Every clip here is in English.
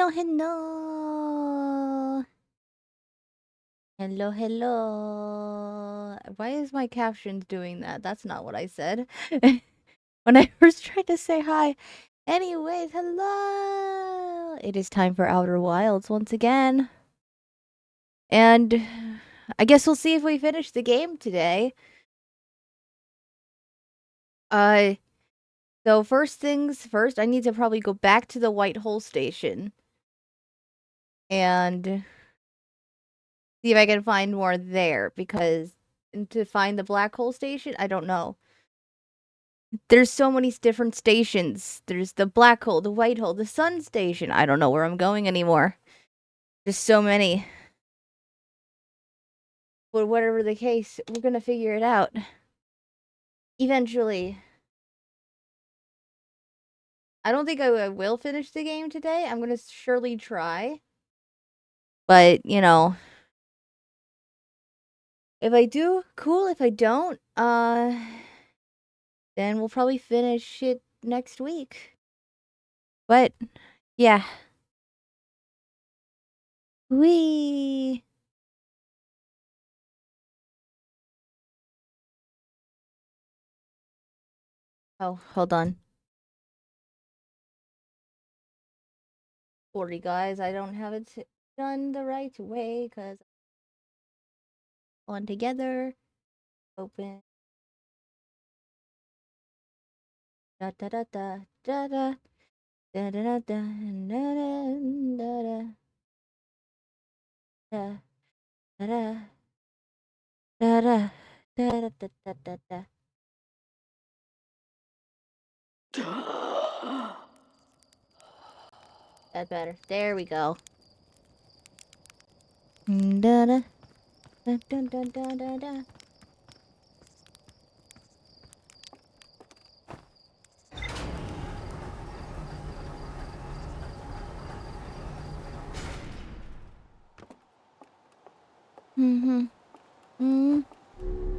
Hello, hello. Hello, hello. Why is my captions doing that? That's not what I said. When I first tried to say hi. Anyways, hello. It is time for Outer Wilds once again. And I guess we'll see if we finish the game today. So first things first, I need to probably go back to the White Hole Station. And see if I can find more there, because to find the Black Hole Station, I don't know. There's so many different stations. There's the Black Hole, the White Hole, the Sun Station. I don't know where I'm going anymore. There's so many. But whatever the case, we're gonna figure it out. Eventually. I don't think I will finish the game today. I'm gonna surely try. But, you know, if I do, cool. If I don't, then we'll probably finish it next week. But, yeah. Whee! Oh, hold on. Sorry, guys. I don't have it done the right way, because on together. Open. Da da da da da da. Da da da da da da da da da da da da da da da da. That better. There we go. Da da da da da da da da. Mhm. Mhm.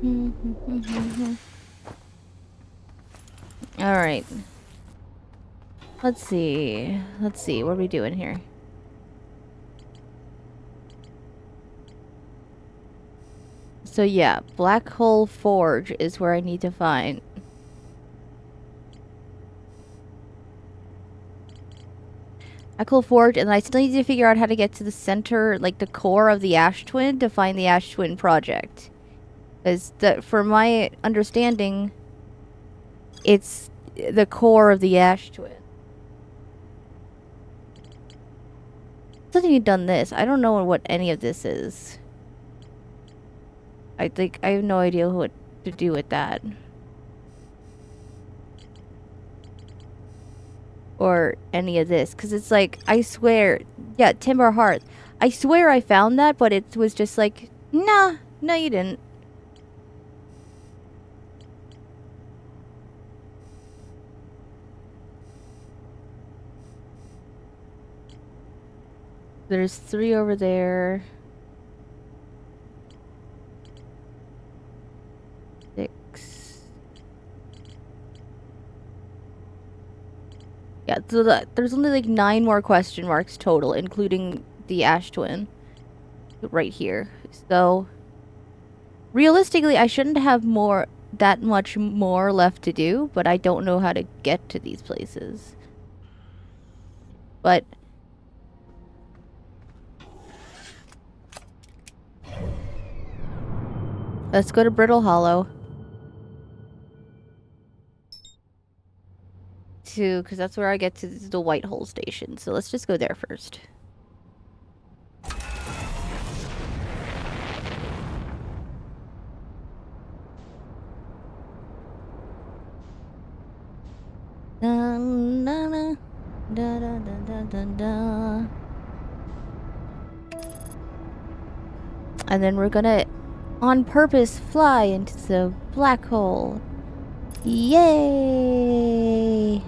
Mhm. All right. Let's see. Let's see. What are we doing here? So yeah, Black Hole Forge is where I need to find. Black Hole Forge, and I still need to figure out how to get to the center, like the core of the Ash Twin, to find the Ash Twin project. Because from my understanding, it's the core of the Ash Twin. Still need done this. I don't know what any of this is. I think I have no idea what to do with that. Or any of this, because it's like, I swear, yeah, Timber Hearth. I swear I found that, but it was just like, nah, no you didn't. There's 3 over there. 6. Yeah, so there's only like 9 more question marks total, including the Ash Twin. Right here. So, realistically, I shouldn't have that much more left to do, but I don't know how to get to these places. But let's go to Brittle Hollow. Because that's where I get to the White Hole Station. So let's just go there first. Da, da, da, da, da, da, da, da. And then we're gonna, on purpose, fly into the black hole. Yay!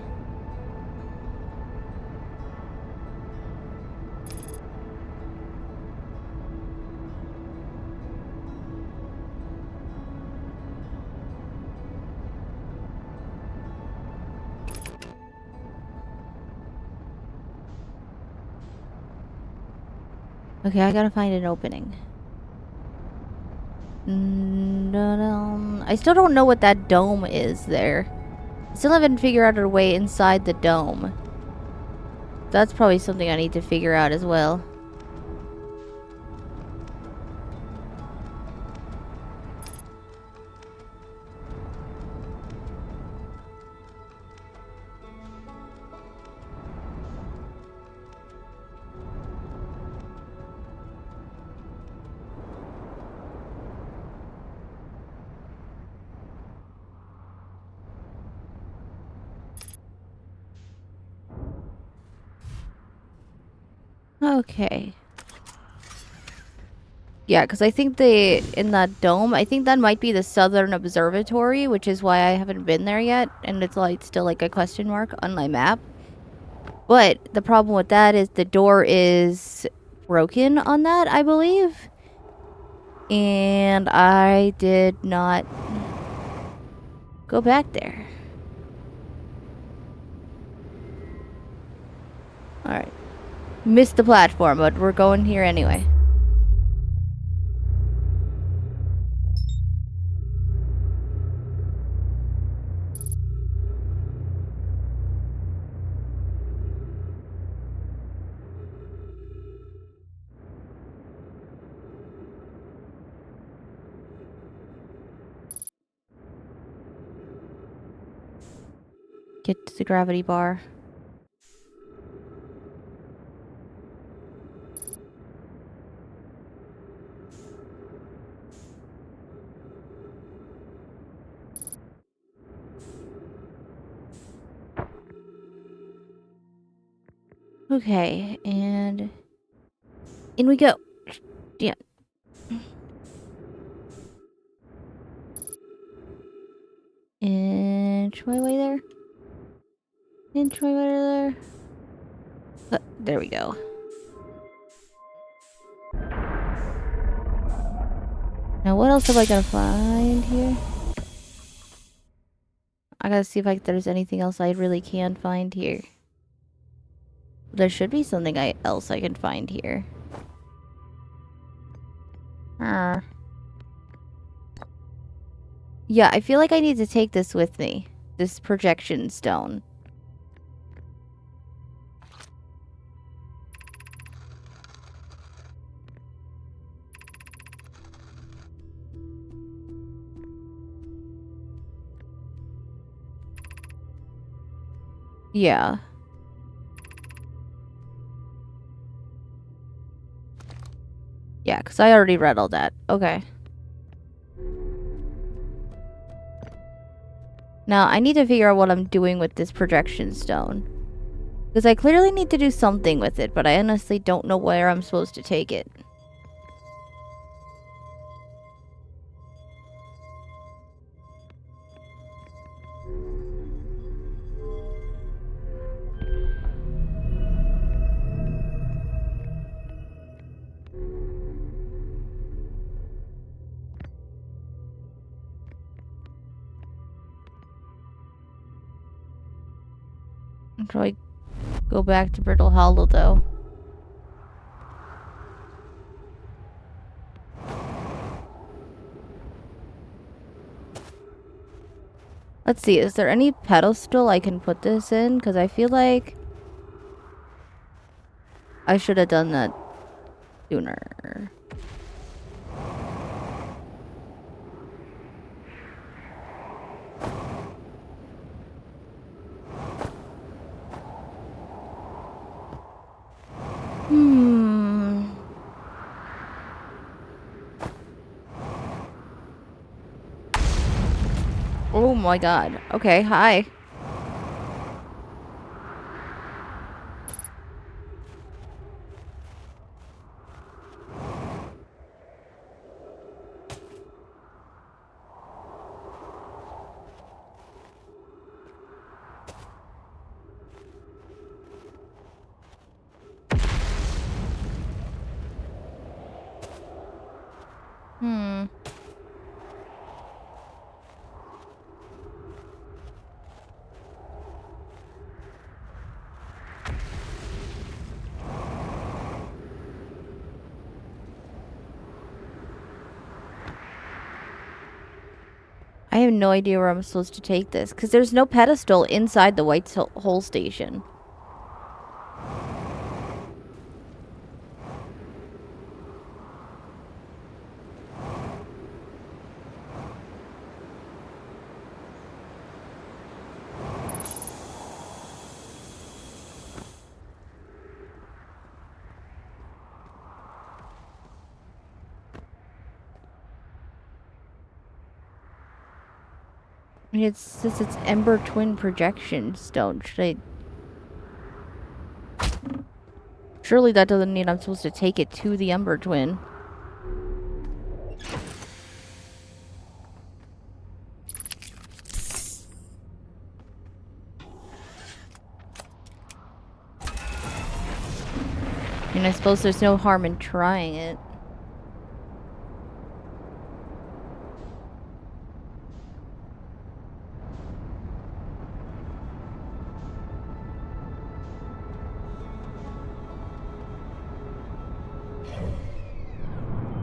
Okay, I gotta find an opening. I still don't know what that dome is there. I still haven't figured out a way inside the dome. That's probably something I need to figure out as well. Okay. Yeah, because I think in that dome, I think that might be the Southern Observatory, which is why I haven't been there yet, and it's like still like a question mark on my map. But the problem with that is the door is broken on that, I believe. And I did not go back there. Alright. Missed the platform, but we're going here anyway. Get to the gravity bar. Okay, and in we go. Yeah. Inch my way there. Inch my way there. There we go. Now what else am I gonna find here? I gotta see if there's anything else I really can find here. There should be something else I can find here. Yeah, I feel like I need to take this with me. This projection stone. Yeah. Yeah, because I already read all that. Okay. Now, I need to figure out what I'm doing with this projection stone. Because I clearly need to do something with it, but I honestly don't know where I'm supposed to take it. I'll probably go back to Brittle Hollow, though. Let's see, is there any pedestal I can put this in? Because I feel like I should have done that sooner. Oh my god. Okay, hi. I have no idea where I'm supposed to take this, because there's no pedestal inside the White Hole Station. I mean, it says it's Ember Twin Projection Stone. Should I... Surely that doesn't mean I'm supposed to take it to the Ember Twin. I mean, I suppose there's no harm in trying it.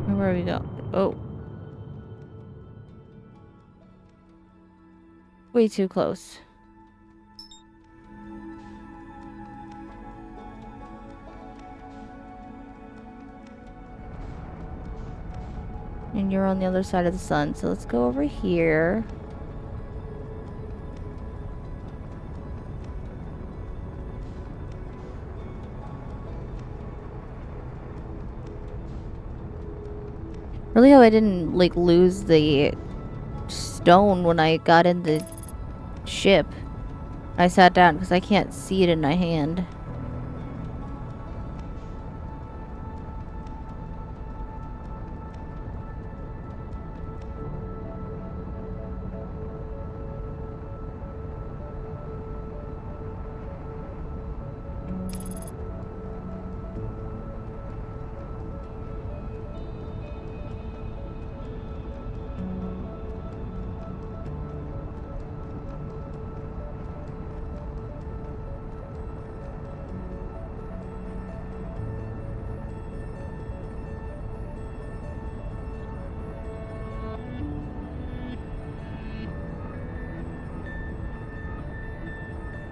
Where we go? Oh. Way too close. And you're on the other side of the sun, so let's go over here. Really hope I didn't, like, lose the stone when I got in the ship. I sat down because I can't see it in my hand.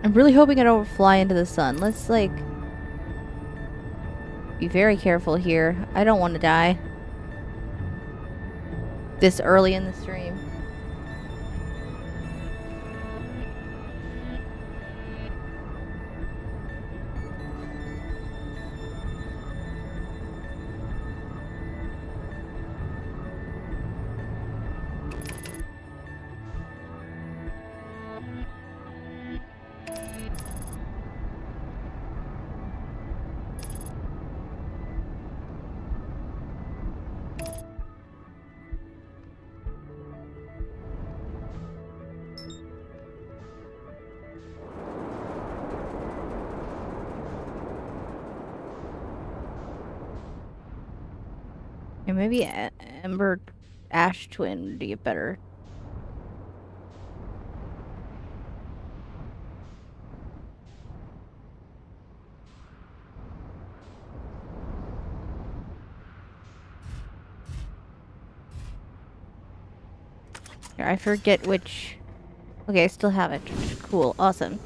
I'm really hoping I don't fly into the sun. Let's, like, be very careful here. I don't want to die this early in the stream. Yeah, maybe Ember Ash Twin would be better. Here, I forget which... Okay, I still have it. Cool. Awesome.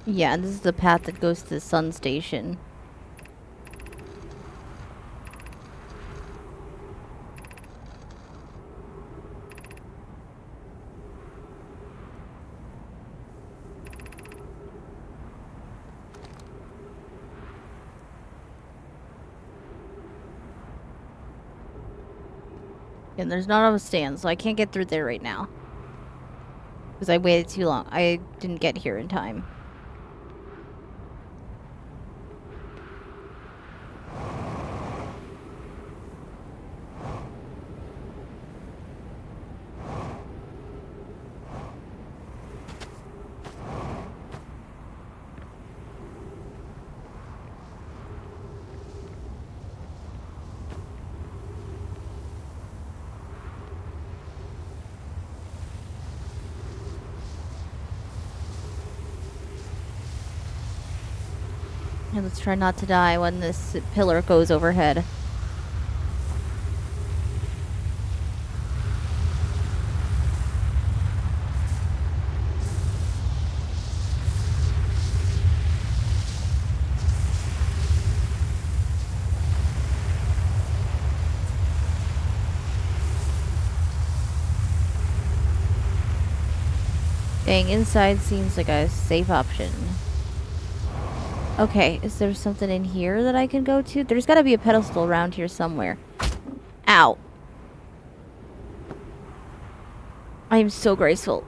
Yeah, this is the path that goes to the sun station. And there's not enough stands, so I can't get through there right now. Because I waited too long. I didn't get here in time. And let's try not to die when this pillar goes overhead. Staying inside seems like a safe option. Okay, is there something in here that I can go to? There's gotta be a pedestal around here somewhere. Ow. I am so graceful.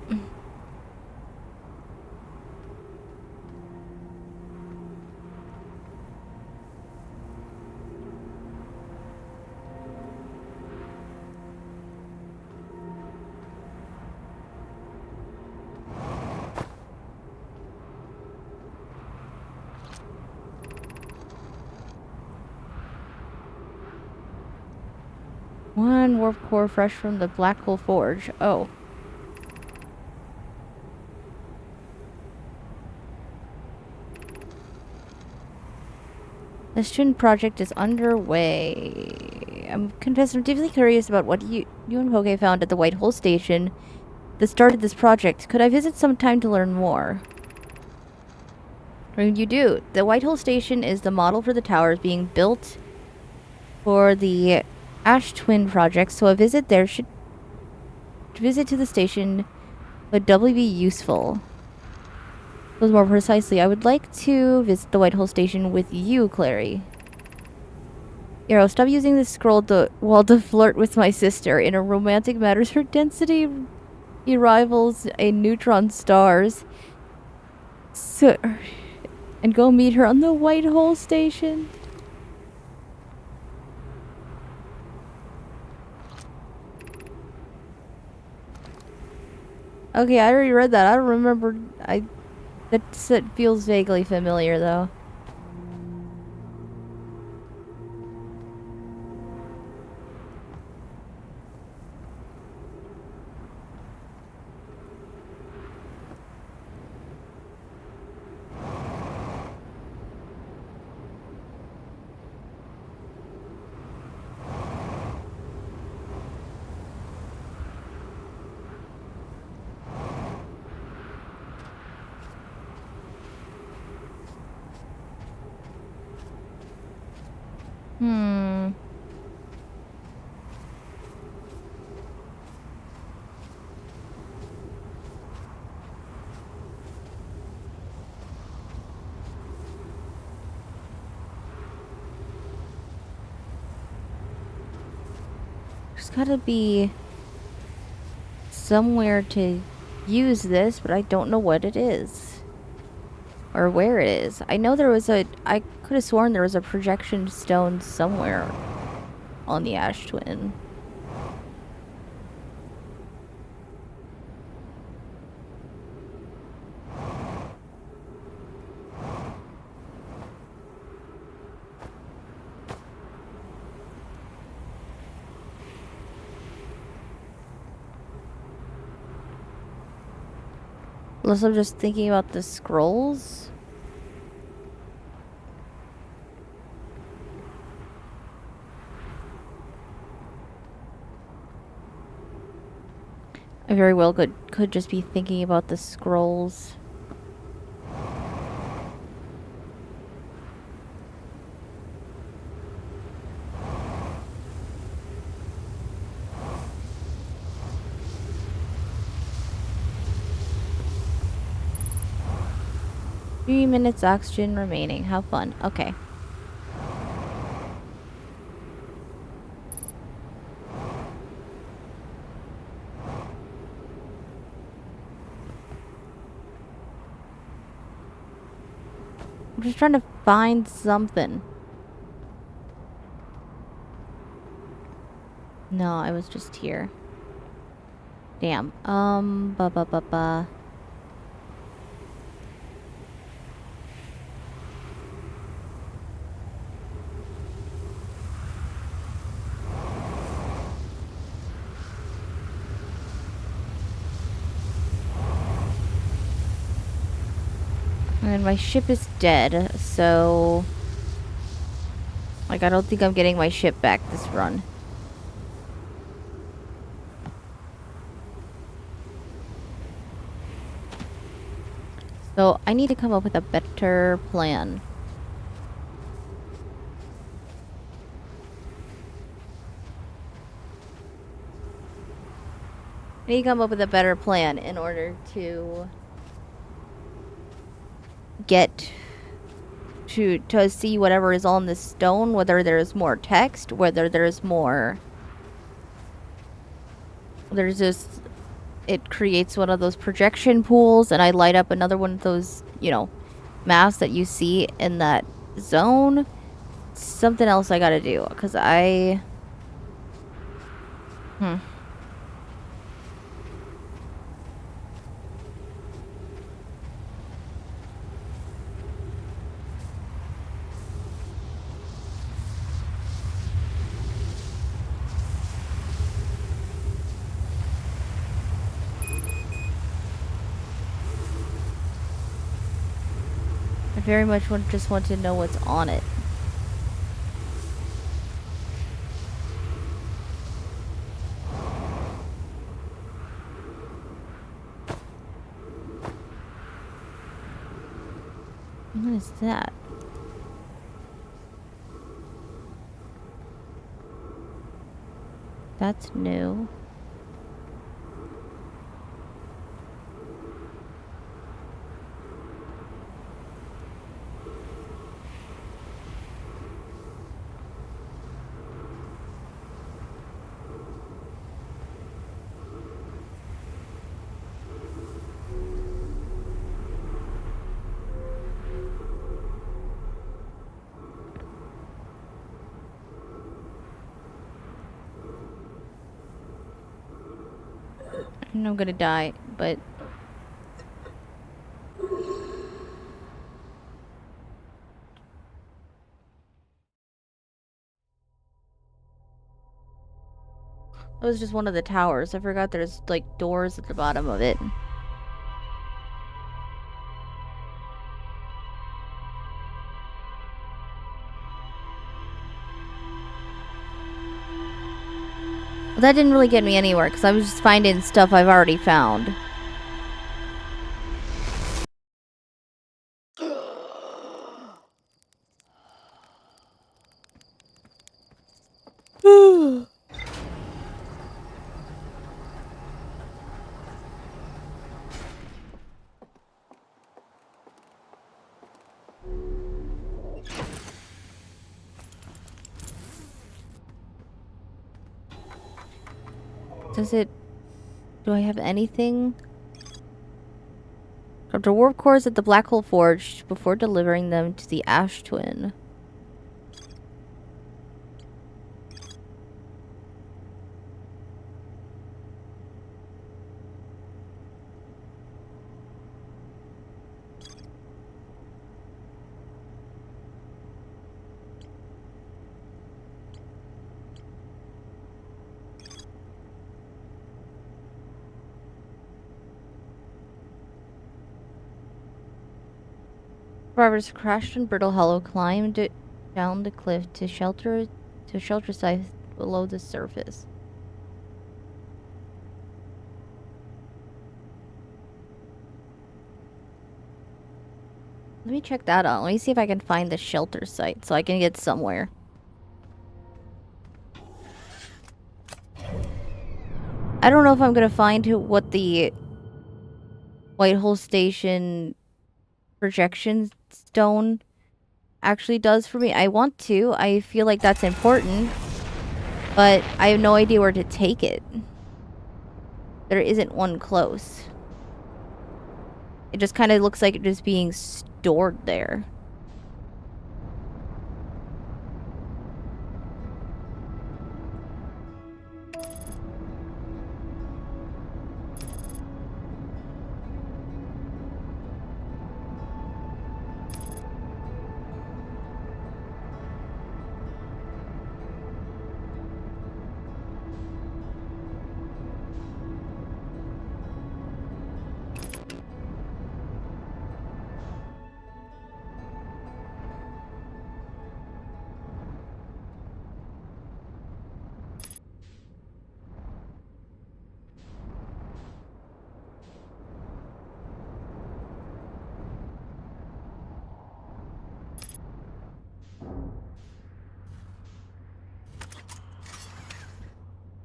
One warp core fresh from the black hole forge. Oh. This twin project is underway. I'm deeply curious about what you and Poke found at the White Hole Station that started this project. Could I visit sometime to learn more? I mean, you do. The White Hole Station is the model for the towers being built for the Ash Twin project, so a visit there should... Visit to the station would doubly be useful. More precisely, I would like to visit the White Hole Station with you, Clary. Arrow, stop using this scroll while to flirt with my sister. In a romantic matters, her density rivals a neutron star's. So, and go meet her on the White Hole Station. Okay, I already read that. I don't remember. That feels vaguely familiar, though. There's gotta be somewhere to use this, but I don't know what it is. Or where it is. I know there was I could have sworn there was a projection stone somewhere on the Ash Twin. Unless I'm just thinking about the scrolls. I very well could just be thinking about the scrolls. Three minutes oxygen remaining. How fun. Okay. I'm just trying to find something. No, I was just here. Damn. Ba. And my ship is dead, so... Like, I don't think I'm getting my ship back this run. So, I need to come up with a better plan. I need to come up with a better plan in order to... get... to see whatever is on this stone, whether there's more text, whether there's more... There's just... It creates one of those projection pools, and I light up another one of those, you know, maps that you see in that zone. Something else I gotta do, because I... I very much just want to know what's on it. What is that? That's new. I know I'm gonna die, but... That was just one of the towers. I forgot there's, like, doors at the bottom of it. But that didn't really get me anywhere, because I was just finding stuff I've already found. Does it... Do I have anything? After warp cores at the Black Hole Forge before delivering them to the Ash Twin. Survivors crashed in Brittle Hollow, climbed down the cliff to shelter site below the surface. Let me check that out. Let me see if I can find the shelter site so I can get somewhere. I don't know if I'm gonna find what the Whitehole Station projection stone actually does for me. I want to. I feel like that's important. But I have no idea where to take it. There isn't one close. It just kind of looks like it just being stored there.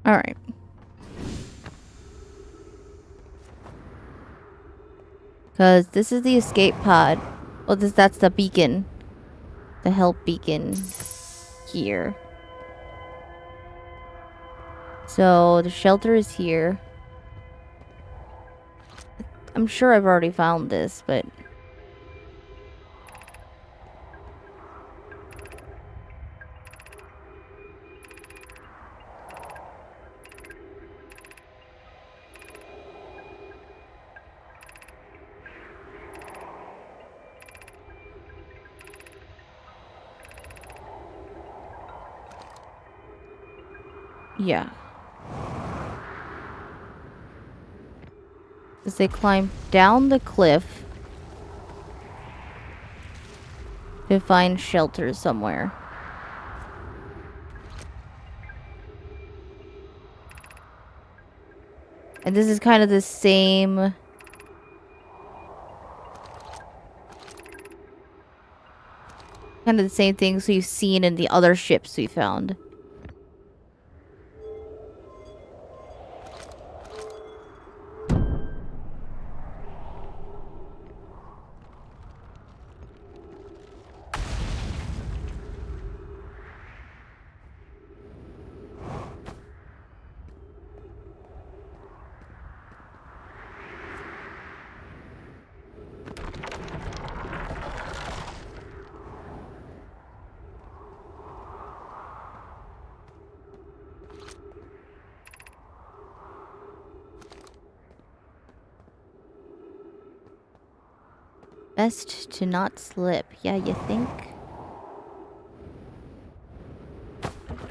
Alright. Because this is the escape pod. Well, that's the beacon. The help beacon here. So the shelter is here. I'm sure I've already found this, but... yeah. As they climb down the cliff to find shelter somewhere. And this is kind of the same... kind of the same things we've seen in the other ships we found. Best to not slip. Yeah, you think?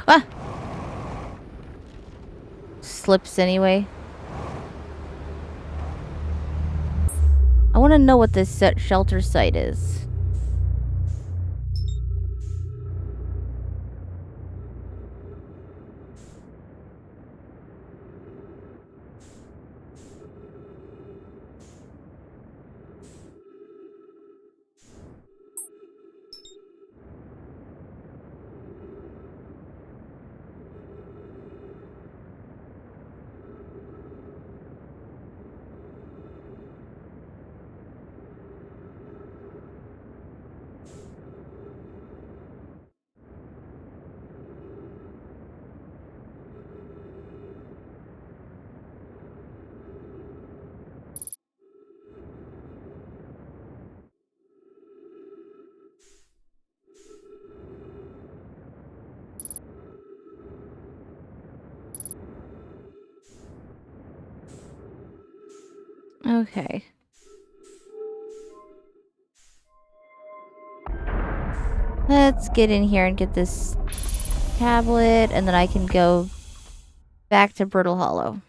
Ah! Slips anyway. I want to know what this shelter site is. Okay. Let's get in here and get this tablet, and then I can go back to Brittle Hollow.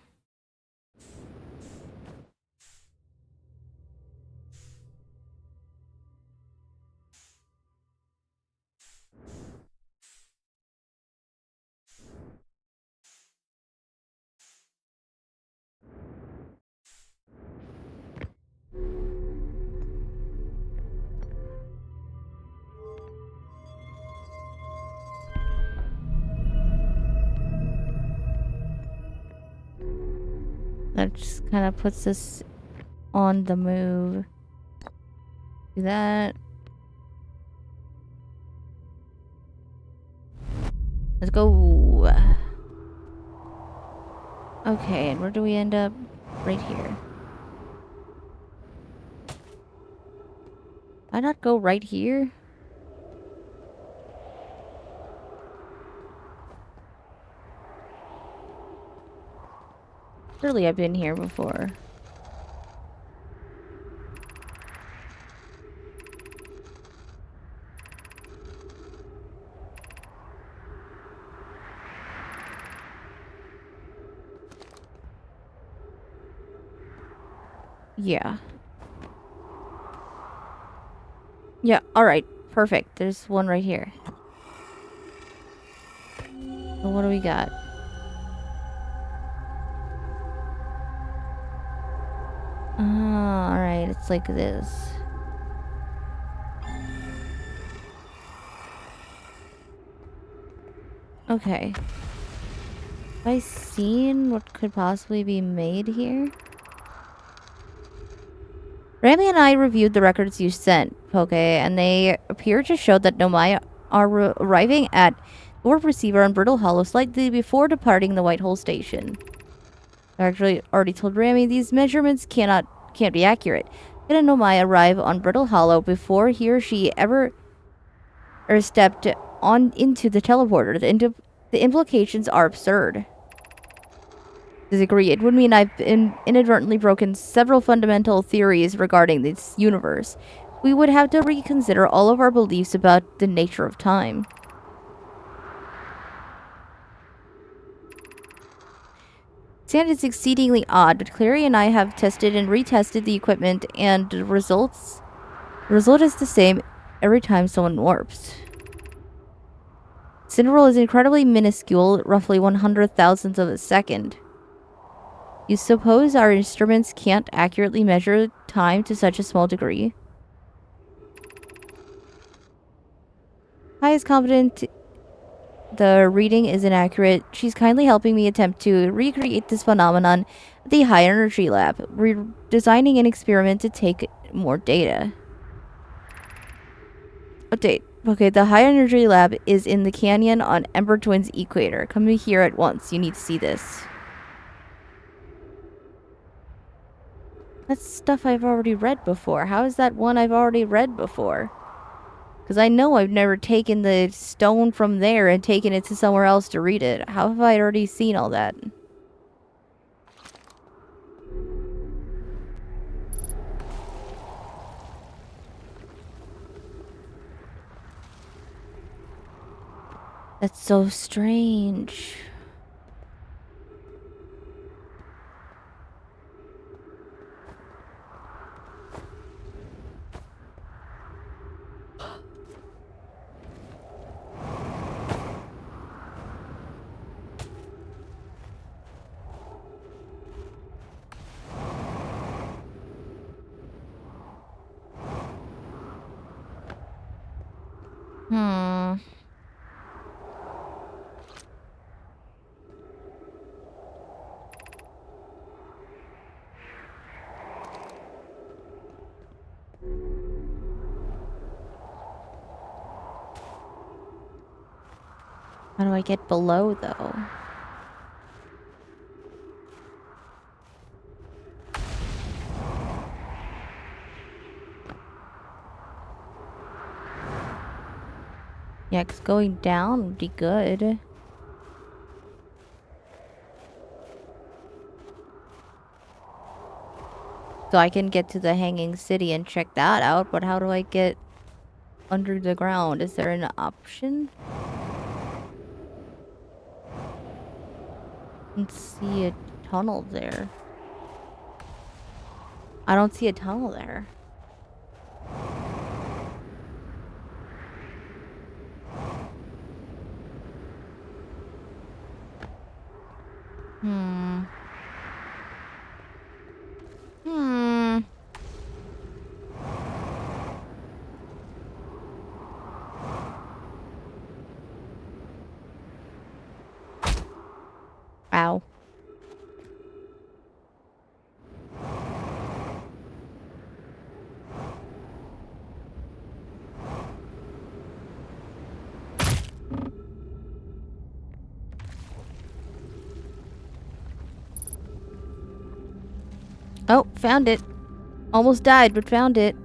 That just kind of puts us on the move. Do that. Let's go. Okay, and where do we end up? Right here. Why not go right here? Surely I've been here before. Yeah. Yeah, alright. Perfect. There's one right here. So what do we got? Alright. It's like this. Okay. Have I seen what could possibly be made here? Rami and I reviewed the records you sent, Poke, and they appear to show that Nomai are arriving at warp receiver on Brittle Hollow slightly before departing the White Hole station. I actually already told Rami these measurements can't be accurate. Can Nomai arrive on Brittle Hollow before he or she ever stepped on into the teleporter? The implications are absurd. Disagree. It would mean I've inadvertently broken several fundamental theories regarding this universe. We would have to reconsider all of our beliefs about the nature of time. Sand is exceedingly odd, but Clary and I have tested and retested the equipment, and the result is the same every time someone warps. Cinderol is incredibly minuscule, roughly 100,000th of a second. You suppose our instruments can't accurately measure time to such a small degree? I is confident the reading is inaccurate. She's kindly helping me attempt to recreate this phenomenon at the high energy lab. We're designing an experiment to take more data. Update. Okay, the high energy lab is in the canyon on Ember Twin's equator. Come here at once. You need to see this. That's stuff I've already read before. How is that one I've already read before? Because I know I've never taken the stone from there and taken it to somewhere else to read it. How have I already seen all that? That's so strange. Hmm. How do I get below, though? Yeah, 'cause going down would be good. So I can get to the Hanging City and check that out, but how do I get under the ground? Is there an option? I don't see a tunnel there. I don't see a tunnel there. Hmm. Hmm. Ow. Oh, found it. Almost died, but found it.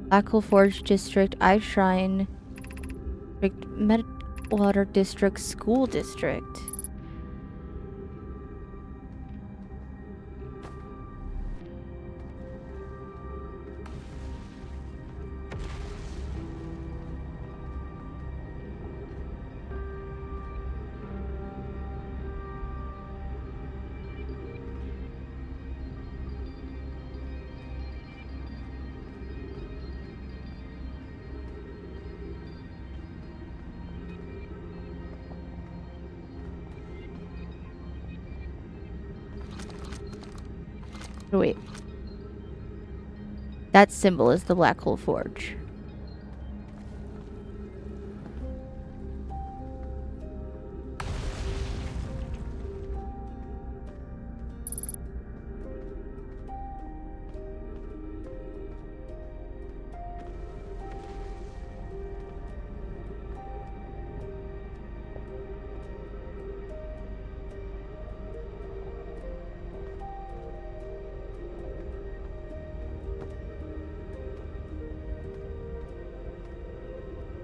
Black Hole Forge District, Ice Shrine District, Water District, School District. Oh, wait. That symbol is the Black Hole Forge.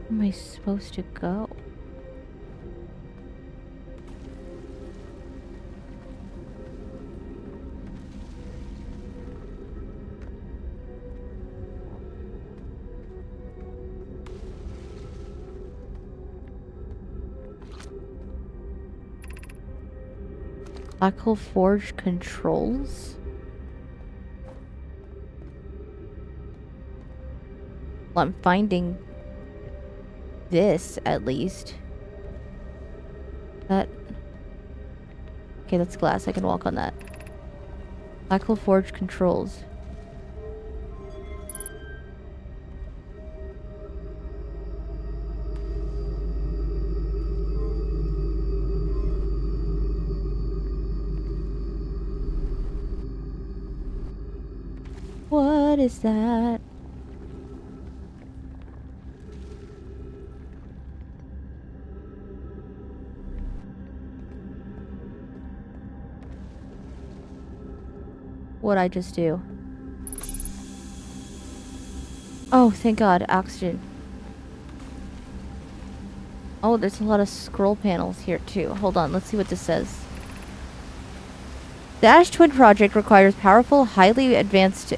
Where am I supposed to go? Black Hole Forge controls? Well, I'm finding this, at least. That... Okay, that's glass. I can walk on that. Black Hole Forge controls. What is that? What'd I just do? Oh, thank God, oxygen. Oh, there's a lot of scroll panels here too. Hold on, let's see what this says. The Ash Twin project requires a powerful, highly advanced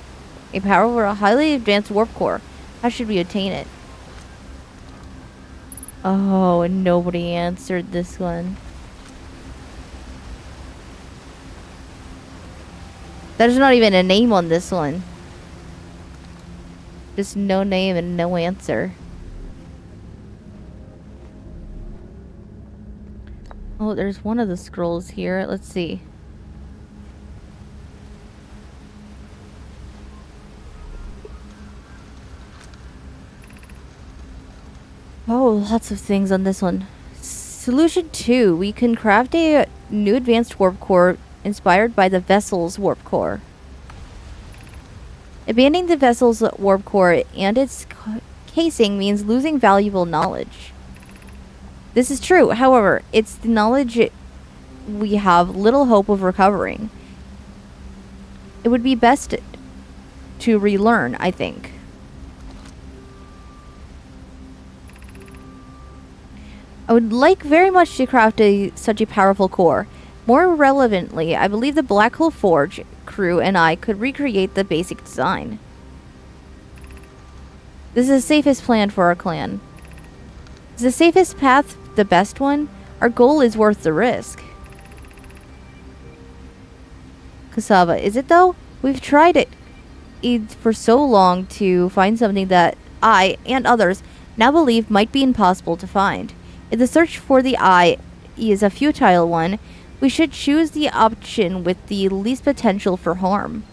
warp core. How should we attain it? Oh, and nobody answered this one. There's not even a name on this one. Just no name and no answer. Oh, there's one of the scrolls here. Let's see. Oh, lots of things on this one. Solution 2. We can craft a new advanced warp core inspired by the vessel's warp core. Abandoning the vessel's warp core and its casing means losing valuable knowledge. This is true. However, it's the knowledge we have little hope of recovering. It would be best to relearn, I think. I would like very much to craft such a powerful core. More relevantly, I believe the Black Hole Forge crew and I could recreate the basic design. This is the safest plan for our clan. Is the safest path the best one? Our goal is worth the risk. Cassava, is it though? We've tried it for so long to find something that I and others now believe might be impossible to find. If the search for the eye is a futile one, we should choose the option with the least potential for harm.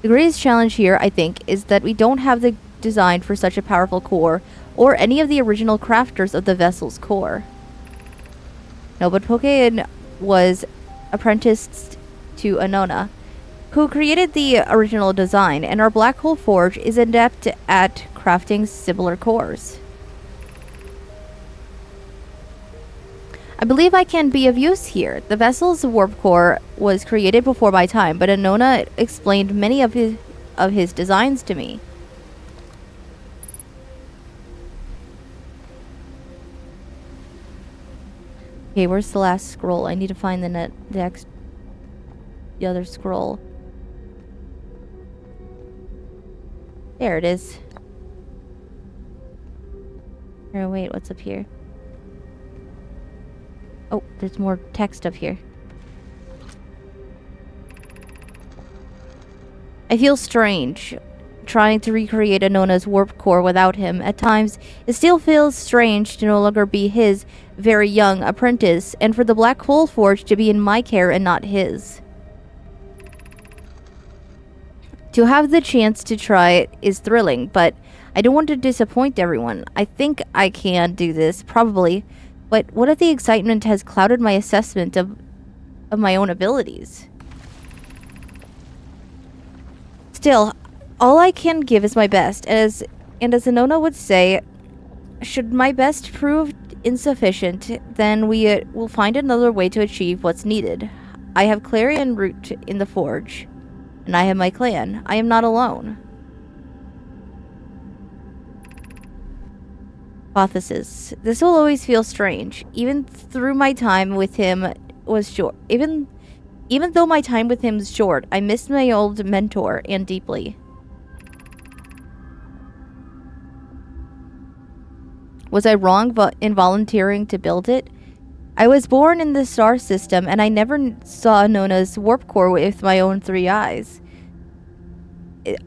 The greatest challenge here, I think, is that we don't have the design for such a powerful core or any of the original crafters of the vessel's core. No, but Pokein was apprenticed to Anona, who created the original design, and our Black Hole Forge is adept at crafting similar cores. I believe I can be of use here. The vessel's warp core was created before my time, but Anona explained many of his designs to me. Okay, where's the last scroll? I need to find the other scroll. There it is. Oh, wait, what's up here? Oh, there's more text up here. I feel strange trying to recreate Anona's warp core without him. At times, it still feels strange to no longer be his very young apprentice, and for the Black Hole Forge to be in my care and not his. To have the chance to try it is thrilling, but I don't want to disappoint everyone. I think I can do this, probably, but what if the excitement has clouded my assessment of my own abilities? Still, all I can give is my best, and as Anona would say, should my best prove insufficient, then we will find another way to achieve what's needed. I have Clarion Root in the Forge, and I have my clan. I am not alone. Hypothesis. This will always feel strange, even through my time with him was short. Even though my time with him is short, I miss my old mentor and deeply. Was I wrong in volunteering to build it? I was born in the star system, and I never saw Nona's warp core with my own 3 eyes.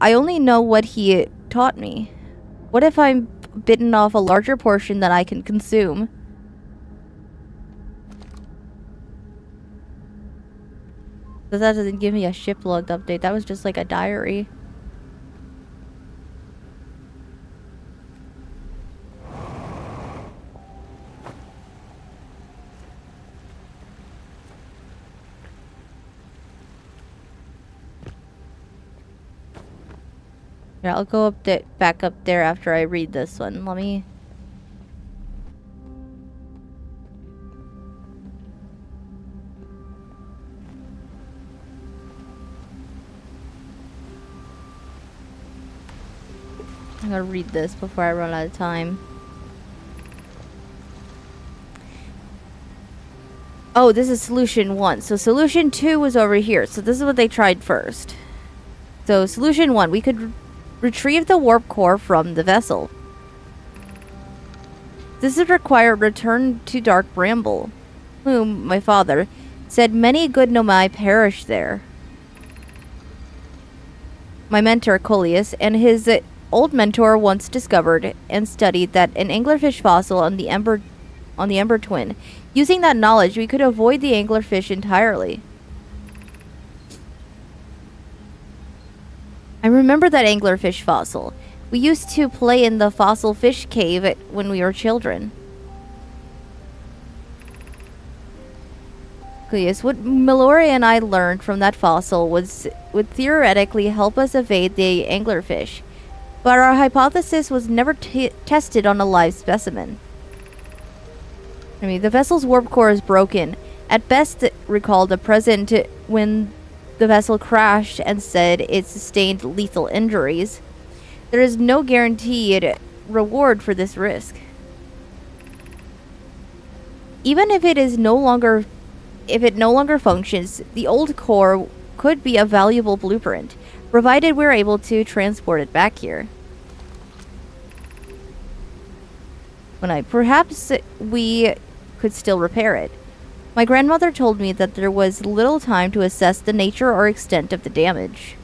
I only know what he taught me. What if I'm bitten off a larger portion that I can consume? But that doesn't give me a ship-logged update. That was just like a diary. Yeah, I'll go back up there after I read this one. Let me... I'm gonna read this before I run out of time. Oh, this is solution 1. So solution 2 was over here. So this is what they tried first. So solution 1, we could retrieve the warp core from the vessel. This would require return to Dark Bramble, whom my father said many good Nomai perished there. My mentor, Coleus, and his old mentor once discovered and studied that an anglerfish fossil on the Ember Twin. Using that knowledge, we could avoid the anglerfish entirely. I remember that anglerfish fossil. We used to play in the fossil fish cave when we were children. Yes, what Mallory and I learned from that fossil would theoretically help us evade the anglerfish, but our hypothesis was never tested on a live specimen. I mean, the vessel's warp core is broken. At best, recall the present when the vessel crashed and said it sustained lethal injuries. There is no guaranteed reward for this risk. Even if it no longer functions, the old core could be a valuable blueprint, provided we're able to transport it back here. Perhaps we could still repair it. My grandmother told me that there was little time to assess the nature or extent of the damage.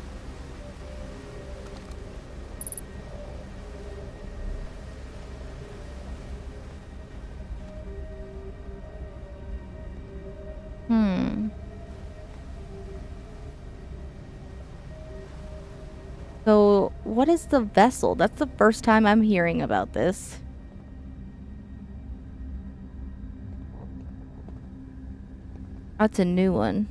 So, what is the vessel? That's the first time I'm hearing about this. That's a new one.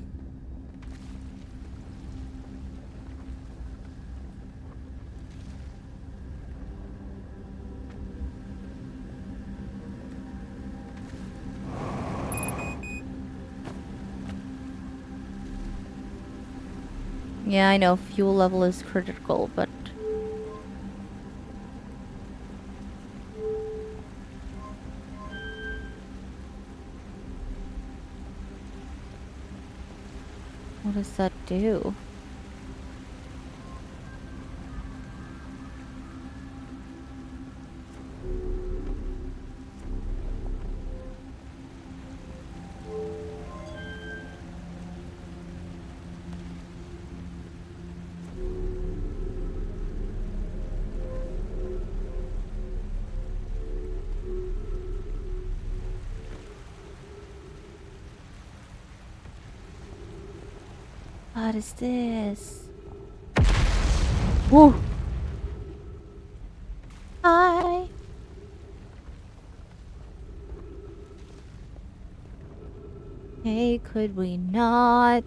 Yeah, I know fuel level is critical, but... what does that do? What is this? Whoa! Hi! Hey, could we not?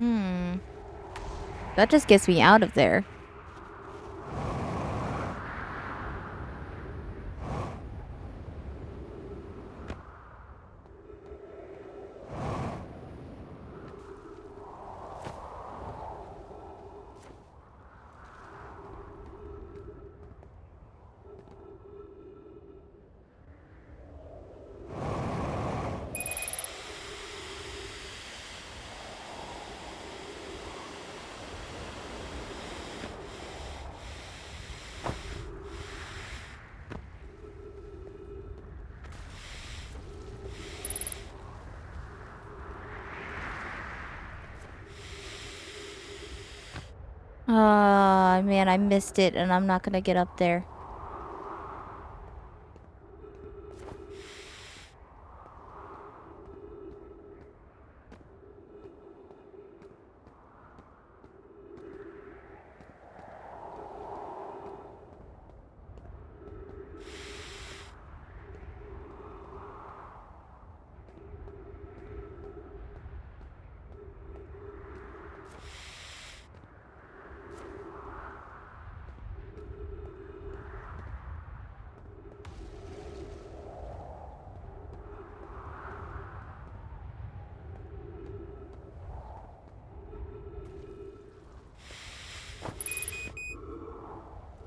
Hmm. That just gets me out of there. Man, I missed it and I'm not gonna get up there.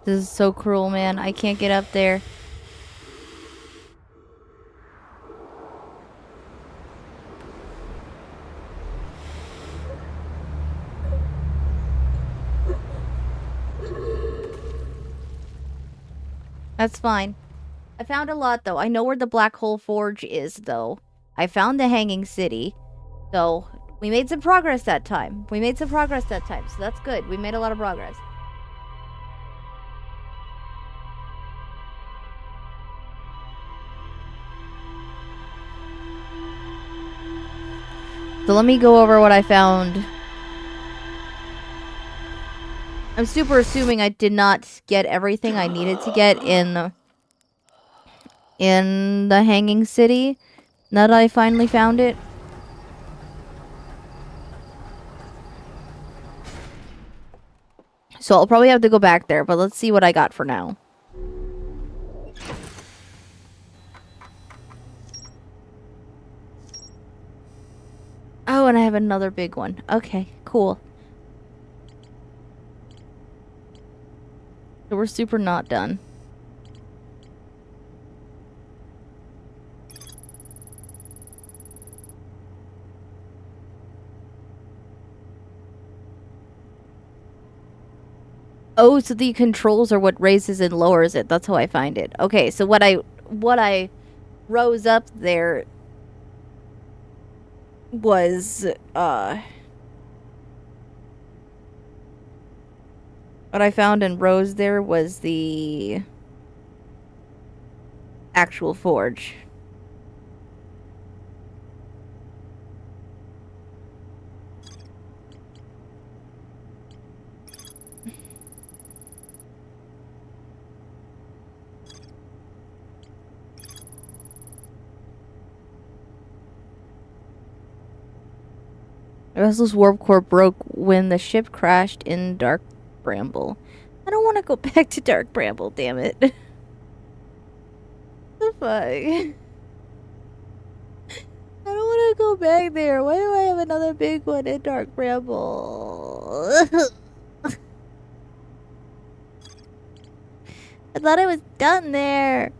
This is so cruel, man. I can't get up there. That's fine. I found a lot, though. I know where the Black Hole Forge is, though. I found the Hanging City. So, we made some progress that time. So that's good. We made a lot of progress. So let me go over what I found. I'm super assuming I did not get everything I needed to get in the Hanging City. Now that I finally found it. So I'll probably have to go back there, but let's see what I got for now. Oh, and I have another big one. Okay, cool. So we're super not done. Oh, so the controls are what raises and lowers it. That's how I find it. Okay, so what I rose up there was what I found and rose there was the actual forge. The vessel's warp core broke when the ship crashed in Dark Bramble. I don't want to go back to Dark Bramble, damn it. The fuck? I don't want to go back there. Why do I have another big one in Dark Bramble? I thought I was done there.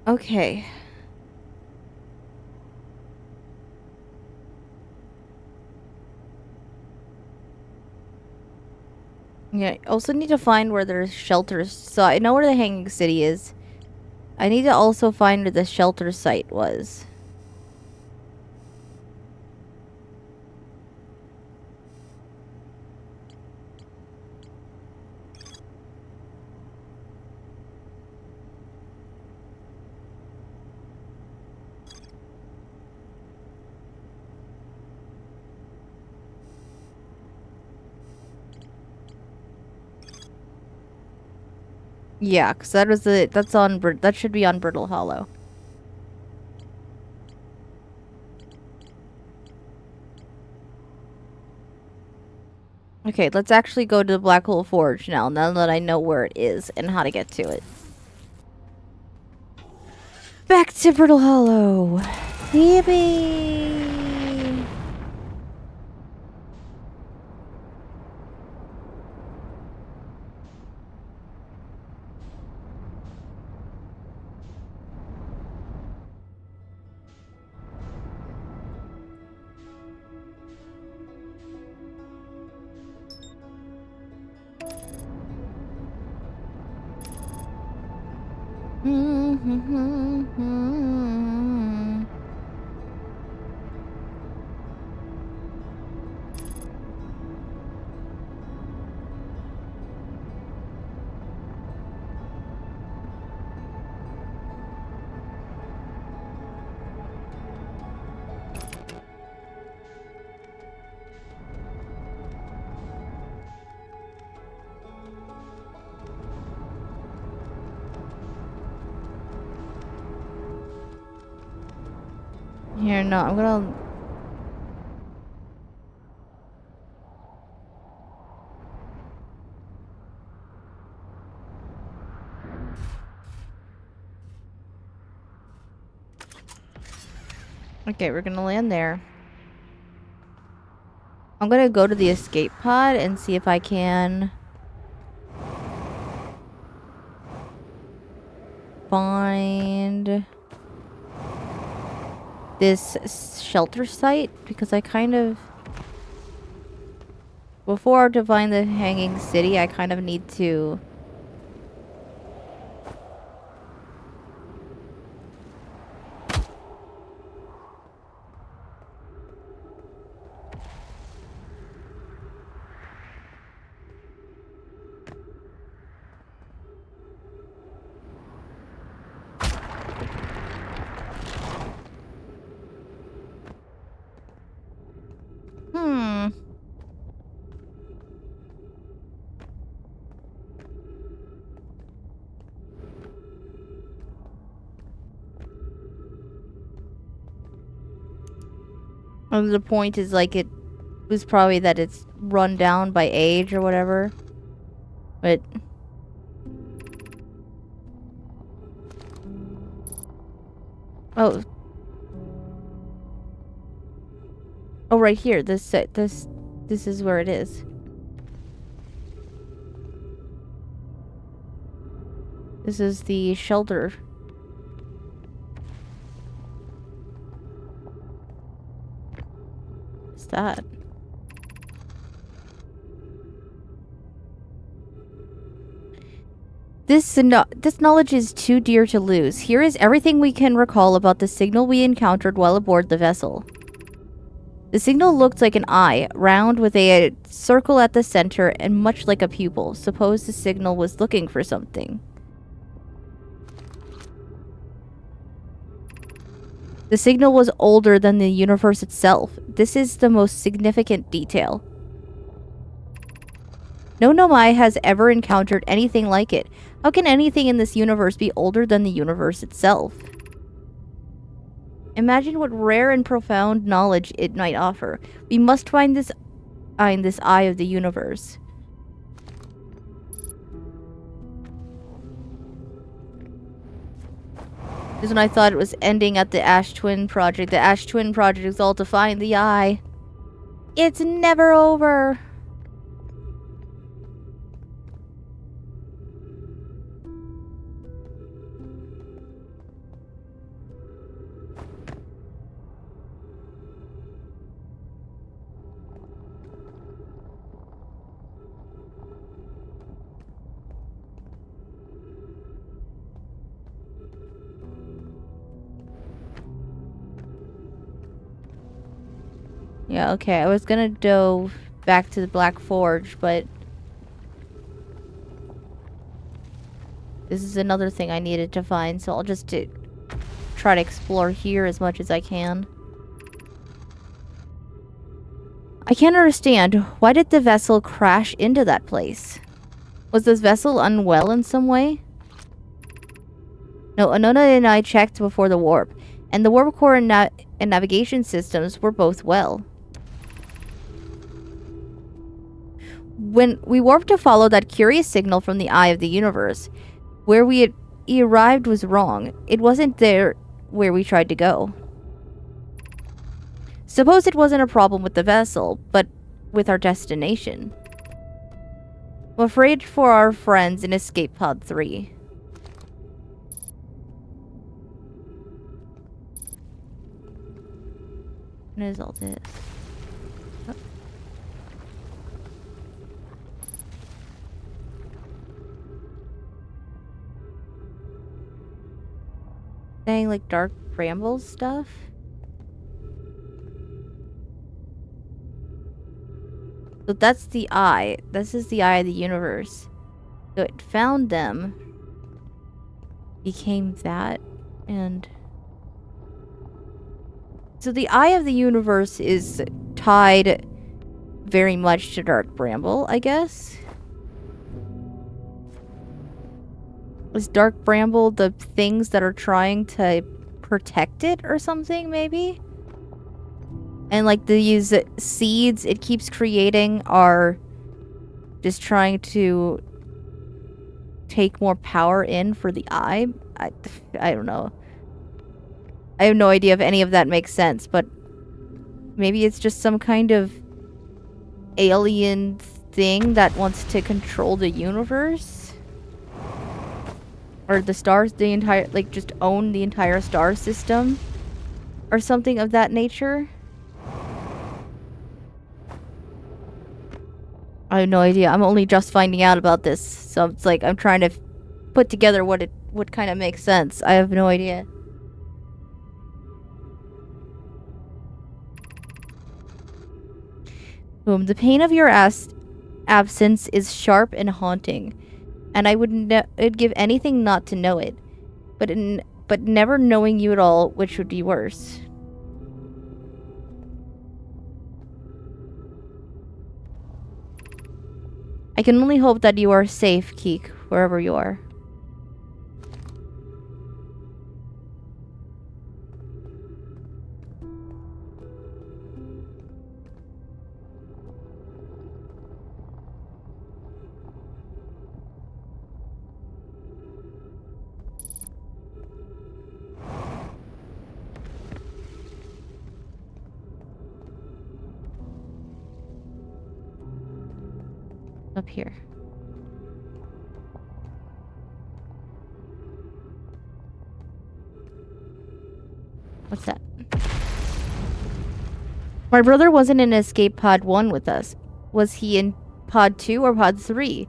Okay. Yeah, I also need to find where there's shelters. So I know where the Hanging City is. I need to also find where the shelter site was. Yeah, because that should be on Brittle Hollow. Okay, let's actually go to the Black Hole Forge now that I know where it is and how to get to it. Back to Brittle Hollow. Yippee! Here, no, I'm gonna... Okay, we're gonna land there. I'm gonna go to the escape pod and see if I can... find... this shelter site, because I kind of... Before to find the hanging city, I kind of need to... Hmm. And the point is, like, it was probably that it's run down by age or whatever. But... Oh. Oh, right here. This is where it is. This is the shelter. What's that? This knowledge is too dear to lose. Here is everything we can recall about the signal we encountered while aboard the vessel. The signal looked like an eye, round with a circle at the center and much like a pupil. Suppose the signal was looking for something. The signal was older than the universe itself. This is the most significant detail. No Nomai has ever encountered anything like it. How can anything in this universe be older than the universe itself? Imagine what rare and profound knowledge it might offer. We must find this eye of the universe. This is when I thought it was ending at the Ash Twin Project. The Ash Twin Project is all to find the eye. It's never over. Yeah, okay. I was gonna go back to the Black Forge, but this is another thing I needed to find, so I'll just try to explore here as much as I can. I can't understand. Why did the vessel crash into that place? Was this vessel unwell in some way? No, Anona and I checked before the warp, and the warp core and navigation systems were both well. When we warped to follow that curious signal from the eye of the universe, where we had arrived was wrong. It wasn't there where we tried to go. Suppose it wasn't a problem with the vessel, but with our destination. I'm afraid for our friends in Escape Pod 3. What is all this? Oh. Saying like dark brambles stuff? So that's the eye. This is the eye of the universe. So it found them, became that, and... So the eye of the universe is tied very much to Dark Bramble, I guess. Is Dark Bramble the things that are trying to protect it or something, maybe? And like these seeds it keeps creating are just trying to take more power in for the eye. I don't know. I have no idea if any of that makes sense, but maybe it's just some kind of alien thing that wants to control the universe? Or the stars, the entire, like, just own the entire star system? Or something of that nature? I have no idea. I'm only just finding out about this, so it's like I'm trying to put together what kind of makes sense. I have no idea. Boom. The pain of your absence is sharp and haunting, and I would give anything not to know it. But never knowing you at all, which would be worse. I can only hope that you are safe, Keek, wherever you are. Up here. What's that? My brother wasn't in Escape Pod 1 with us. Was he in Pod 2 or Pod 3?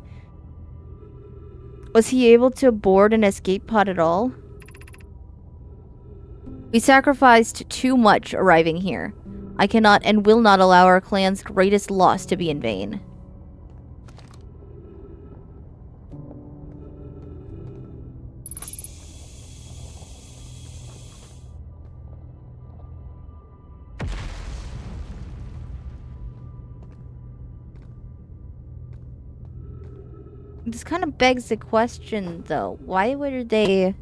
Was he able to board an escape pod at all? We sacrificed too much arriving here. I cannot and will not allow our clan's greatest loss to be in vain. This kind of begs the question, though. Why were they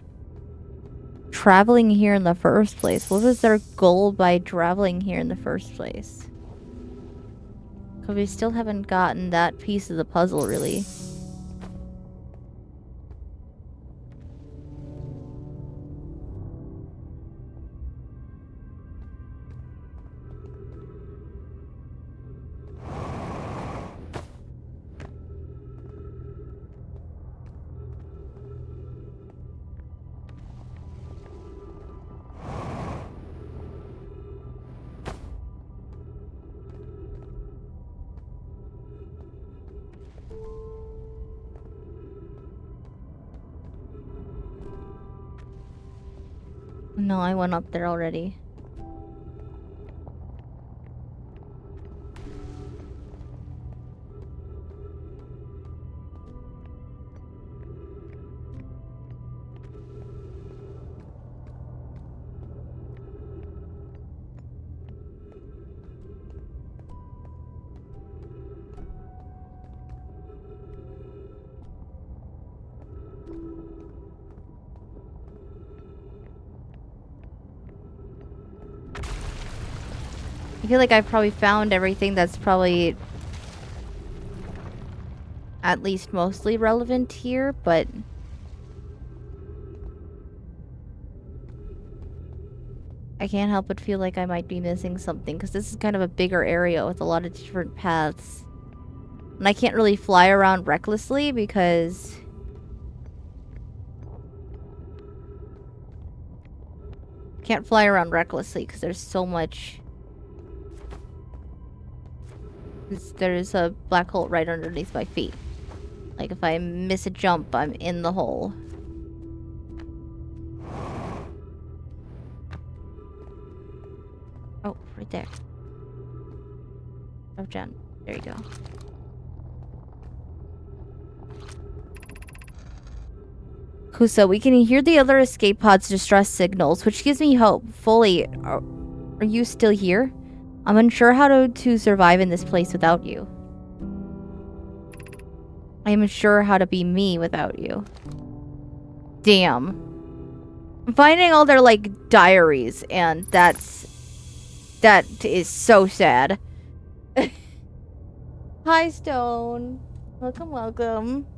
traveling here in the first place? What was their goal by traveling here in the first place? Because we still haven't gotten that piece of the puzzle, really. No, I went up there already. I feel like I've probably found everything that's probably at least mostly relevant here, but I can't help but feel like I might be missing something, because this is kind of a bigger area with a lot of different paths. And I can't really fly around recklessly because... Can't fly around recklessly because there's so much... There's a black hole right underneath my feet. Like, if I miss a jump, I'm in the hole. Oh, right there. Oh, Jen. There you go. Kusa, we can hear the other escape pod's distress signals, which gives me hope. Fully, are you still here? I'm unsure how to survive in this place without you. I am unsure how to be me without you. Damn. I'm finding all their, like, diaries, and that is so sad. Hi, Stone. Welcome, welcome.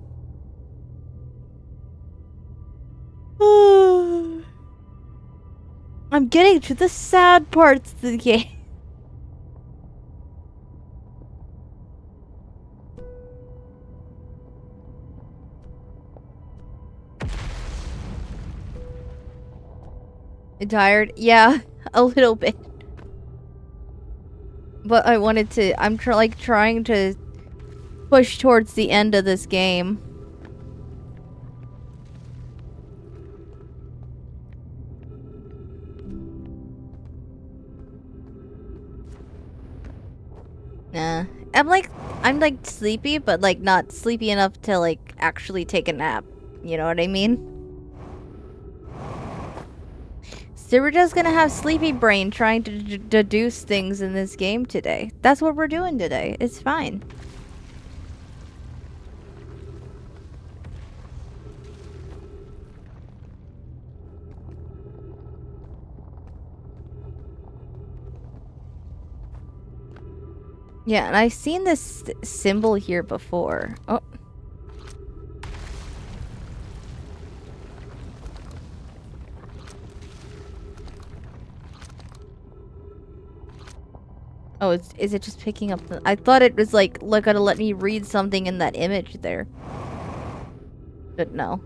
I'm getting to the sad parts of the game. You tired? Yeah, a little bit. But I wanted to... I'm trying to push towards the end of this game. Nah. I'm like sleepy, but like not sleepy enough to like actually take a nap. You know what I mean? So we're just gonna have sleepy brain trying to deduce things in this game today. That's what we're doing today. It's fine. Yeah, and I've seen this symbol here before. Oh. Oh, is it just picking up the... I thought it was like, gonna let me read something in that image there. But no.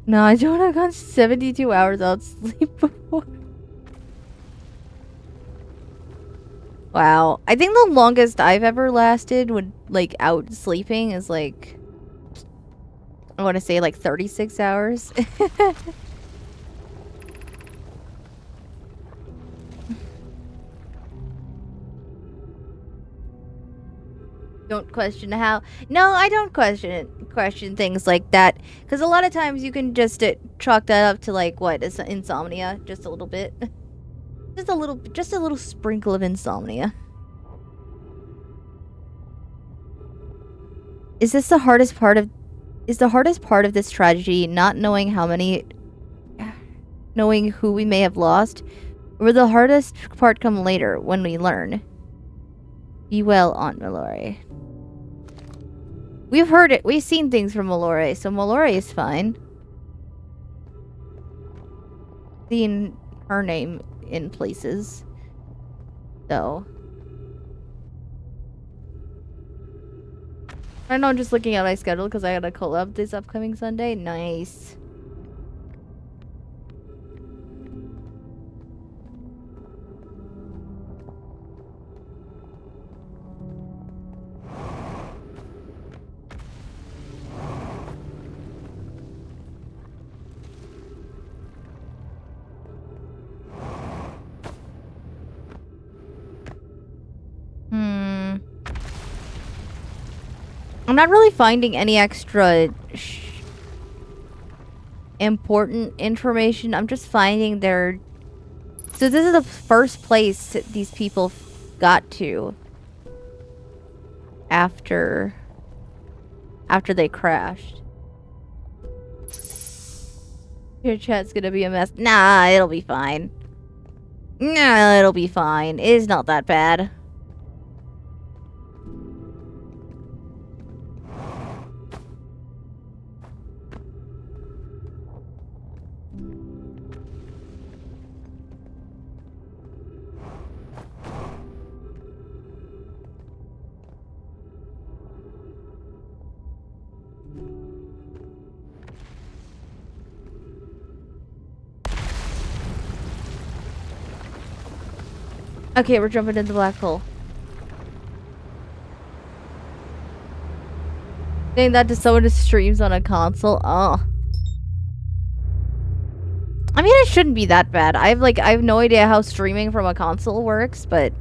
No, I don't have gone 72 hours without sleep before. Wow. I think the longest I've ever lasted when, like, out sleeping is, like... I want to say, like, 36 hours. Don't question how... No, I don't question things like that. Because a lot of times you can just chalk that up to, like, what? Is insomnia? Just a little bit. Just a little sprinkle of insomnia. Is this the hardest part of... Is the hardest part of this tragedy not knowing knowing who we may have lost? Or will the hardest part come later, when we learn? Be well, Aunt Mallory. We've heard it. We've seen things from Mallory, so Mallory is fine. Seen her name in places. So. I know I'm just looking at my schedule because I got a collab this upcoming Sunday. Nice. I'm not really finding any extra important information. I'm just finding their... So this is the first place that these people got to after they crashed. Your chat's gonna be a mess. Nah, it'll be fine. Nah, it'll be fine. It's not that bad. Okay, we're jumping into the black hole. Saying that to someone who streams on a console. Oh. I mean, it shouldn't be that bad. I have no idea how streaming from a console works, but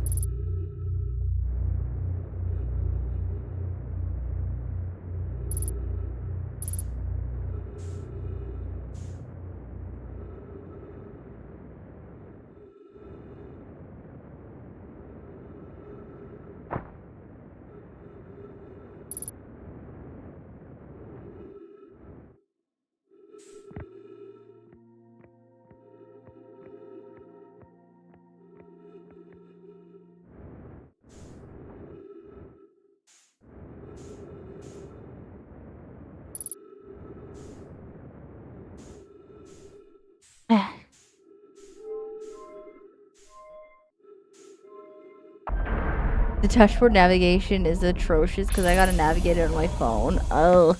the dashboard navigation is atrocious because I gotta navigate it on my phone. Oh.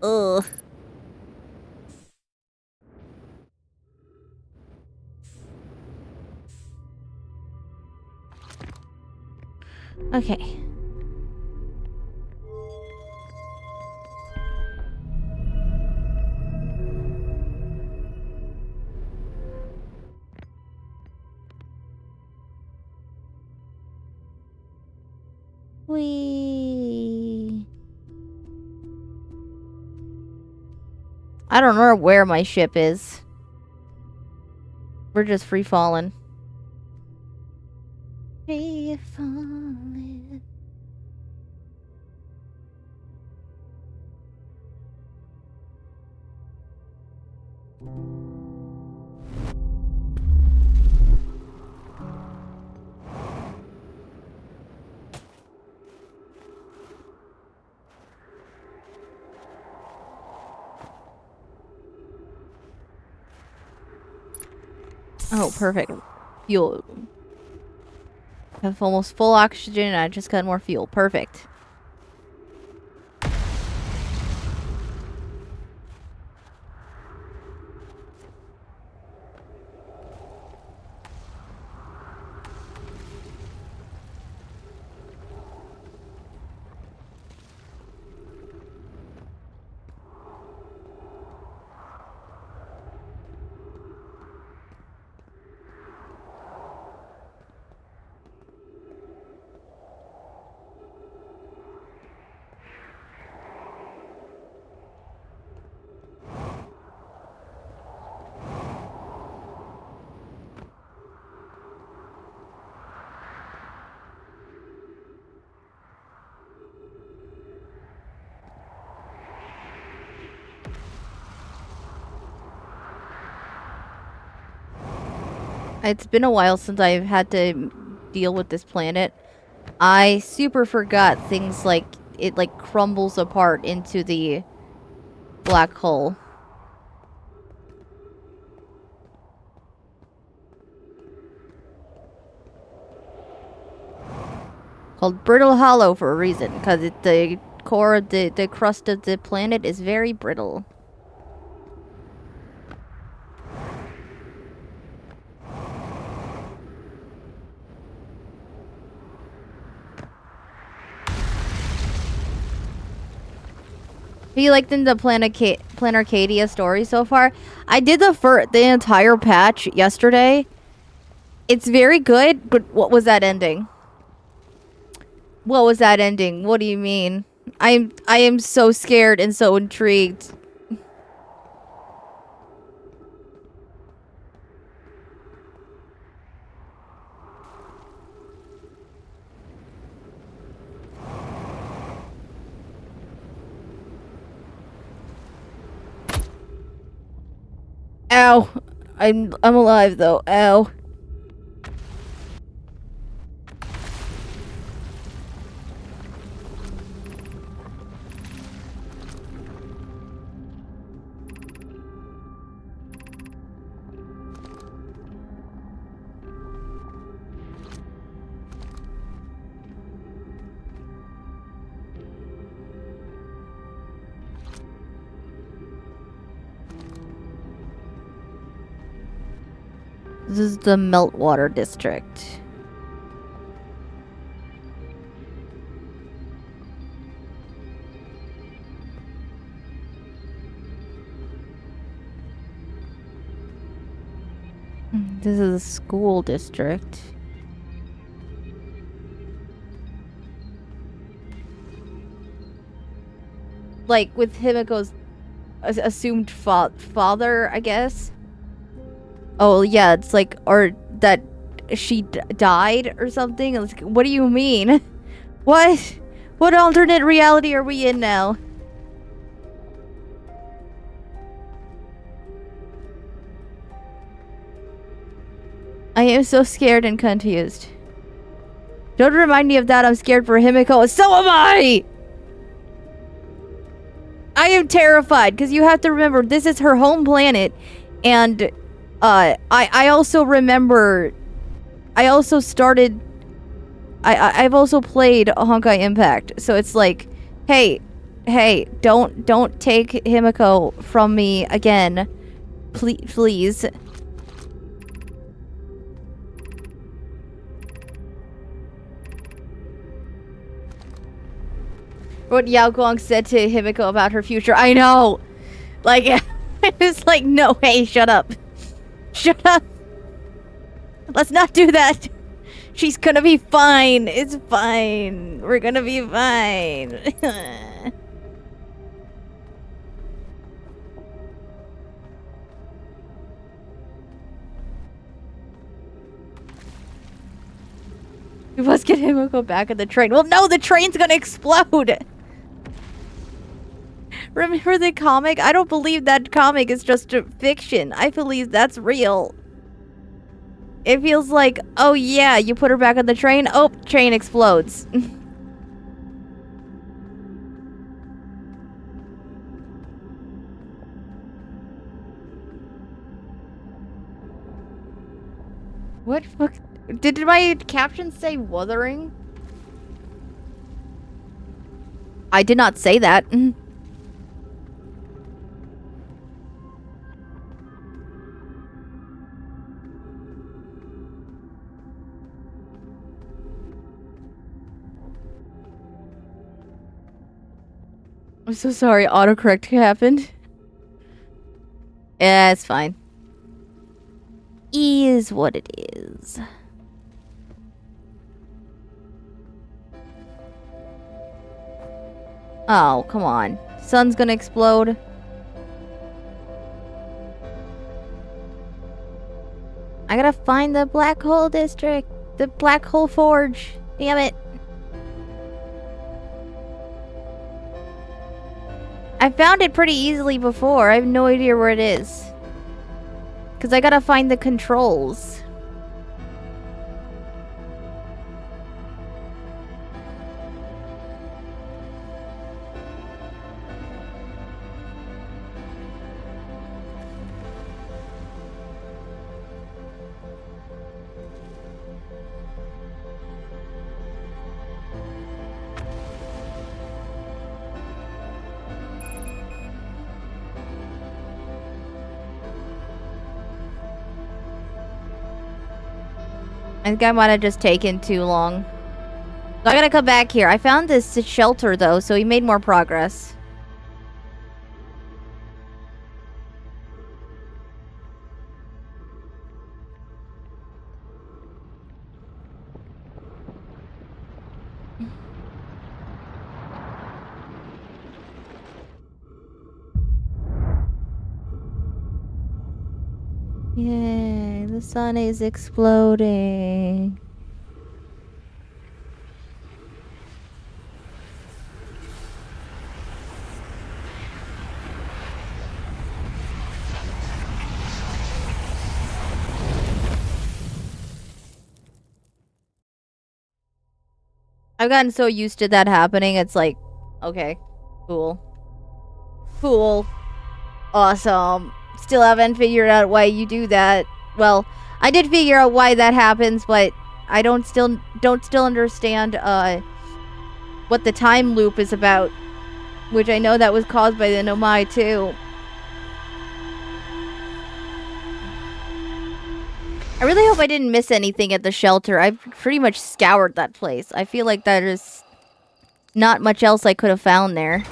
Ugh. Okay. Whee. I don't know where my ship is. We're just free falling. Free falling. Oh, perfect. Fuel. I have almost full oxygen and I just got more fuel. Perfect. It's been a while since I've had to deal with this planet. I super forgot things like it like crumbles apart into the black hole. Called Brittle Hollow for a reason, because the core of the crust of the planet is very brittle. Have you liked the Planarcadia story so far? I did the entire patch yesterday. It's very good, but what was that ending? What was that ending? What do you mean? I am so scared and so intrigued. Ow. I'm alive though. Ow. This is the Meltwater District. This is a school district. Like, with Himiko's assumed father, I guess? Oh, yeah, it's like, or that she died or something? Like, what do you mean? What? What alternate reality are we in now? I am so scared and confused. Don't remind me of that. I'm scared for Himiko. So am I! I am terrified because you have to remember this is her home planet, and I also remember I also started I've also played Honkai Impact, so it's like, hey, don't take Himiko from me again, please. What Yao Guang said to Himiko about her future. I know! Like, it's like, no, hey, shut up. Shut up! Let's not do that! She's gonna be fine! It's fine! We're gonna be fine! We must get Himiko back on the train. Well, no, the train's gonna explode! Remember the comic? I don't believe that comic is just a fiction. I believe that's real. It feels like, oh yeah, you put her back on the train. Oh, train explodes. What fuck? Did my caption say wuthering? I did not say that. I'm so sorry, autocorrect happened. Yeah, it's fine. Is what it is. Oh, come on. Sun's gonna explode. I gotta find the black hole district. The black hole forge. Damn it. I found it pretty easily before. I have no idea where it is. Because I gotta find the controls. I think I might have just taken too long. So I gotta come back here. I found this shelter, though, so he made more progress. Yay, the sun is exploding. I've gotten so used to that happening, it's like, okay, cool. Cool. Awesome. Still haven't figured out why you do that. Well, I did figure out why that happens, but I don't still understand what the time loop is about, which I know that was caused by the Nomai too. I really hope I didn't miss anything at the shelter. I've pretty much scoured that place. I feel like there's not much else I could have found there.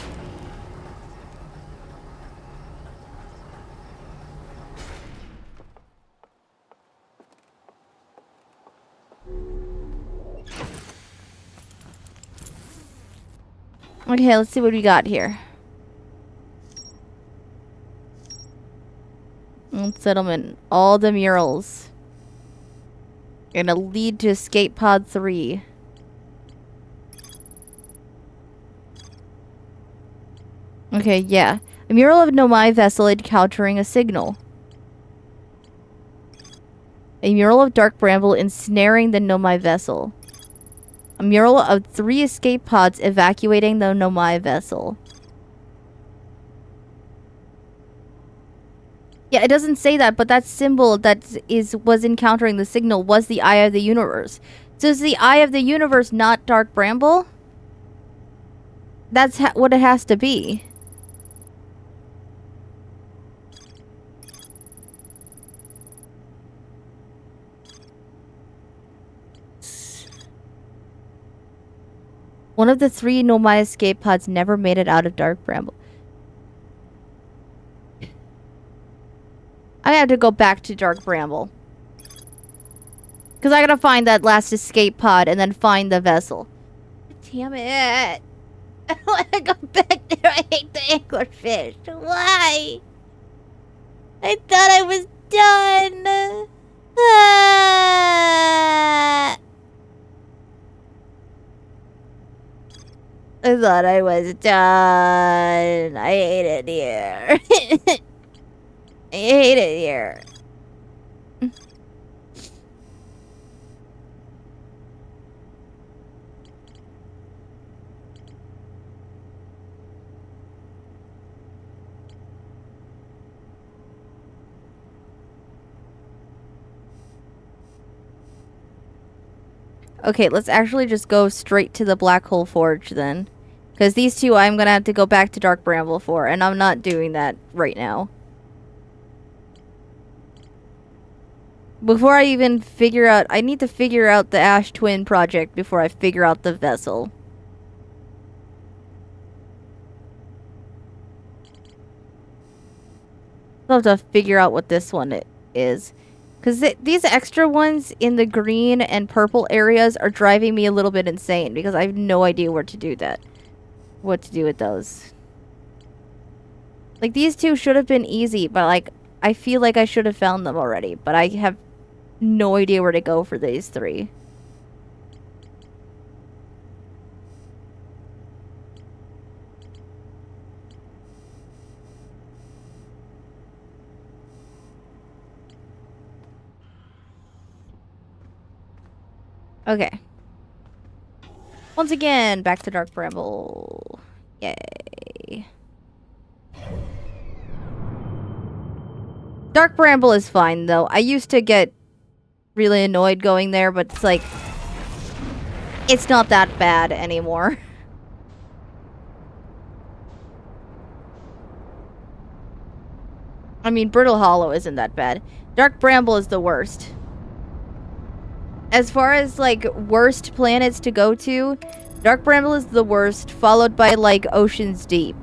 Okay, let's see what we got here. Settlement. All the murals. Gonna lead to escape pod 3. Okay, yeah. A mural of Nomai vessel encountering a signal. A mural of Dark Bramble ensnaring the Nomai vessel. A mural of 3 escape pods evacuating the Nomai vessel. Yeah, it doesn't say that, but that symbol that was encountering the signal was the Eye of the Universe. So is the Eye of the Universe not Dark Bramble? That's what it has to be. One of the 3 Nomai escape pods never made it out of Dark Bramble. I have to go back to Dark Bramble. Because I gotta find that last escape pod and then find the vessel. Damn it. I don't want to go back there. I hate the anglerfish. Why? I thought I was done. Ah. I thought I was done. I hate it here. I hate it here. Okay, let's actually just go straight to the Black Hole Forge then. Because these two I'm gonna have to go back to Dark Bramble for, and I'm not doing that right now. Before I even figure out... I need to figure out the Ash Twin project before I figure out the vessel. I'll have to figure out what this one is. Because these extra ones in the green and purple areas are driving me a little bit insane. Because I have no idea where to do that. What to do with those. Like, these two should have been easy. But, like, I feel like I should have found them already. But I have no idea where to go for these 3. Okay. Once again, back to Dark Bramble. Yay. Dark Bramble is fine, though. I used to get really annoyed going there, but it's like... it's not that bad anymore. I mean, Brittle Hollow isn't that bad. Dark Bramble is the worst. As far as, like, worst planets to go to, Dark Bramble is the worst, followed by, like, Ocean's Deep.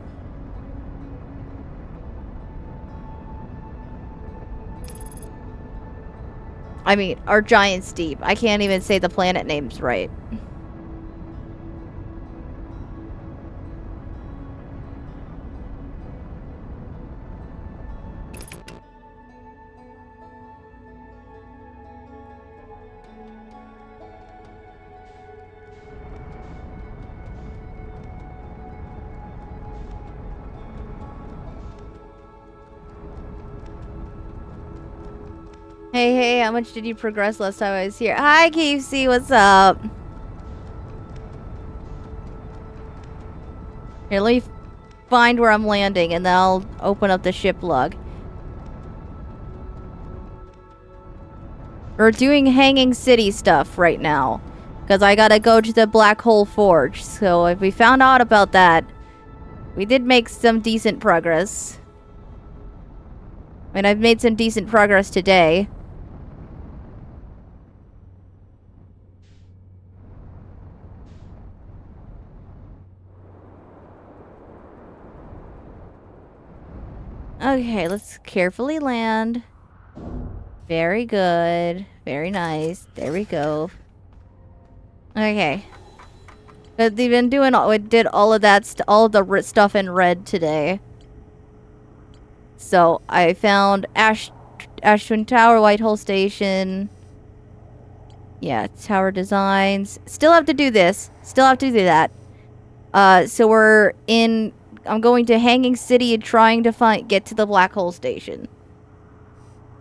I mean, or Giant's Deep. I can't even say the planet names right. Hey, how much did you progress last time I was here? Hi, KFC, what's up? Here, let me find where I'm landing, and then I'll open up the ship log. We're doing Hanging City stuff right now. Because I gotta go to the Black Hole Forge. So if we found out about that, we did make some decent progress. I mean, I've made some decent progress today. Okay, let's carefully land. Very good. Very nice. There we go. Okay. But they've been doing all, we did all of that, all the stuff in red today. So I found Ash Twin Tower, Whitehall Station. Yeah, tower designs. Still have to do this. Still have to do that. So we're in. I'm going to Hanging City and trying to get to the Black Hole Station.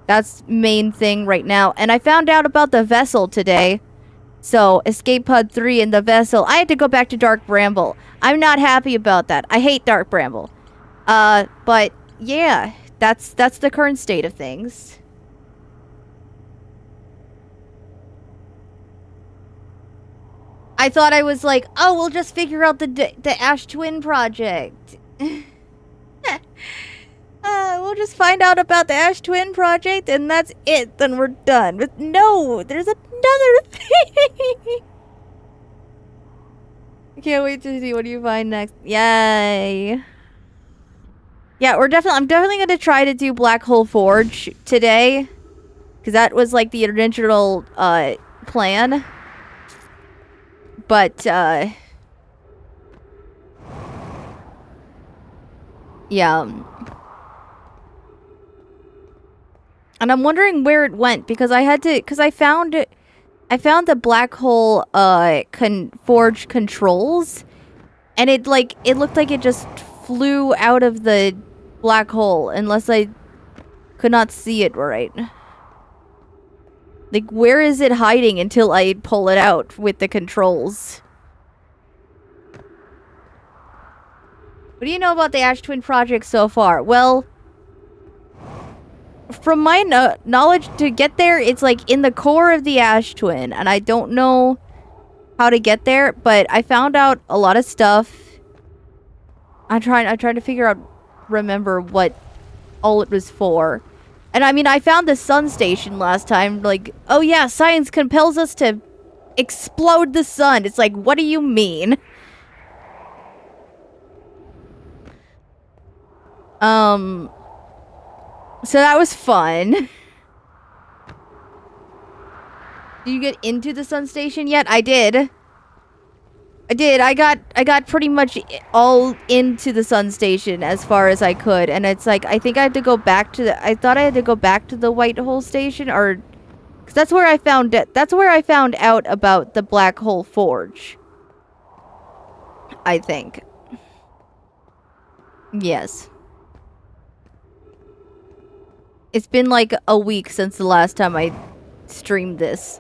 That's main thing right now. And I found out about the vessel today. So, Escape Pod 3 and the vessel. I had to go back to Dark Bramble. I'm not happy about that. I hate Dark Bramble. But yeah, that's the current state of things. I thought I was like, oh, we'll just figure out the Ash Twin project. We'll just find out about the Ash Twin project and that's it. Then we're done. But no, there's another thing. I can't wait to see what you find next. Yay. Yeah, I'm definitely going to try to do Black Hole Forge today. Because that was like the original plan. But, yeah. And I'm wondering where it went because I found the black hole forge controls, and it looked like it just flew out of the black hole unless I could not see it right. Like, where is it hiding until I pull it out with the controls? What do you know about the Ash Twin project so far? Well, from my knowledge, to get there, it's like in the core of the Ash Twin, and I don't know how to get there, but I found out a lot of stuff. I'm trying to remember what all it was for. And I mean, I found the sun station last time, like, oh yeah, science compels us to explode the sun. It's like, what do you mean? So that was fun. Did you get into the sun station yet? I did. I got pretty much all into the sun station as far as I could, and it's like I think I had to go back to the. I thought I had to go back to the White Hole Station, or because that's where I found it. That's where I found out about the Black Hole Forge. I think. Yes. It's been like a week since the last time I streamed this.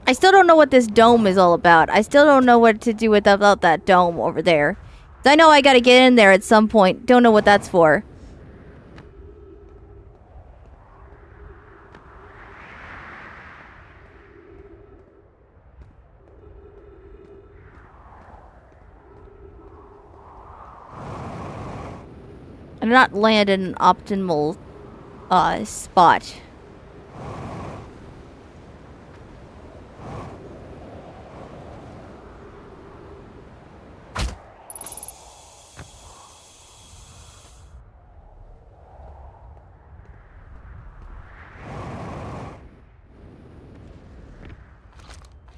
I still don't know what this dome is all about. I still don't know what to do about that dome over there. I know I gotta get in there at some point. Don't know what that's for. I did not land in an optimal spot.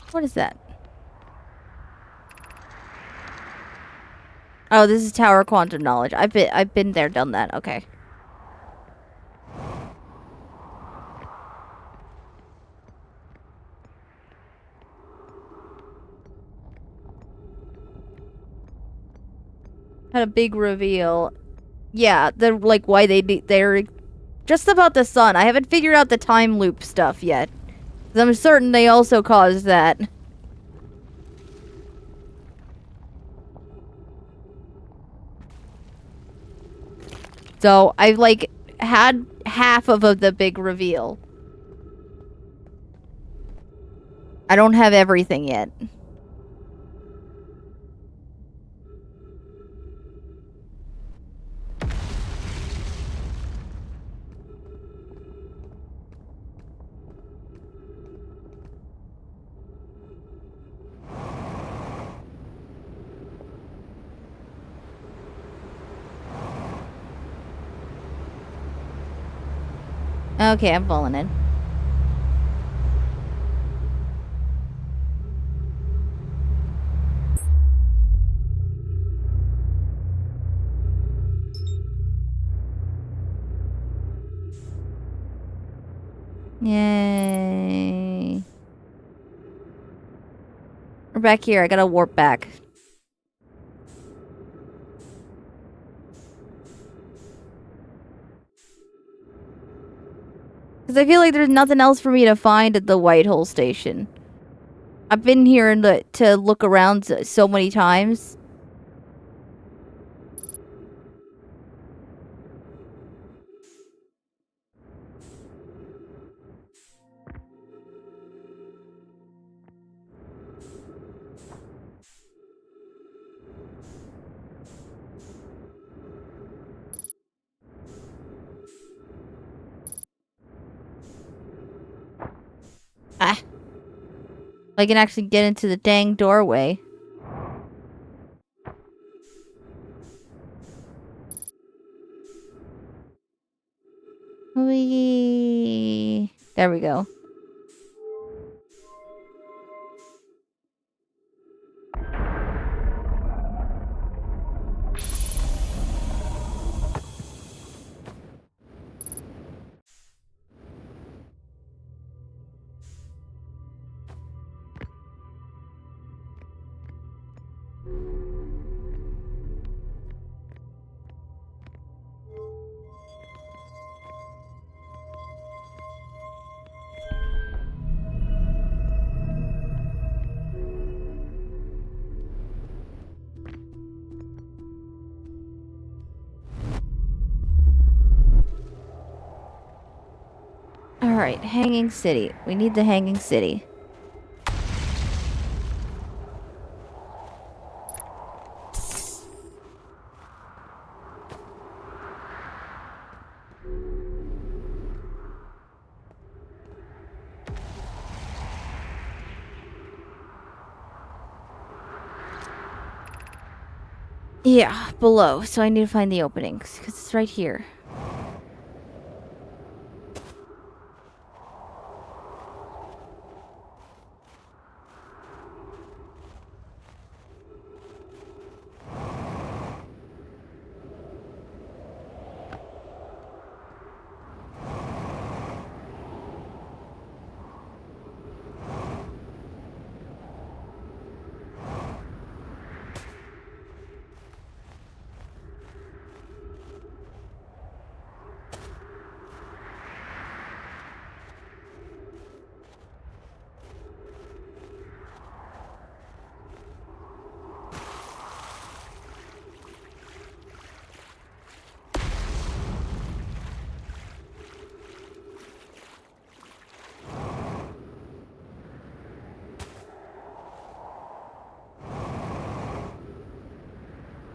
What is that? Oh, this is Tower Quantum Knowledge. I've been there, done that. Okay. Had a big reveal. Yeah, they're like why they're just about the sun. I haven't figured out the time loop stuff yet. I'm certain they also caused that. So I've like had half of the big reveal. I don't have everything yet. Okay, I'm falling in. Yay. We're back here. I gotta warp back. Because I feel like there's nothing else for me to find at the Whitehole station. I've been here to look around so many times. Ah. I can actually get into the dang doorway. Whee. There we go. Alright, Hanging City. We need the Hanging City. Yeah, below. So I need to find the openings, because it's right here.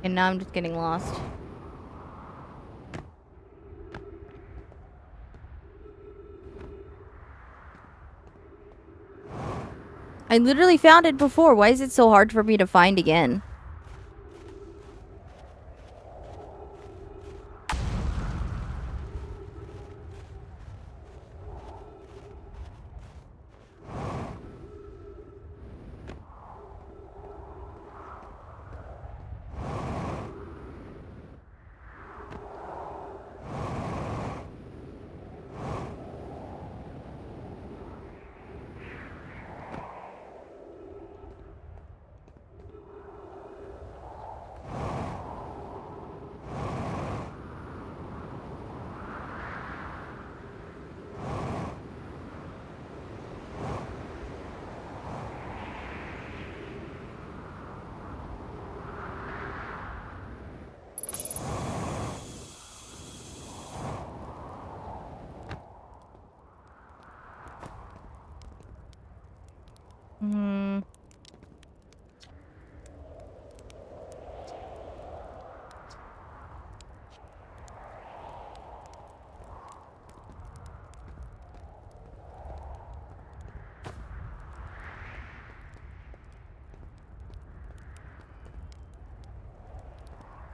And now I'm just getting lost. I literally found it before. Why is it so hard for me to find again?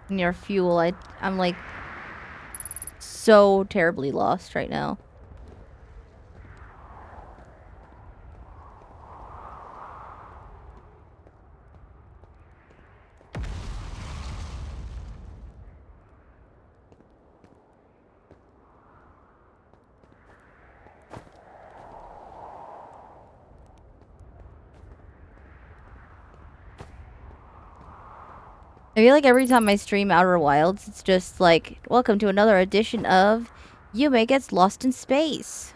near fuel. I'm like so terribly lost right now. I feel like every time I stream Outer Wilds, it's just like, welcome to another edition of Yume Gets Lost in Space.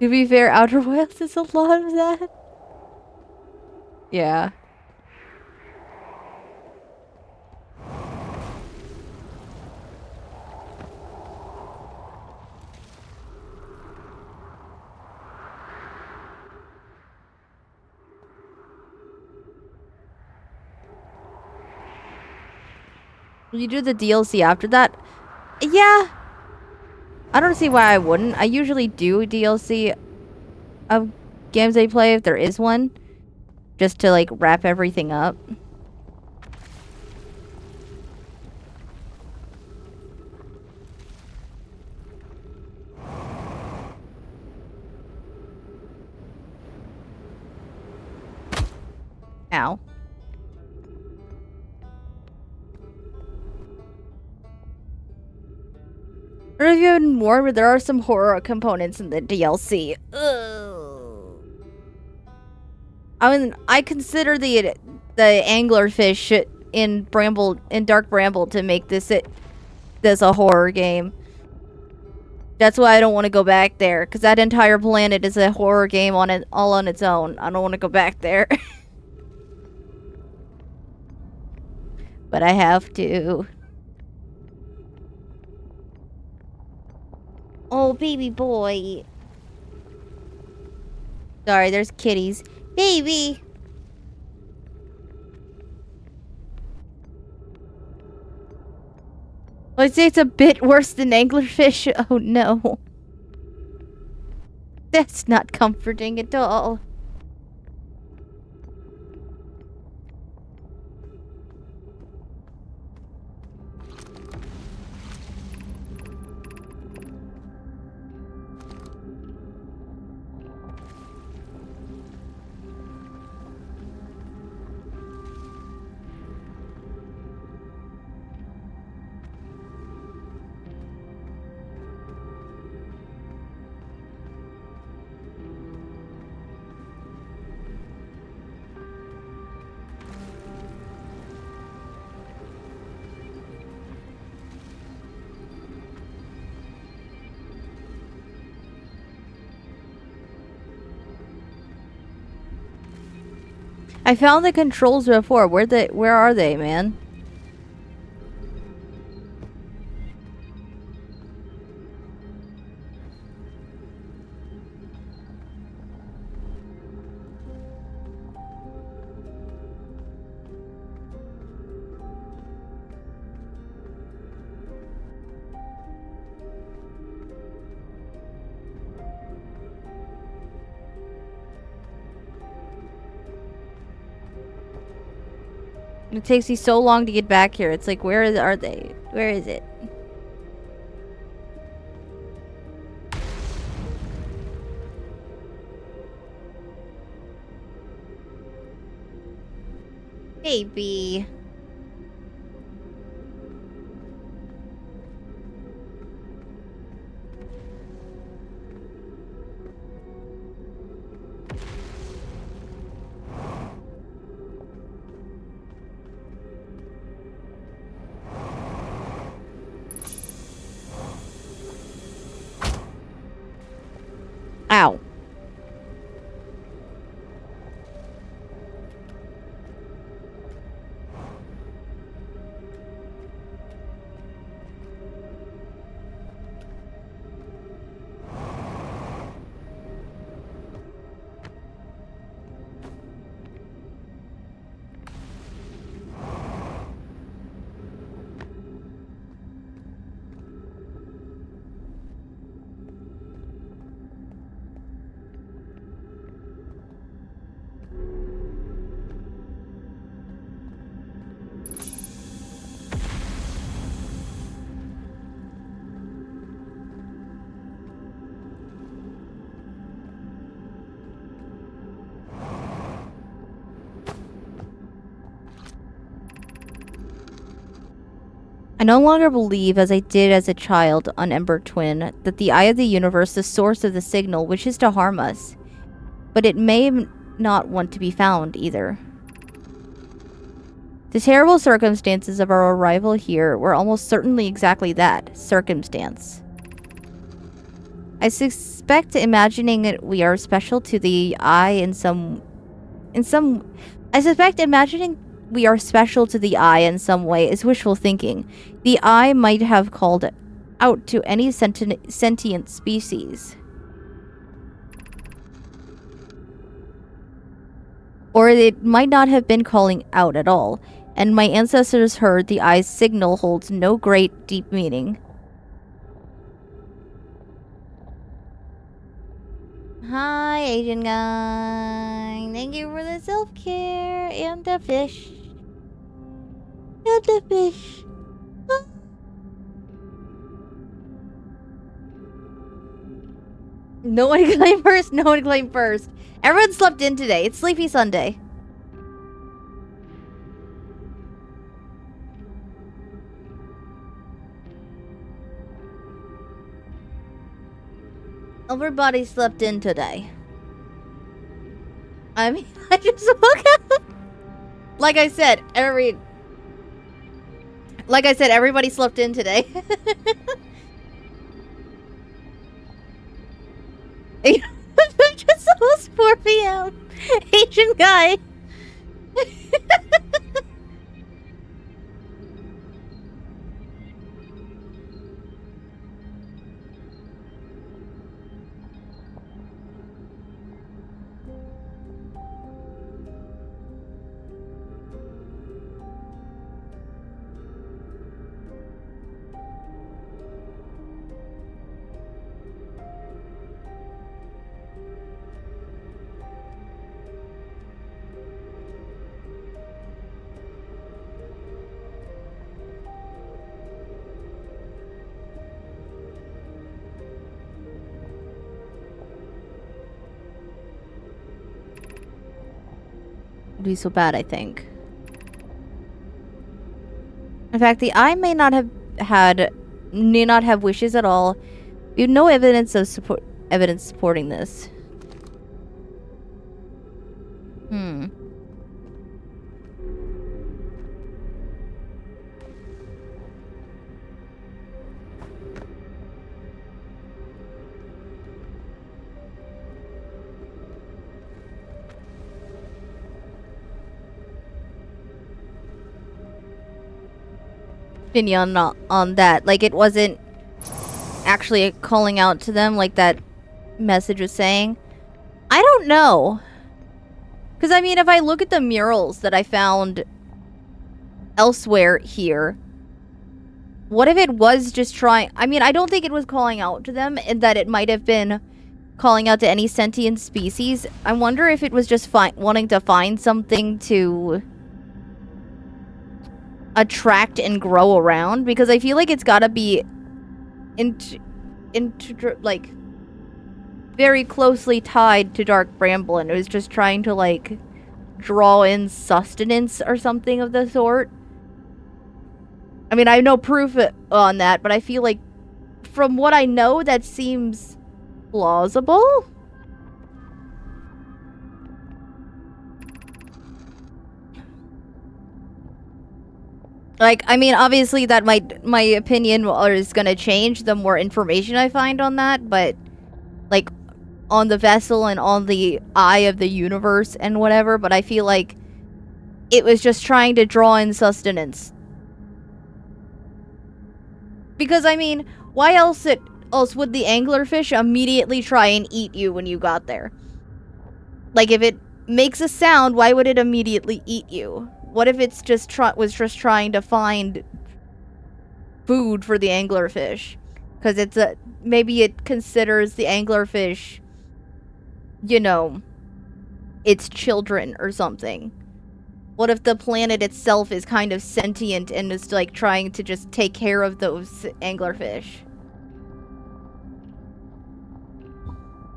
To be fair, Outer Wilds is a lot of that. Yeah. Will you do the DLC after that? Yeah. I don't see why I wouldn't. I usually do DLC of games I play if there is one. Just to like wrap everything up. Ow. Or even more, but there are some horror components in the DLC. Ugh. I mean, I consider the anglerfish in Dark Bramble to make this a horror game. That's why I don't want to go back there, because that entire planet is a horror game all on its own. I don't want to go back there. But I have to. Oh, baby boy. Sorry, there's kitties. Baby! I'd say it's a bit worse than anglerfish. Oh no. That's not comforting at all. I found the controls before. Where are they, man? It takes me so long to get back here. It's like, are they? Where is it? Baby. Ow. I no longer believe, as I did as a child on Ember Twin, that the eye of the universe is the source of the signal wishes to harm us. But it may not want to be found, either. The terrible circumstances of our arrival here were almost certainly exactly that, circumstance. I suspect imagining that we are special to the eye I suspect imagining we are special to the eye in some way is wishful thinking. The eye might have called out to any sentient species. Or it might not have been calling out at all, and my ancestors heard the eye's signal holds no great deep meaning. Hi, Asian guy. Thank you for the self-care and the fish. And the fish. No one claim first. No one claim first. Everyone slept in today. It's Sleepy Sunday. Everybody slept in today. I mean, I just woke up. Like I said, everybody slept in today. It's just almost 4 p.m. Asian guy. Would be so bad, I think. In fact, the eye may not have wishes at all. We have no evidence supporting this. Opinion on that. Like, it wasn't actually calling out to them like that message was saying. I don't know. Because, I mean, if I look at the murals that I found elsewhere here, what if it was just trying... I mean, I don't think it was calling out to them, and that it might have been calling out to any sentient species. I wonder if it was just wanting to find something to attract and grow around, because I feel like it's gotta be like very closely tied to Dark Bramble, and it was just trying to like draw in sustenance or something of the sort. I mean, I have no proof on that, but I feel like from what I know, that seems plausible. Like, I mean, obviously that my opinion is gonna change the more information I find on that, but, like, on the vessel and on the eye of the universe and whatever, but I feel like it was just trying to draw in sustenance. Because, I mean, why else would the anglerfish immediately try and eat you when you got there? Like, if it makes a sound, why would it immediately eat you? What if it's just was just trying to find food for the anglerfish? Because it's maybe it considers the anglerfish, you know, its children or something. What if the planet itself is kind of sentient and is like trying to just take care of those anglerfish?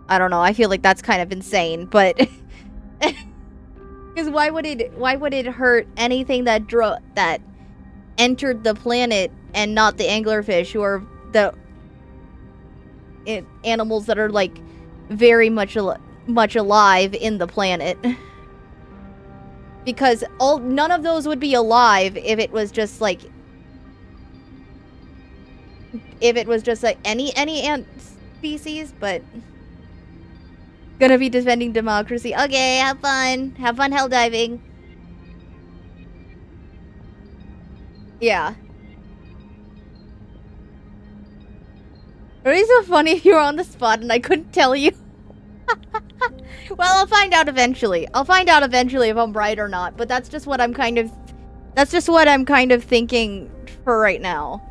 I don't know. I feel like that's kind of insane, but because why would it hurt anything that entered the planet and not the anglerfish, who are the animals that are like very much alive in the planet. Because none of those would be alive if it was just like any ant species, but gonna be defending democracy. Okay, have fun hell diving. Yeah. It would be so funny if you were on the spot and I couldn't tell you. Well, I'll find out eventually. I'll find out eventually if I'm right or not, but that's just what I'm kind of thinking for right now.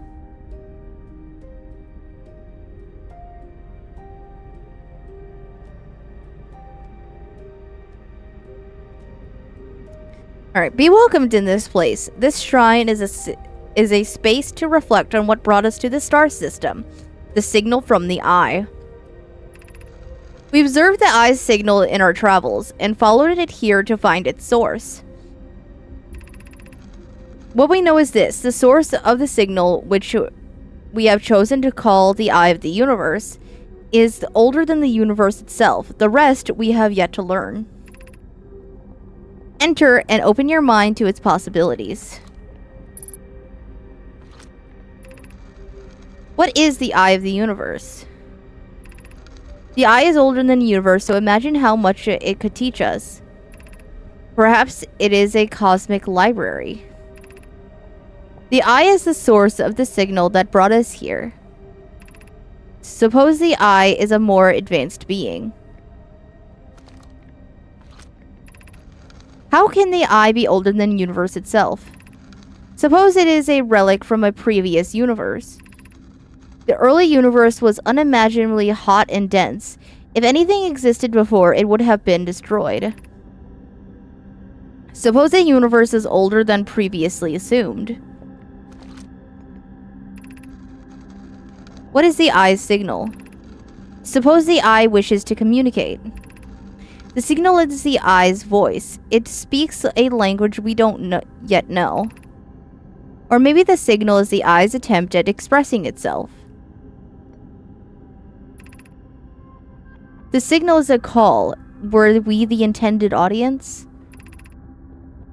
Alright, be welcomed in this place. This shrine is a space to reflect on what brought us to the star system. The signal from the eye. We observed the eye's signal in our travels, and followed it here to find its source. What we know is this: the source of the signal, which we have chosen to call the eye of the universe, is older than the universe itself. The rest we have yet to learn. Enter and open your mind to its possibilities. What is the eye of the universe? The eye is older than the universe, so imagine how much it could teach us. Perhaps it is a cosmic library. The eye is the source of the signal that brought us here. Suppose the eye is a more advanced being. How can the eye be older than the universe itself? Suppose it is a relic from a previous universe. The early universe was unimaginably hot and dense. If anything existed before, it would have been destroyed. Suppose the universe is older than previously assumed. What is the eye's signal? Suppose the eye wishes to communicate. The signal is the eye's voice. It speaks a language we don't yet know. Or maybe the signal is the eye's attempt at expressing itself. The signal is a call. Were we the intended audience?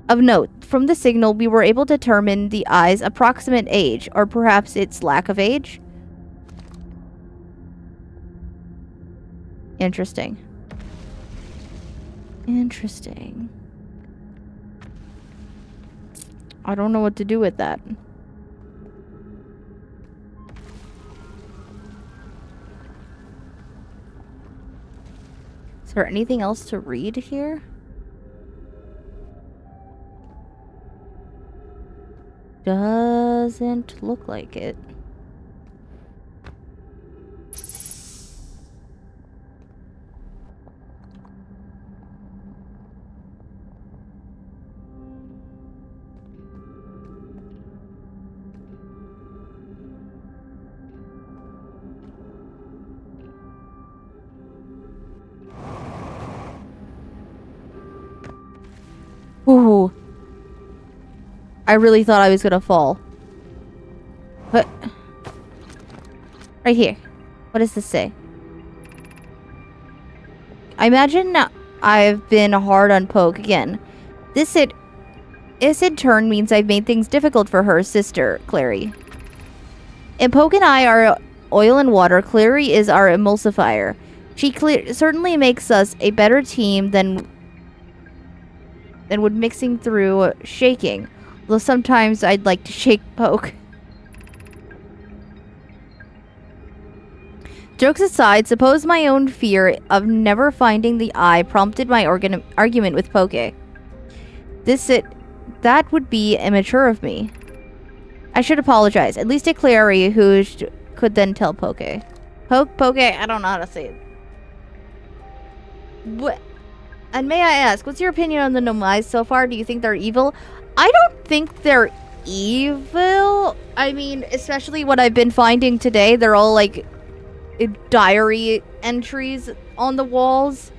Of note, from the signal we were able to determine the eye's approximate age, or perhaps its lack of age. Interesting. Interesting. I don't know what to do with that. Is there anything else to read here? Doesn't look like it. Ooh. I really thought I was gonna fall. What? Right here. What does this say? I imagine I've been hard on Poke again. This in turn means I've made things difficult for her sister, Clary. And Poke and I are oil and water. Clary is our emulsifier. She certainly makes us a better team than would mixing through shaking. Though sometimes I'd like to shake Poke. Jokes aside, suppose my own fear of never finding the eye prompted my argument with Poke. That would be immature of me. I should apologize, at least to Clary, who could then tell Poke. Poke, I don't know how to say it. What? And may I ask, what's your opinion on the Nomais so far? Do you think they're evil? I don't think they're evil. I mean, especially what I've been finding today. They're all like diary entries on the walls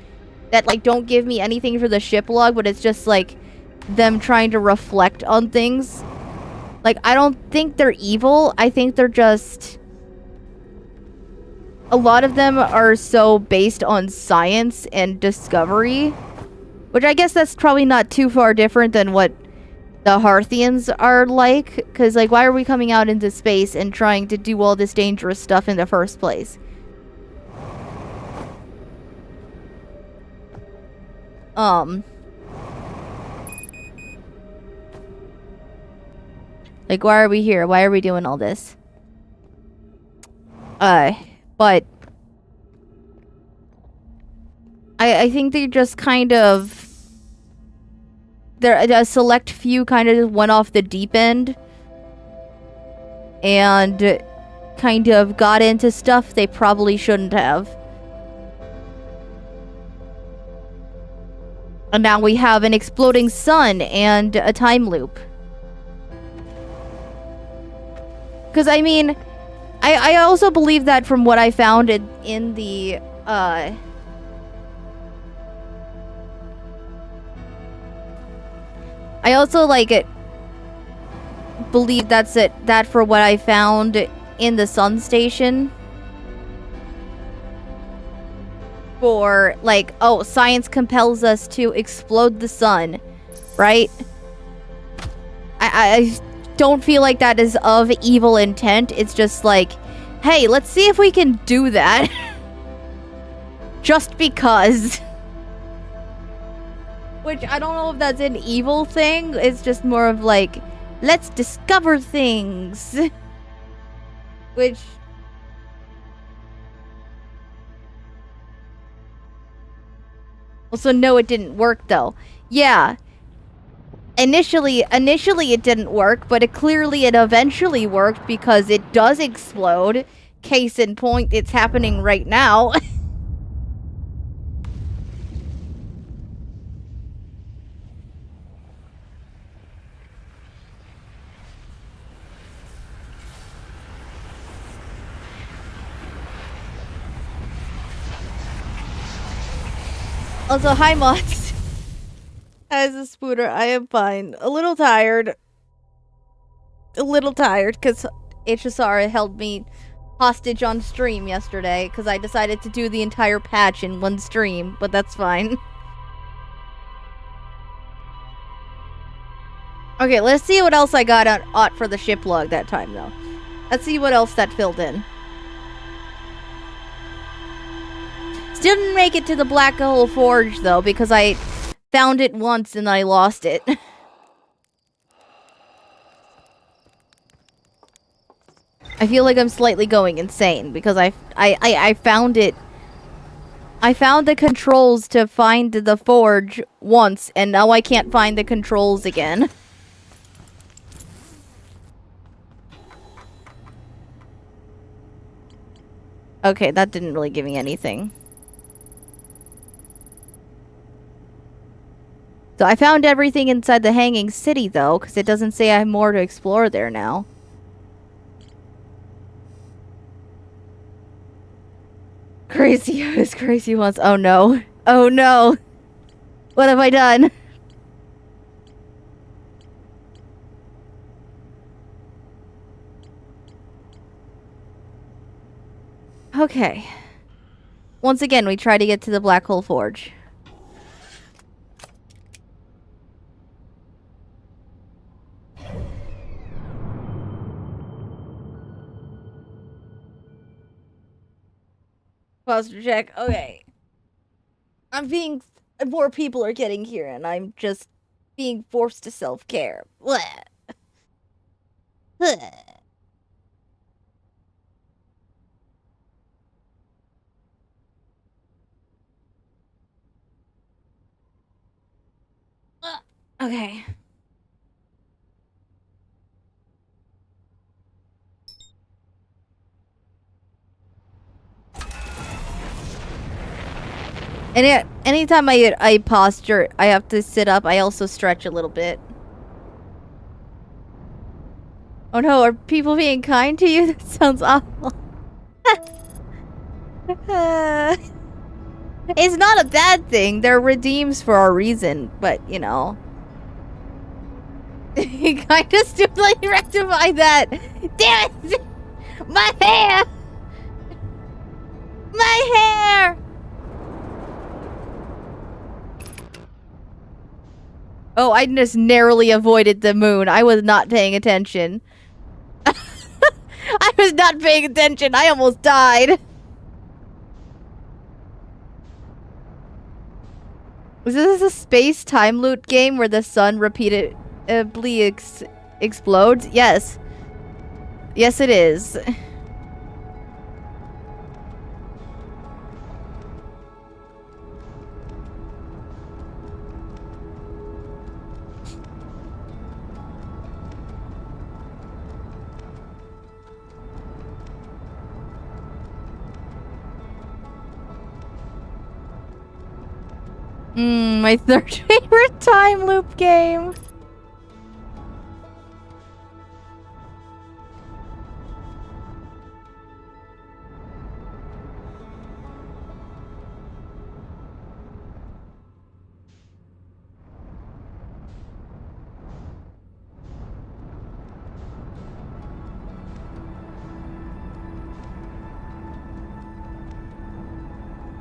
that like don't give me anything for the ship log, but it's just like them trying to reflect on things. Like, I don't think they're evil. I think they're just... A lot of them are so based on science and discovery. Which I guess that's probably not too far different than what the Harthians are like. Because, like, why are we coming out into space and trying to do all this dangerous stuff in the first place? Like, why are we here? Why are we doing all this? But... I think they just kind of... A select few kind of just went off the deep end. And kind of got into stuff they probably shouldn't have. And now we have an exploding sun and a time loop. Because, I mean, I also believe that from what I found in the, I also, like, believe that for what I found in the sun station. For, like, oh, science compels us to explode the sun, right? I don't feel like that is of evil intent. It's just like, hey, let's see if we can do that. Just because. Which, I don't know if that's an evil thing. It's just more of like, let's discover things. Which... Also, no, it didn't work, though. Yeah. Initially it didn't work, but it eventually worked because it does explode. Case in point, it's happening right now. Also, hi, mods. As a spooter, I am fine. A little tired. Because HSR held me hostage on stream yesterday, because I decided to do the entire patch in one stream, but that's fine. Okay, let's see what else I got out for the ship log that time, though. Let's see what else that filled in. Still didn't make it to the Black Hole Forge, though, because I found it once and I lost it. I feel like I'm slightly going insane, because I found it. I found the controls to find the forge once, and now I can't find the controls again. Okay, that didn't really give me anything. So I found everything inside the Hanging City, though, because it doesn't say I have more to explore there now. Crazy who's crazy once. Oh no. Oh no. What have I done? Okay. Once again, we try to get to the Black Hole Forge. Posture check. Okay. More people are getting here, and I'm just being forced to self-care. Okay. And anytime I posture, I have to sit up. I also stretch a little bit. Oh no, are people being kind to you? That sounds awful. It's not a bad thing. They're redeems for a reason, but, you know. He kind of stupidly rectified that. Damn it! My hair! My hair! Oh, I just narrowly avoided the moon. I was not paying attention. I was not paying attention. I almost died. Was this a space-time loot game where the sun repeatedly explodes? Yes. Yes, it is. My third favorite time loop game.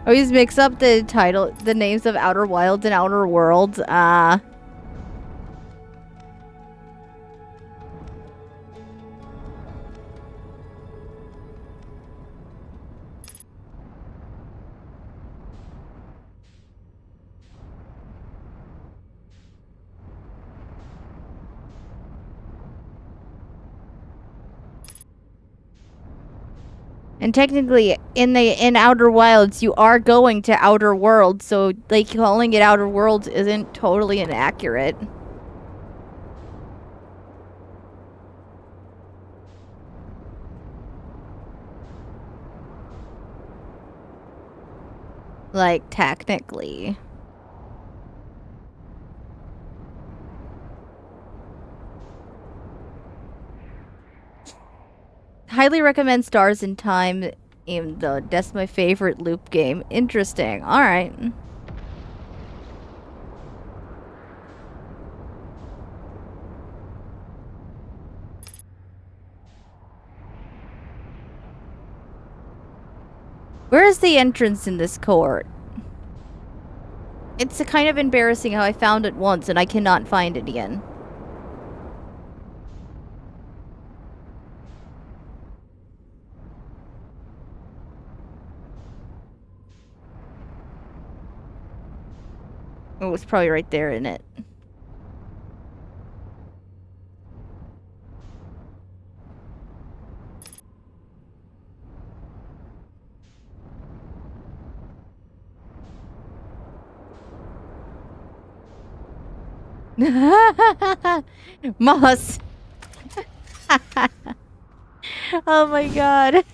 Always mix up the names of Outer Wilds and Outer Worlds. And technically, in Outer Wilds, you are going to Outer Worlds, so like calling it Outer Worlds isn't totally inaccurate. Like technically. Highly recommend Stars in Time, even though that's my favorite loop game. Interesting. All right. Where is the entrance in this court? It's kind of embarrassing how I found it once and I cannot find it again. Oh, it's probably right there, isn't it? Moss. Oh my god.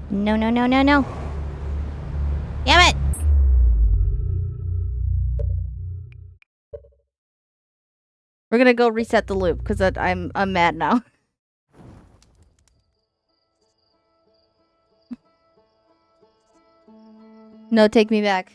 No, no, no, no, no. Damn it! We're gonna go reset the loop because I'm mad now. No, take me back.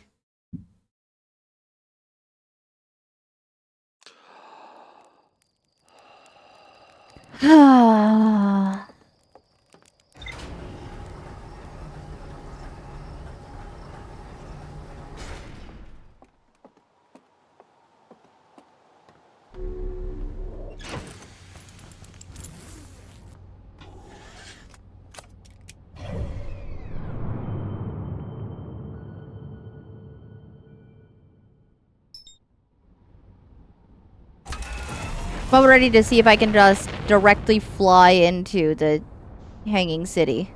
I'm ready to see if I can just directly fly into the hanging city.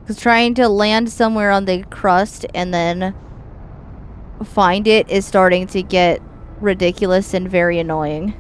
Because trying to land somewhere on the crust and then find it is starting to get ridiculous and very annoying.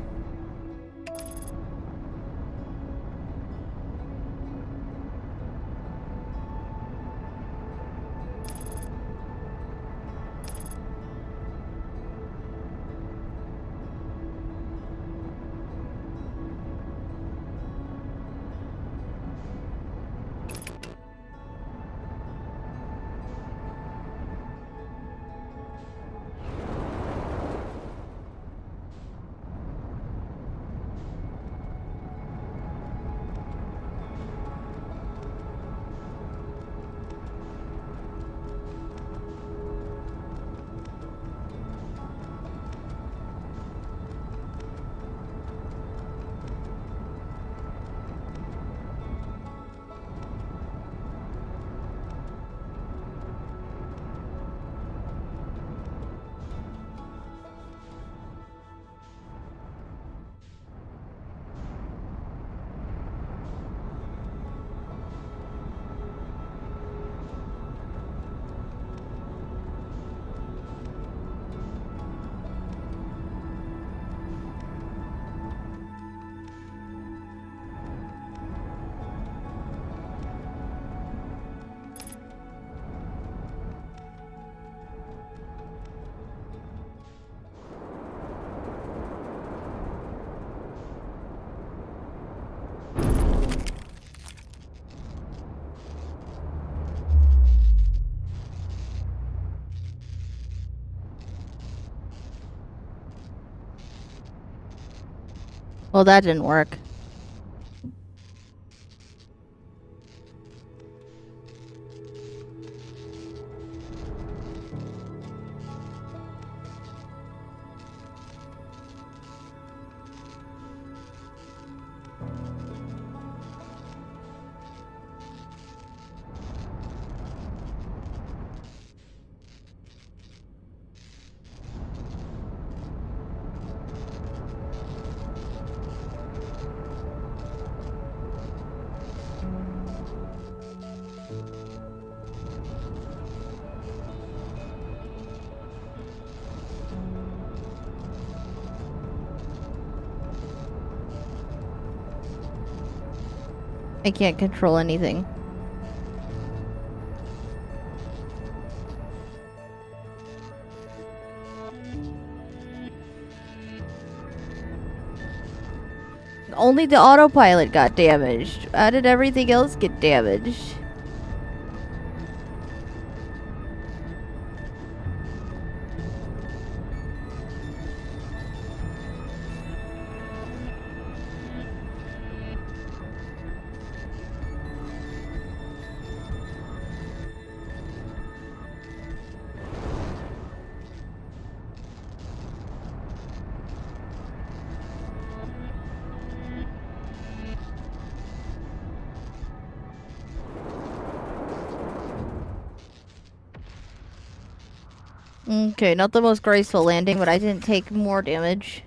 Well, that didn't work. I can't control anything. Only the autopilot got damaged. How did everything else get damaged? Okay, not the most graceful landing, but I didn't take more damage.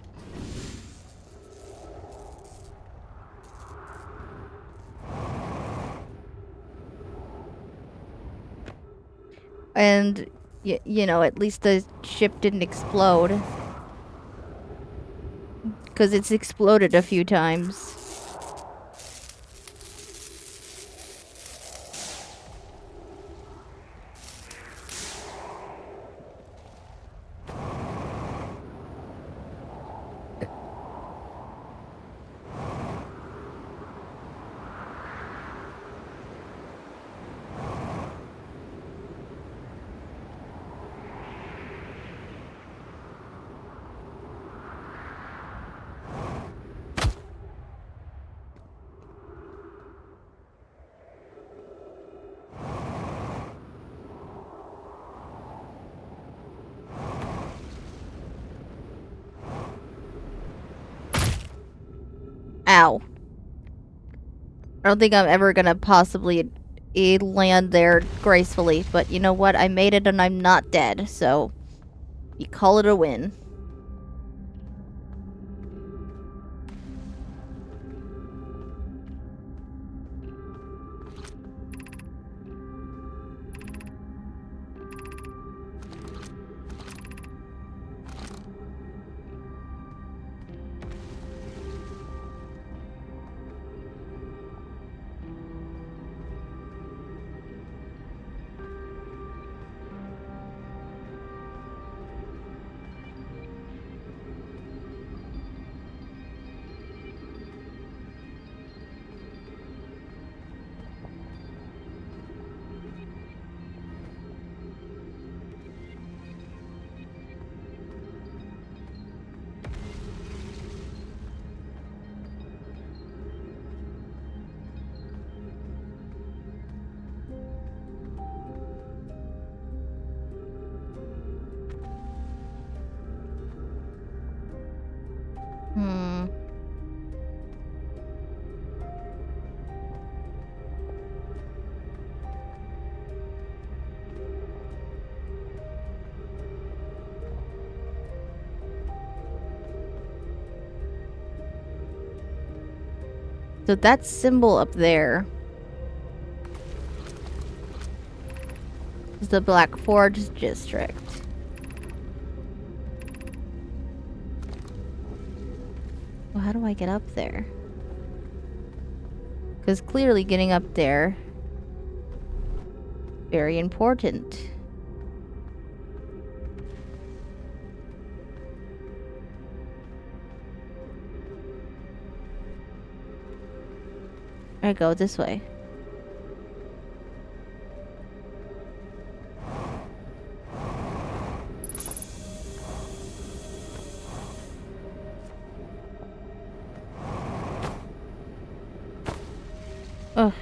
And, you know, at least the ship didn't explode. Because it's exploded a few times. I don't think I'm ever gonna possibly land there gracefully, but you know what? I made it and I'm not dead, so you call it a win. Hmm. So that symbol up there is the Black Forge District. Well, how do I get up there? Because clearly getting up there, very important. I go this way. Ugh.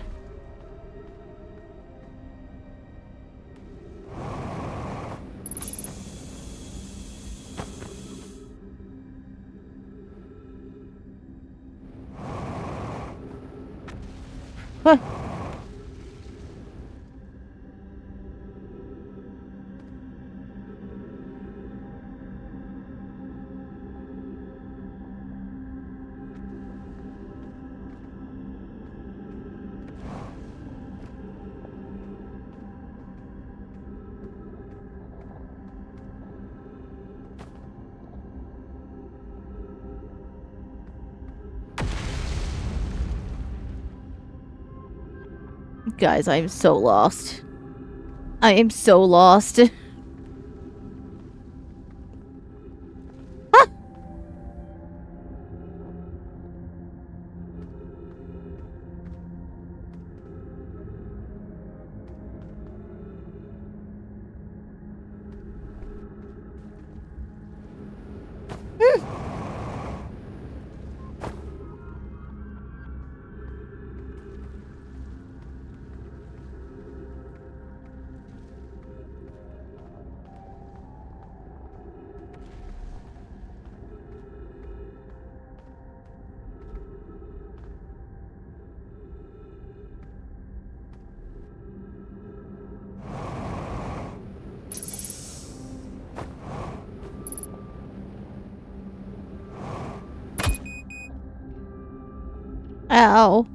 Huh. Guys, I am so lost. I am so lost. Ah! Ow.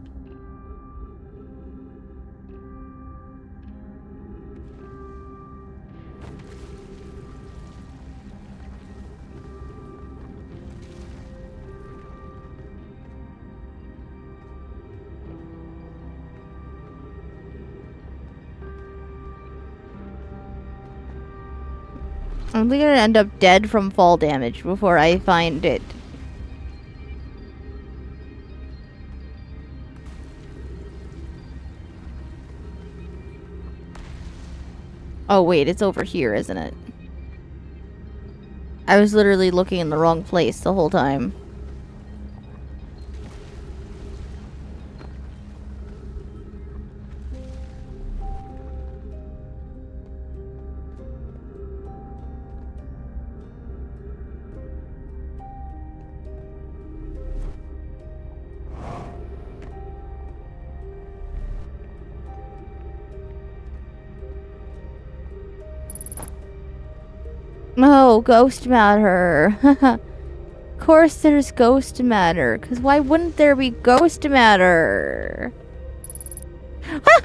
I'm gonna end up dead from fall damage before I find it. Oh wait, it's over here, isn't it? I was literally looking in the wrong place the whole time. Oh, ghost matter. Of course there's ghost matter. Because why wouldn't there be ghost matter? Ah!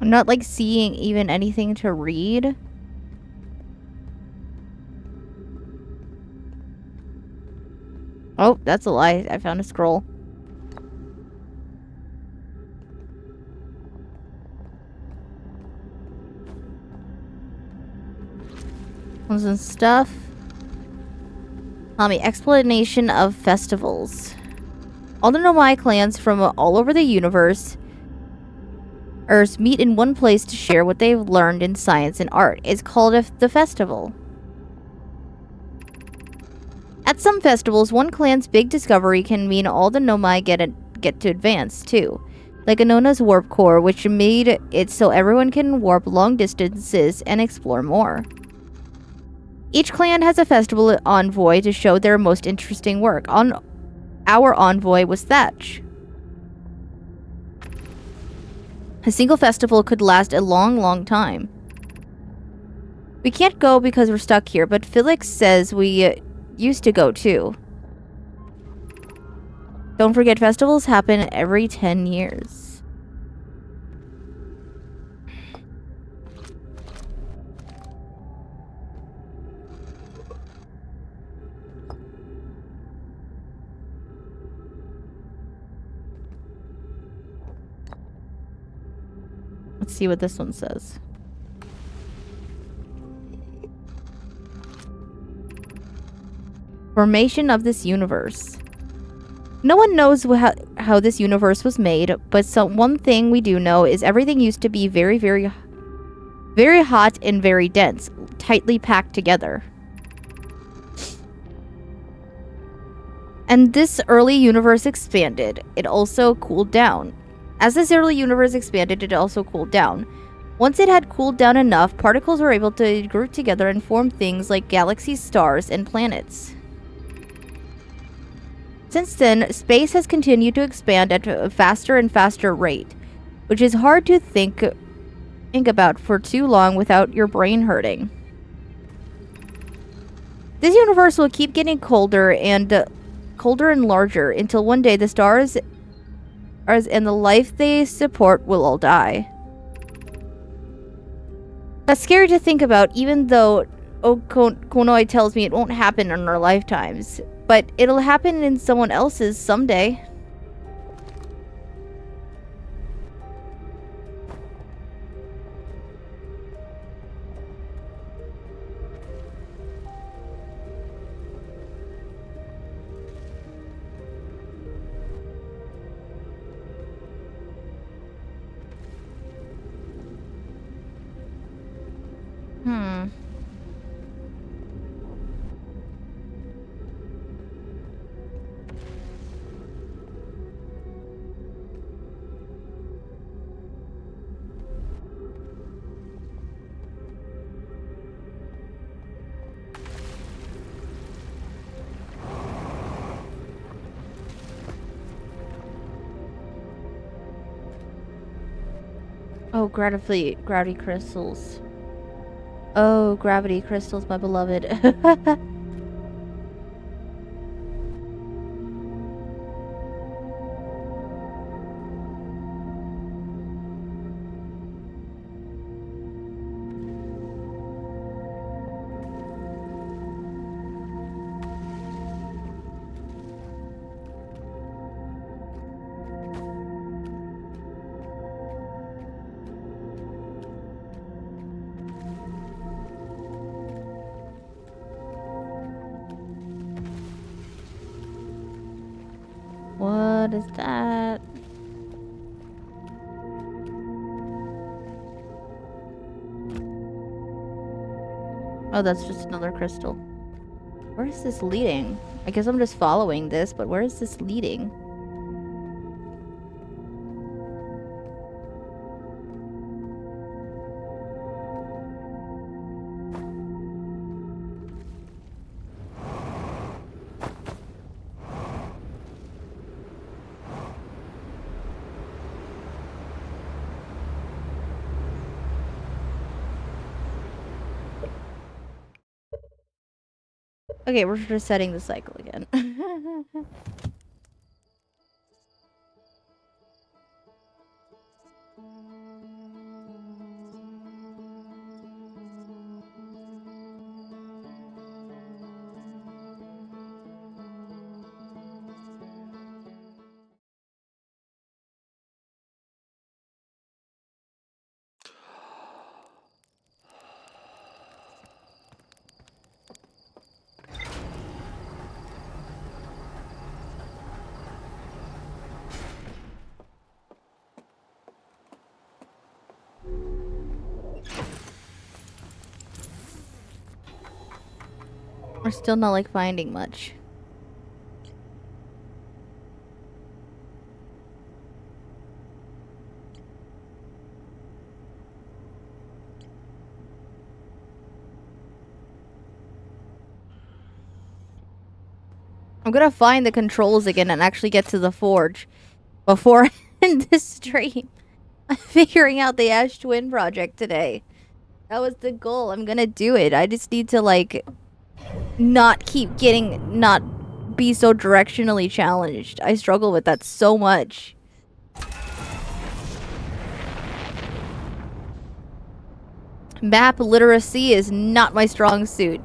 I'm not like seeing even anything to read. Oh, that's a lie. I found a scroll. Some stuff. Explanation of festivals. All the Nomai clans from all over the universe meet in one place to share what they've learned in science and art. It's called the festival. At some festivals, one clan's big discovery can mean all the Nomai get to advance, too. Like Anona's warp core, which made it so everyone can warp long distances and explore more. Each clan has a festival envoy to show their most interesting work. Our envoy was Thatch. A single festival could last a long, long time. We can't go because we're stuck here, but Felix says we used to go too. Don't forget, festivals happen every 10 years. Let's see what this one says. Formation of this universe. No one knows how this universe was made, but one thing we do know is everything used to be very, very, very hot and very dense, tightly packed together. And this early universe expanded. It also cooled down. As this early universe expanded, it also cooled down. Once it had cooled down enough, particles were able to group together and form things like galaxies, stars, and planets. Since then, space has continued to expand at a faster and faster rate, which is hard to think about for too long without your brain hurting. This universe will keep getting colder and larger until one day the stars and the life they support will all die. That's scary to think about, even though Konoi tells me it won't happen in our lifetimes. But it'll happen in someone else's someday. Oh, gravity crystals. Oh, gravity crystals, my beloved. What is that? Oh, that's just another crystal. Where is this leading? I guess I'm just following this, but where is this leading? Okay, we're just setting the cycle again. We're still not like finding much. I'm gonna find the controls again and actually get to the forge before I end this stream. I'm figuring out the Ash Twin project today. That was the goal. I'm gonna do it. I just need to like not be so directionally challenged. I struggle with that so much. Map literacy is not my strong suit.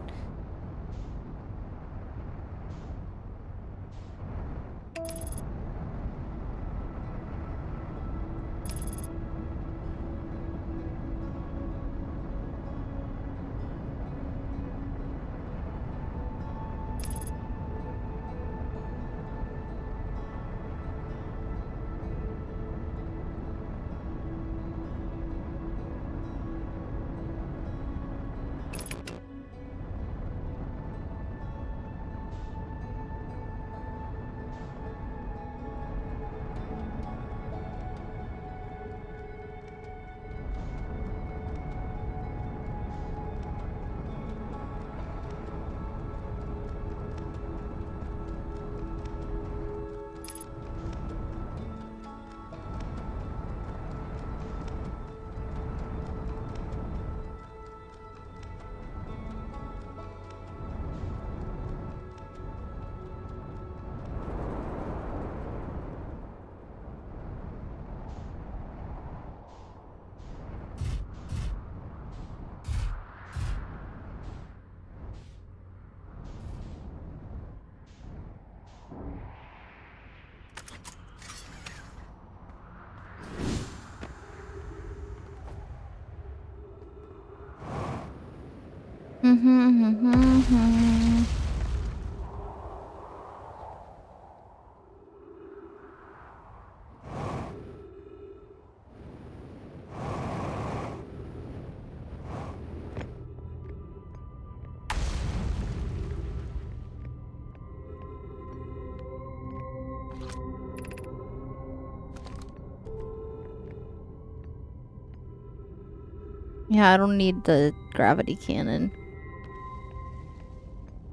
Yeah, I don't need the gravity cannon.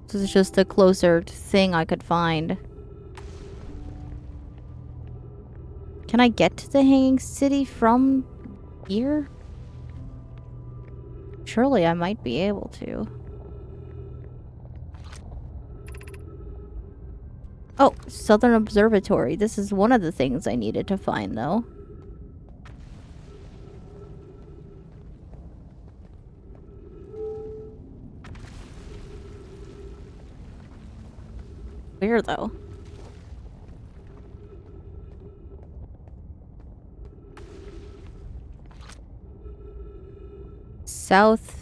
This is just a closer thing I could find. Can I get to the Hanging City from here? Surely I might be able to. Oh, Southern Observatory. This is one of the things I needed to find, though. Where, though? South.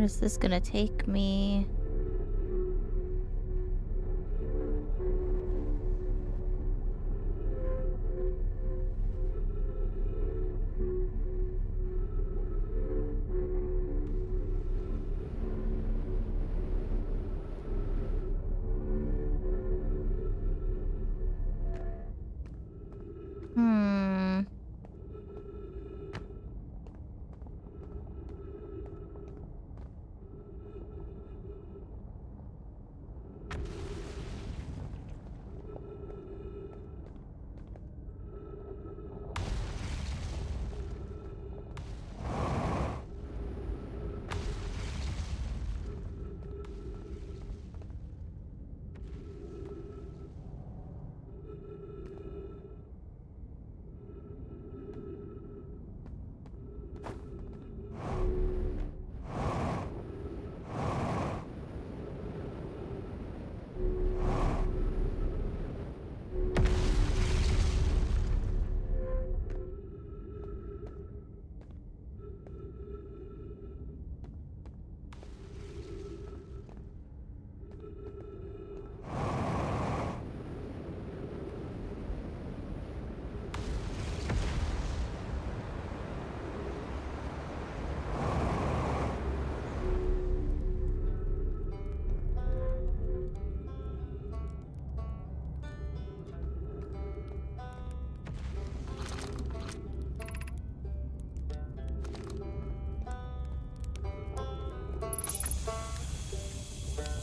is this gonna take me?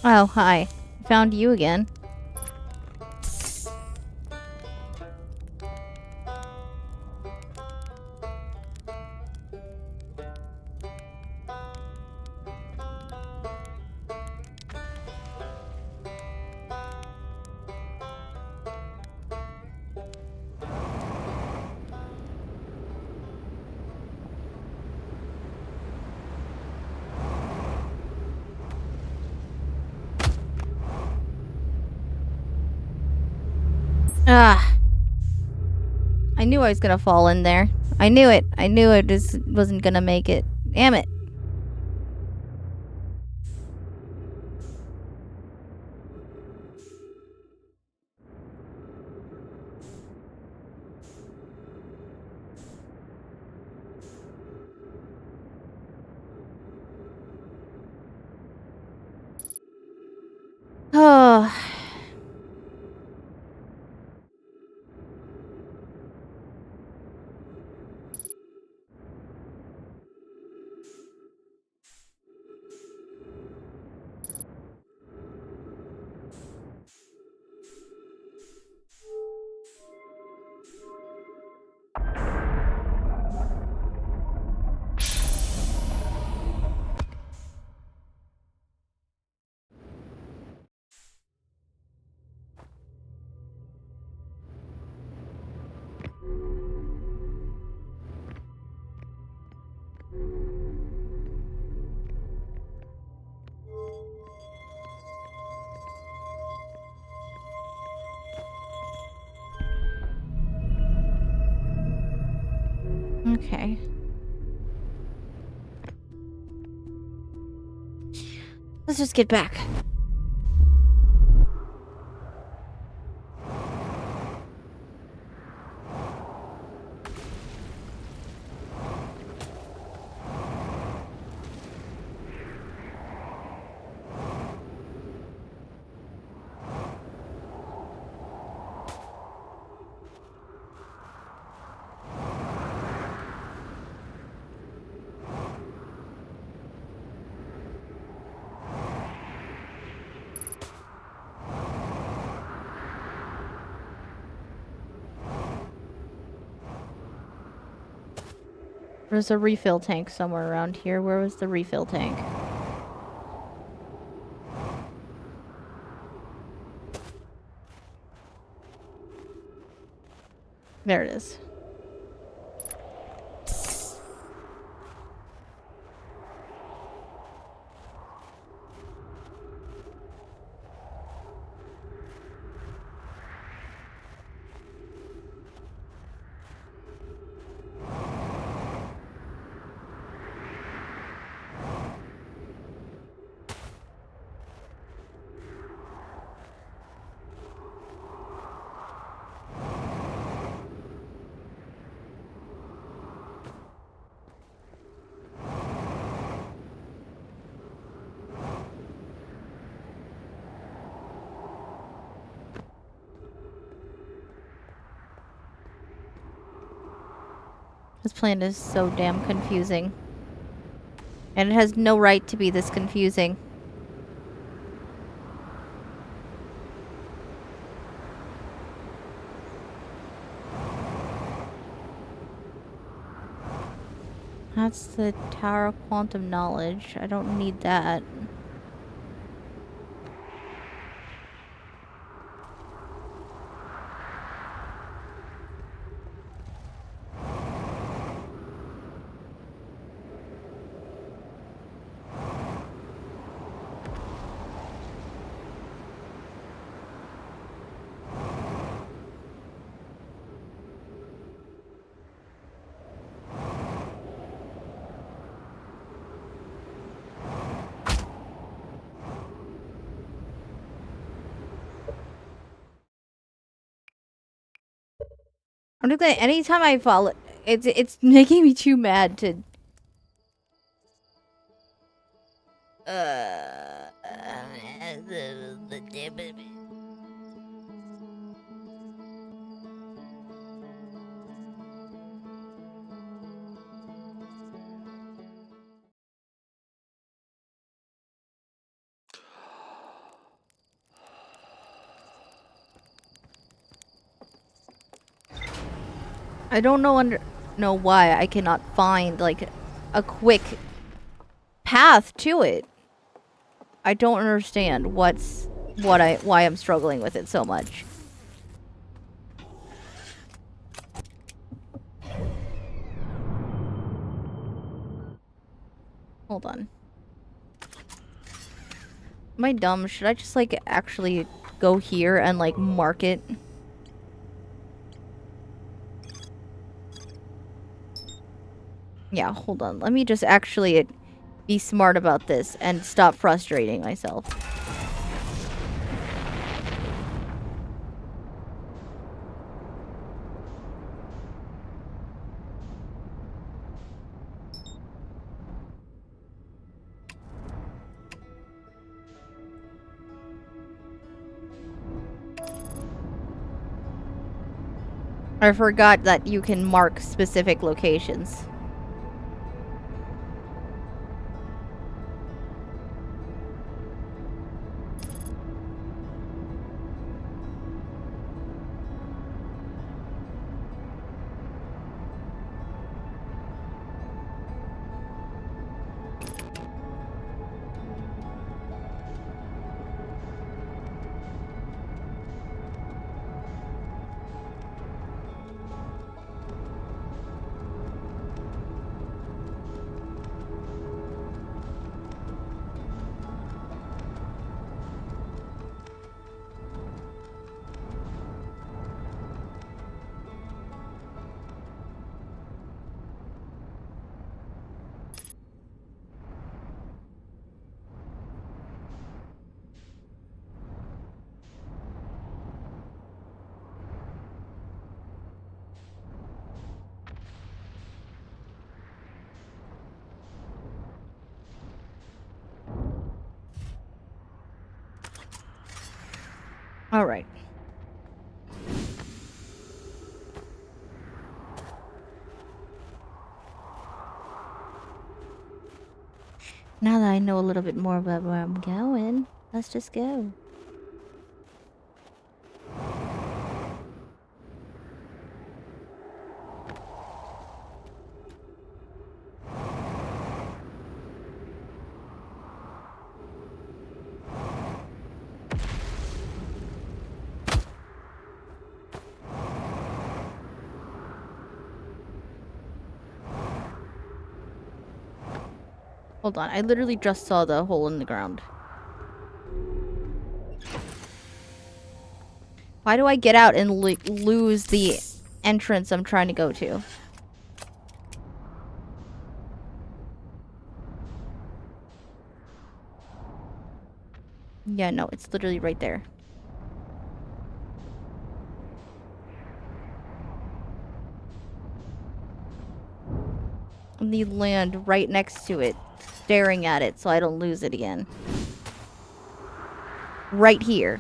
Oh, hi. Found you again. Ah. I knew I was gonna fall in there. I knew it. I knew I just wasn't gonna make it. Damn it. Oh. Okay. Let's just get back. There's a refill tank somewhere around here. Where was the refill tank? There it is. This plan is so damn confusing. And it has no right to be this confusing. That's the Tower of Quantum Knowledge. I don't need that. I'm just gonna, anytime I fall, it's making me too mad to. I don't know why I cannot find like a quick path to it. I don't understand why I'm struggling with it so much. Hold on. Am I dumb? Should I just like actually go here and like mark it? Yeah, hold on. Let me just actually be smart about this and stop frustrating myself. I forgot that you can mark specific locations. All right. Now that I know a little bit more about where I'm going, let's just go. Hold on, I literally just saw the hole in the ground. Why do I get out and lose the entrance I'm trying to go to? Yeah, no, it's literally right there. And the land right next to it, staring at it so I don't lose it again. Right here.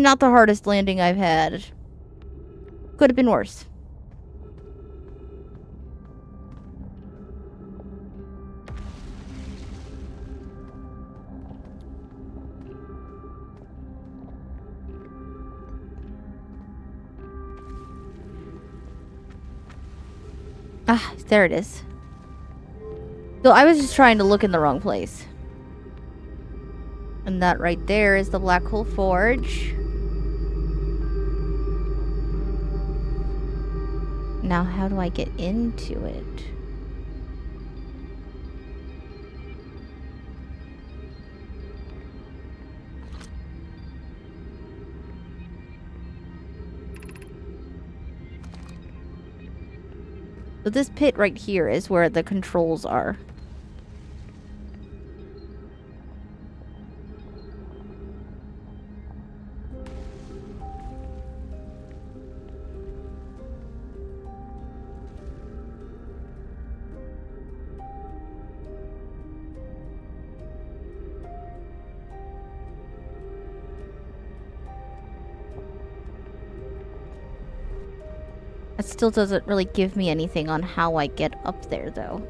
Not the hardest landing I've had. Could have been worse. Ah, there it is. So I was just trying to look in the wrong place. And that right there is the Black Hole Forge. Now how do I get into it? So this pit right here is where the controls are. That still doesn't really give me anything on how I get up there, though.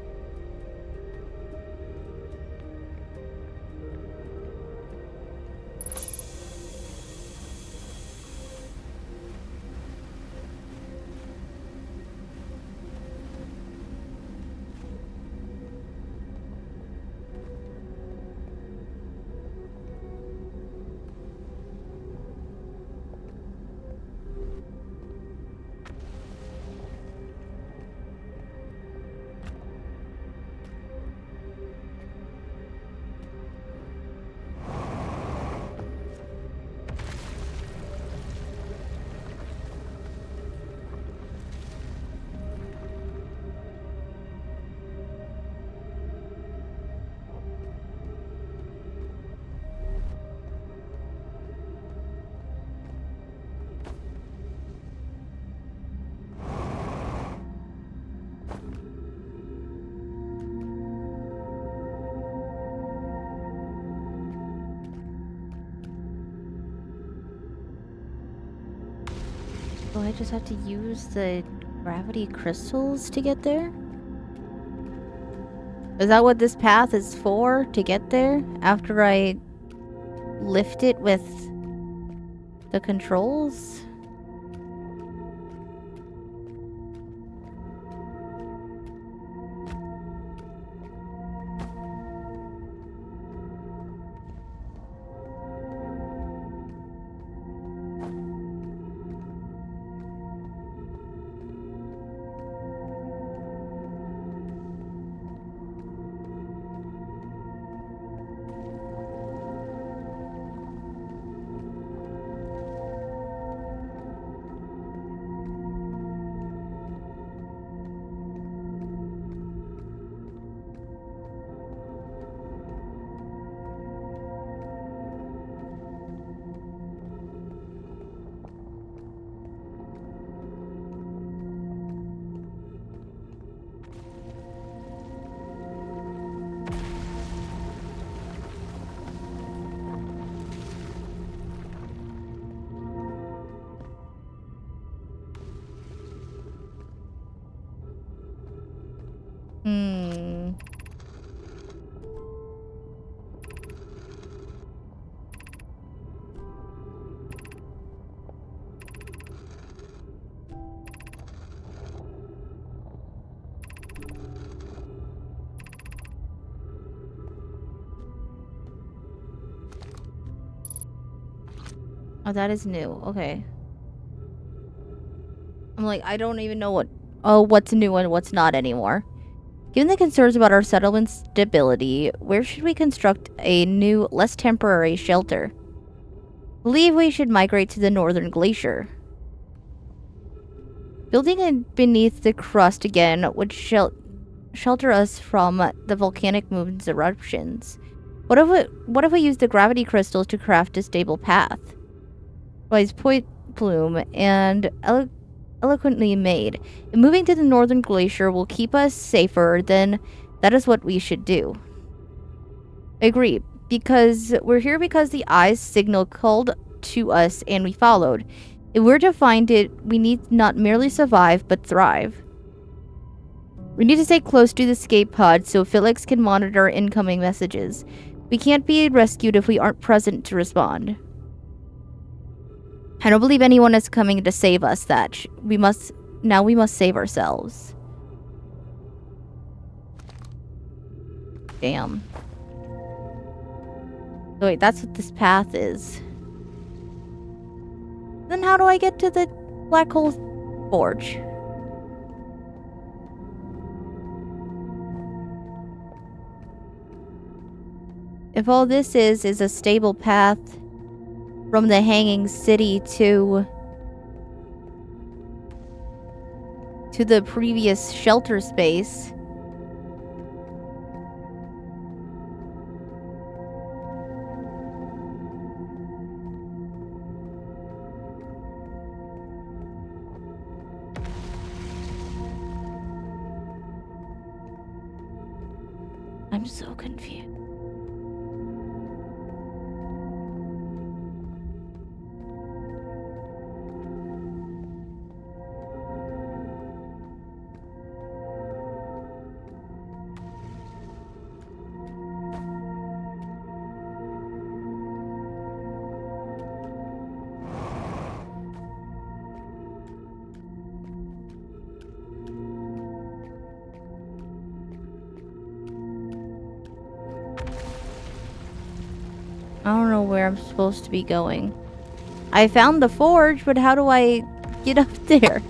So I just have to use the gravity crystals to get there? Is that what this path is for? To get there? After I lift it with the controls? Hmm. Oh, that is new. Okay. I'm like, I don't even know what's new and what's not anymore. Given the concerns about our settlement's stability, where should we construct a new, less temporary shelter? I believe we should migrate to the northern glacier. Building it beneath the crust again would shelter us from the volcanic moon's eruptions. What if we use the gravity crystals to craft a stable path? Wise point plume and eloquently made. And moving to the northern glacier will keep us safer, then that is what we should do. I agree, because we're here because the eyes signal called to us and we followed. If we're to find it, we need not merely survive, but thrive. We need to stay close to the escape pod so Felix can monitor incoming messages. We can't be rescued if we aren't present to respond. I don't believe anyone is coming to save us, Thatch. We must save ourselves. Damn. So wait, that's what this path is. Then how do I get to the black hole forge? If all this is a stable path from the hanging city to the previous shelter space, I'm so confused. I don't know where I'm supposed to be going. I found the forge, but how do I get up there?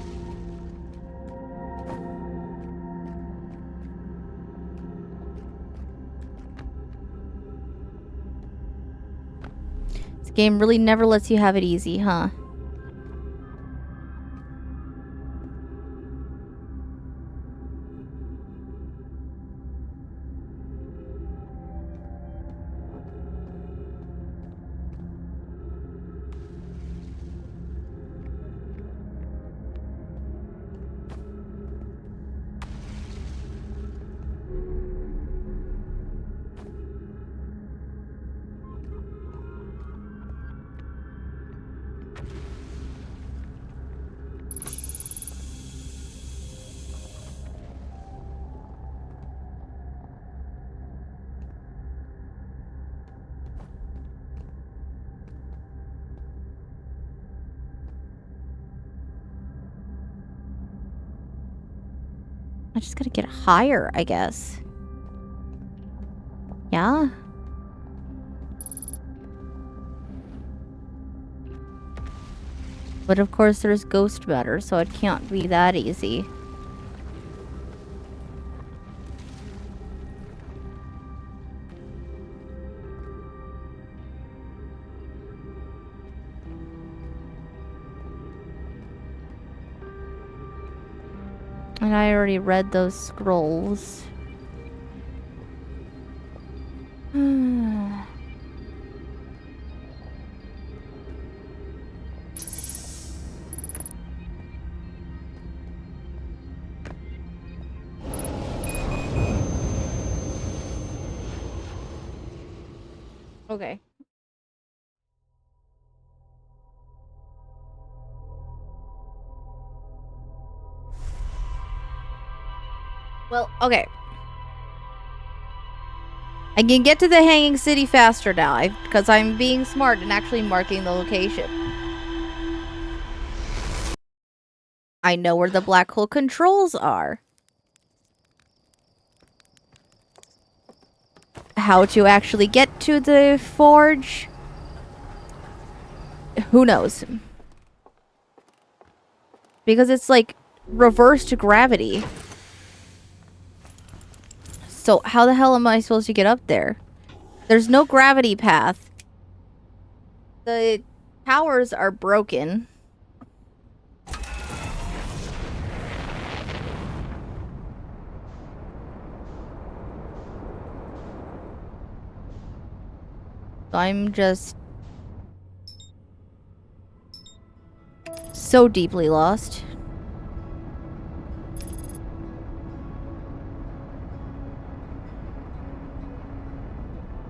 This game really never lets you have it easy, huh? I just gotta get higher, I guess. Yeah? But of course there's ghost matter, so it can't be that easy. And I already read those scrolls. Okay. Well, okay. I can get to the hanging city faster now, because I'm being smart and actually marking the location. I know where the black hole controls are. How to actually get to the forge? Who knows? Because it's like reversed gravity. So how the hell am I supposed to get up there? There's no gravity path. The towers are broken. So I'm just so deeply lost.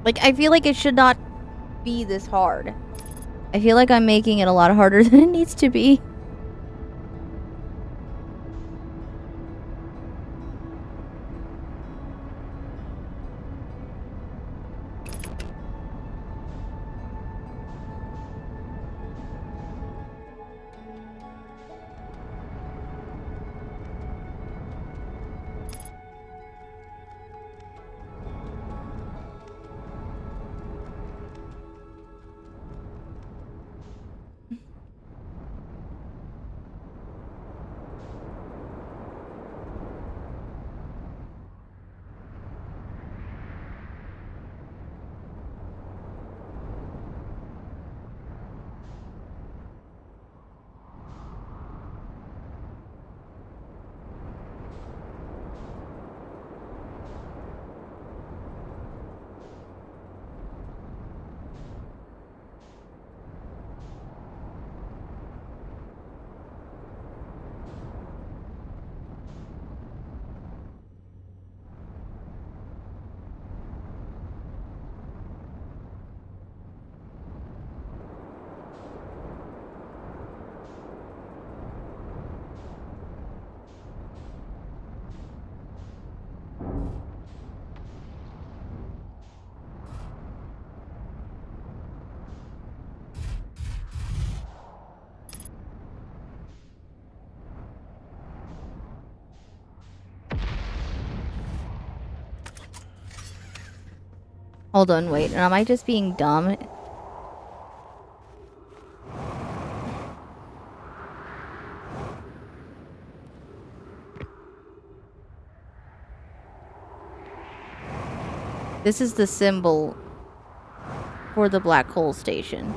Like, I feel like it should not be this hard. I feel like I'm making it a lot harder than it needs to be. Hold on, wait. Am I just being dumb? This is the symbol for the black hole station.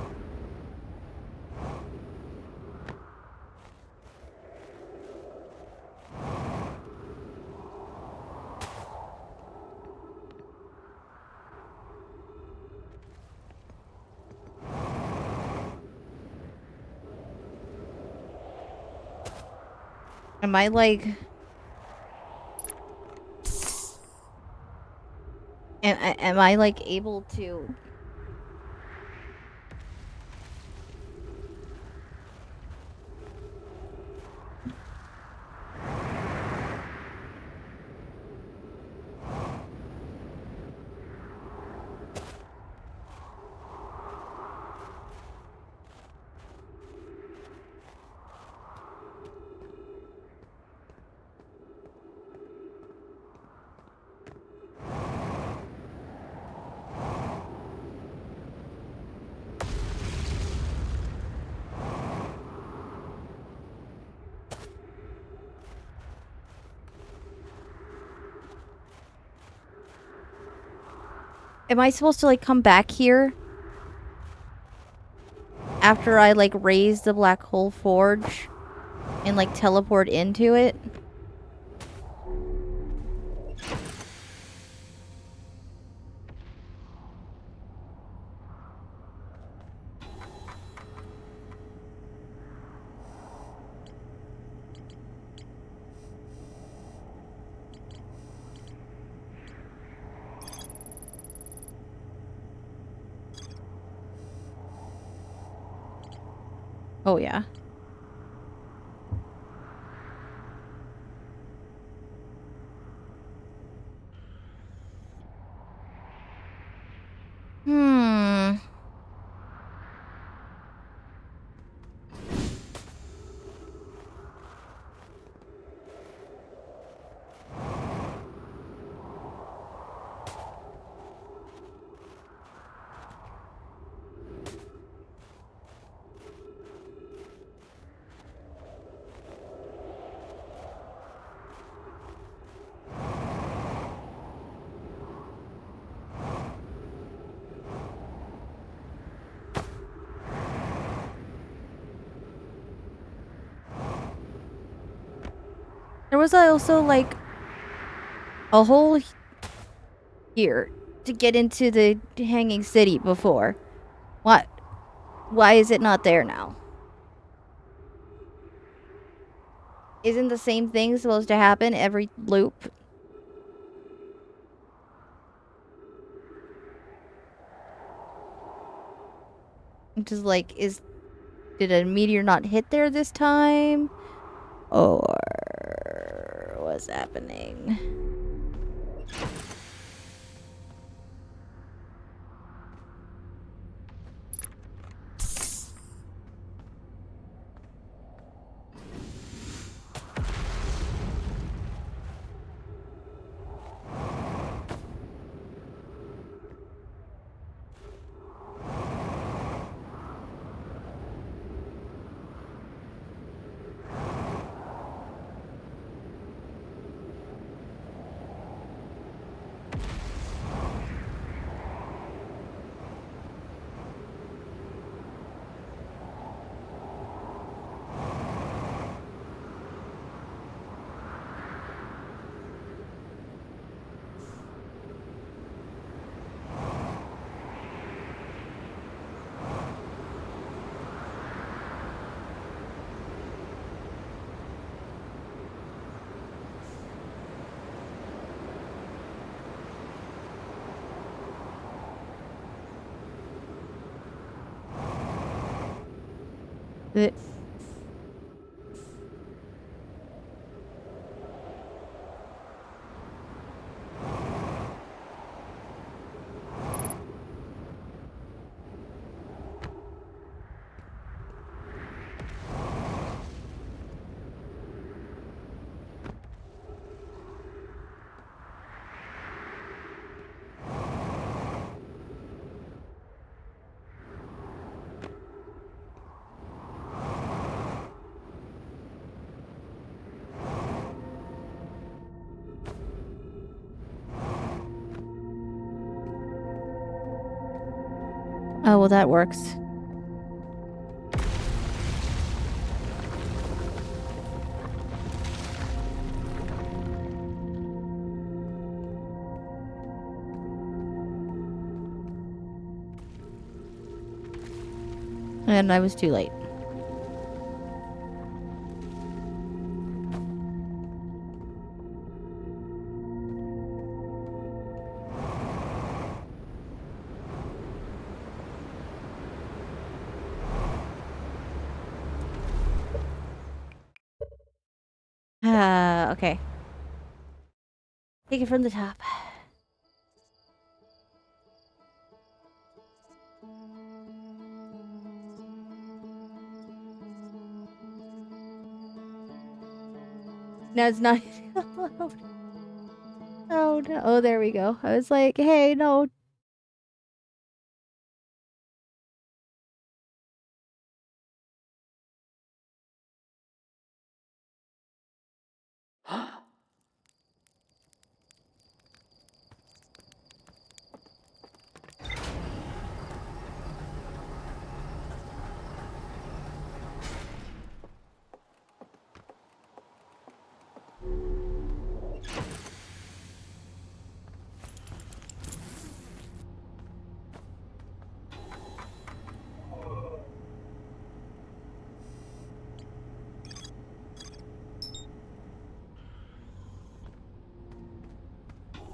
Am I like... Am I like able to... Am I supposed to like come back here? After I like raise the black hole forge? And like teleport into it? Oh yeah. Hmm. There was also like a hole here to get into the hanging city before. What? Why is it not there now? Isn't the same thing supposed to happen every loop? Just like, did a meteor not hit there this time? Or what's happening? The Oh, well, that works. And I was too late. Okay. Take it from the top. No, it's not allowed. Oh, no. Oh, there we go. I was like, hey, no.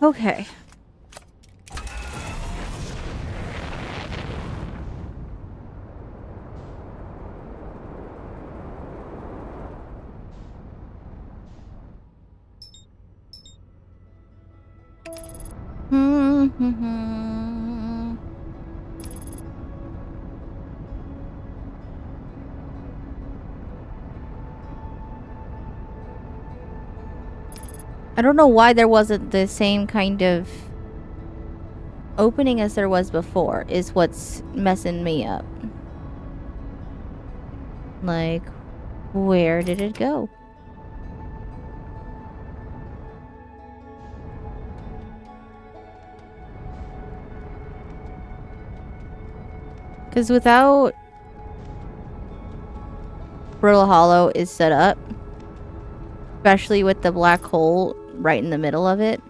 Okay. I don't know why there wasn't the same kind of opening as there was before, is what's messing me up. Like, where did it go? Because without Brittle Hollow is set up, especially with the black hole right in the middle of it,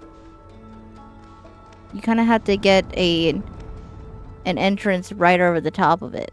you kind of have to get an entrance right over the top of it.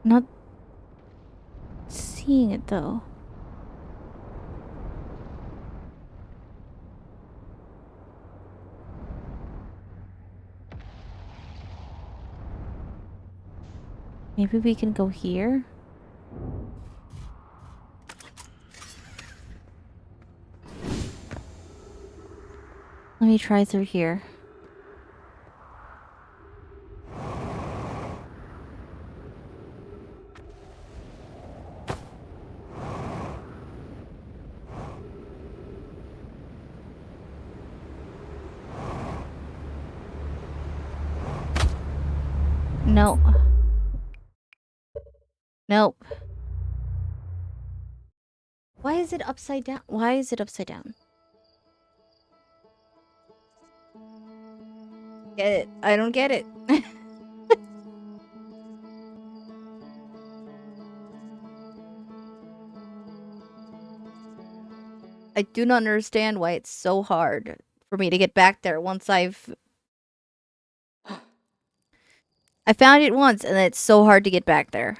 Not seeing it though. Maybe we can go here? Let me try through here. No. Nope. Why is it upside down? Why is it upside down? Get it? I don't get it. I do not understand why it's so hard for me to get back there once I found it once and it's so hard to get back there.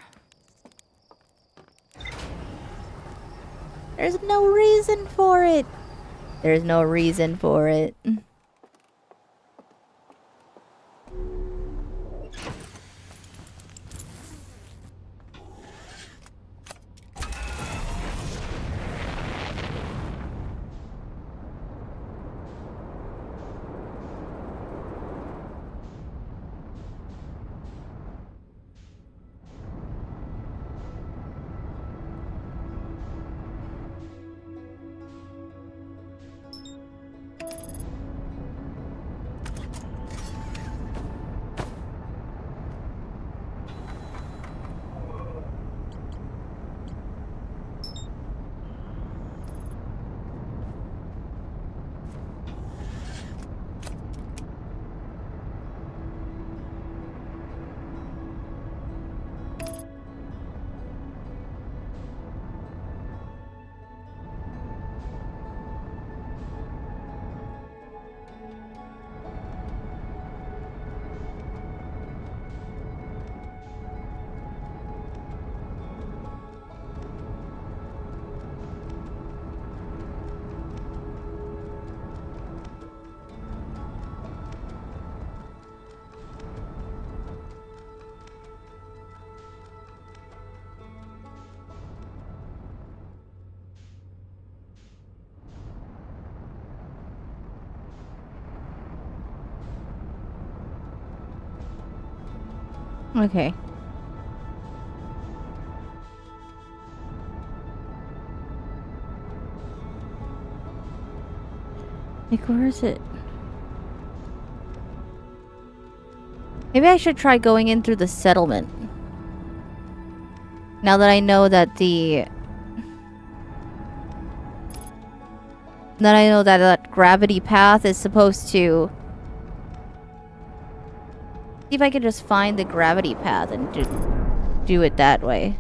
There's no reason for it. There's no reason for it. Okay. Like, where is it? Maybe I should try going in through the settlement. Now that I know that that gravity path is supposed to... See if I can just find the gravity path and do it that way.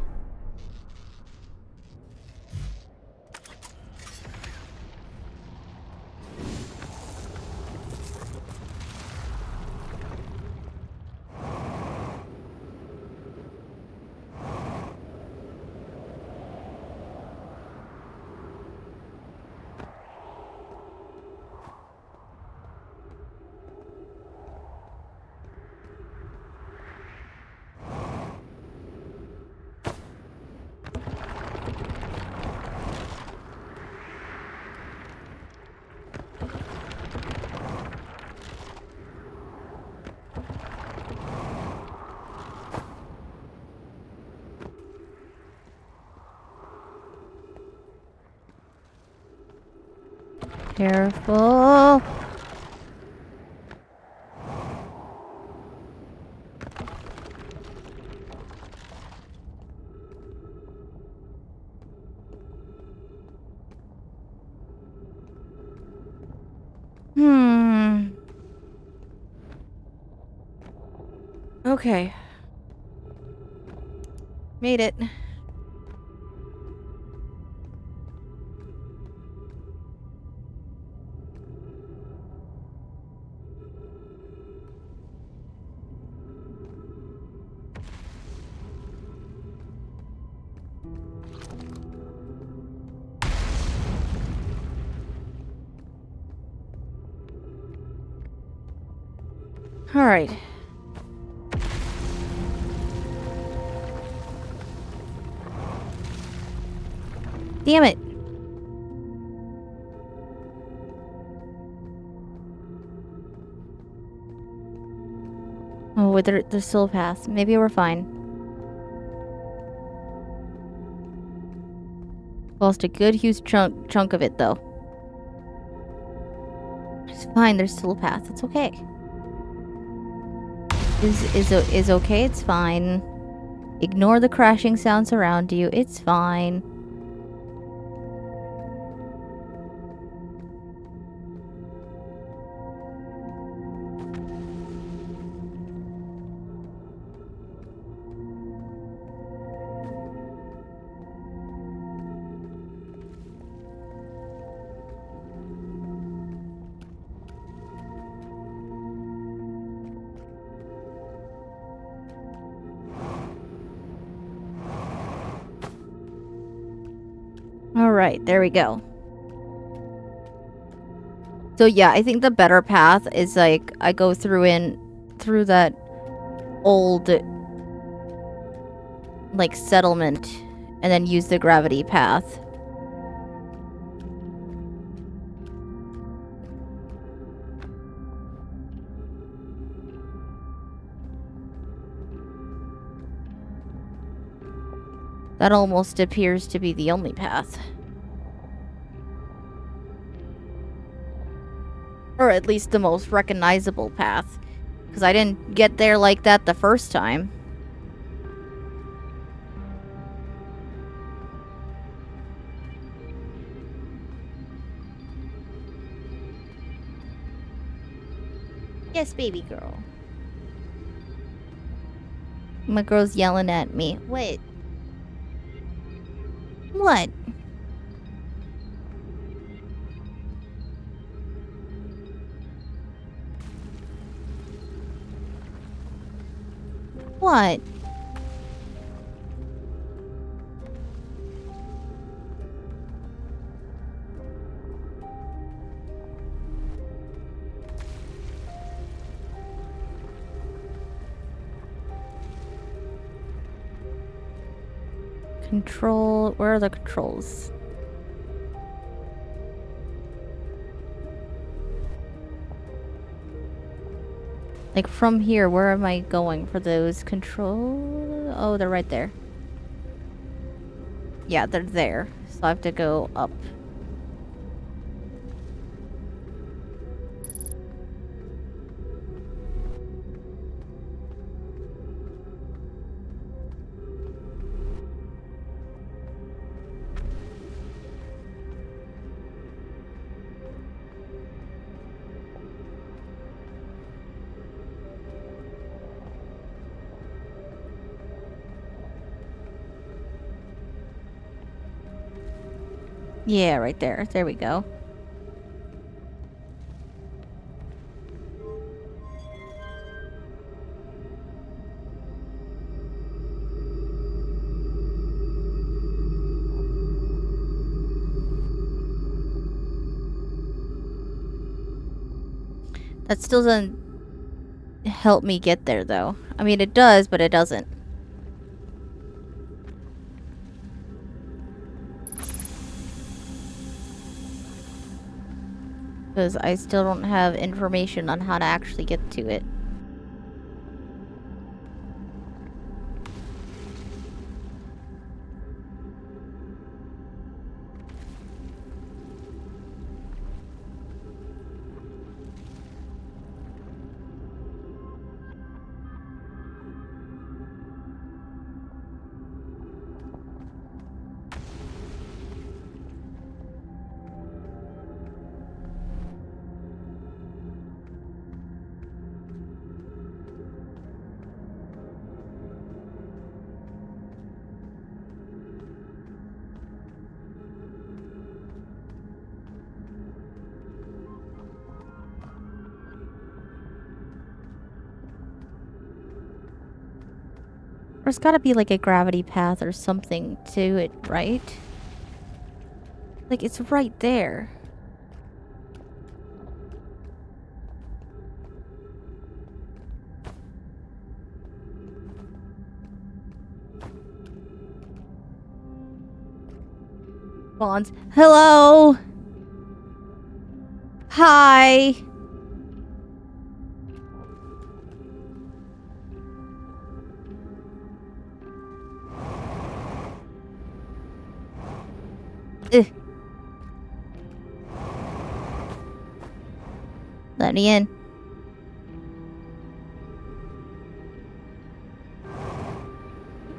Careful. Okay. Made it. Alright. Damn it. Oh, there's still a path. Maybe we're fine. Lost a good huge chunk of it, though. It's fine. There's still a path. It's okay. Is okay. It's fine. Ignore the crashing sounds around you. It's fine. Alright, there we go. So yeah, I think the better path is like I go through that old like settlement and then use the gravity path. That almost appears to be the only path. Or at least the most recognizable path. Because I didn't get there like that the first time. Yes, baby girl. My girl's yelling at me. Wait. What? What? Control. Where are the controls? Like from here, where am I going for those control? Oh, they're right there. Yeah, they're there. So I have to go up. Yeah, right there. There we go. That still doesn't help me get there, though. I mean, it does, but it doesn't. Because I still don't have information on how to actually get to it. There's gotta be like a gravity path or something to it, right? Like, it's right there. Bonds. Hello. Hi. Ugh. Let me in.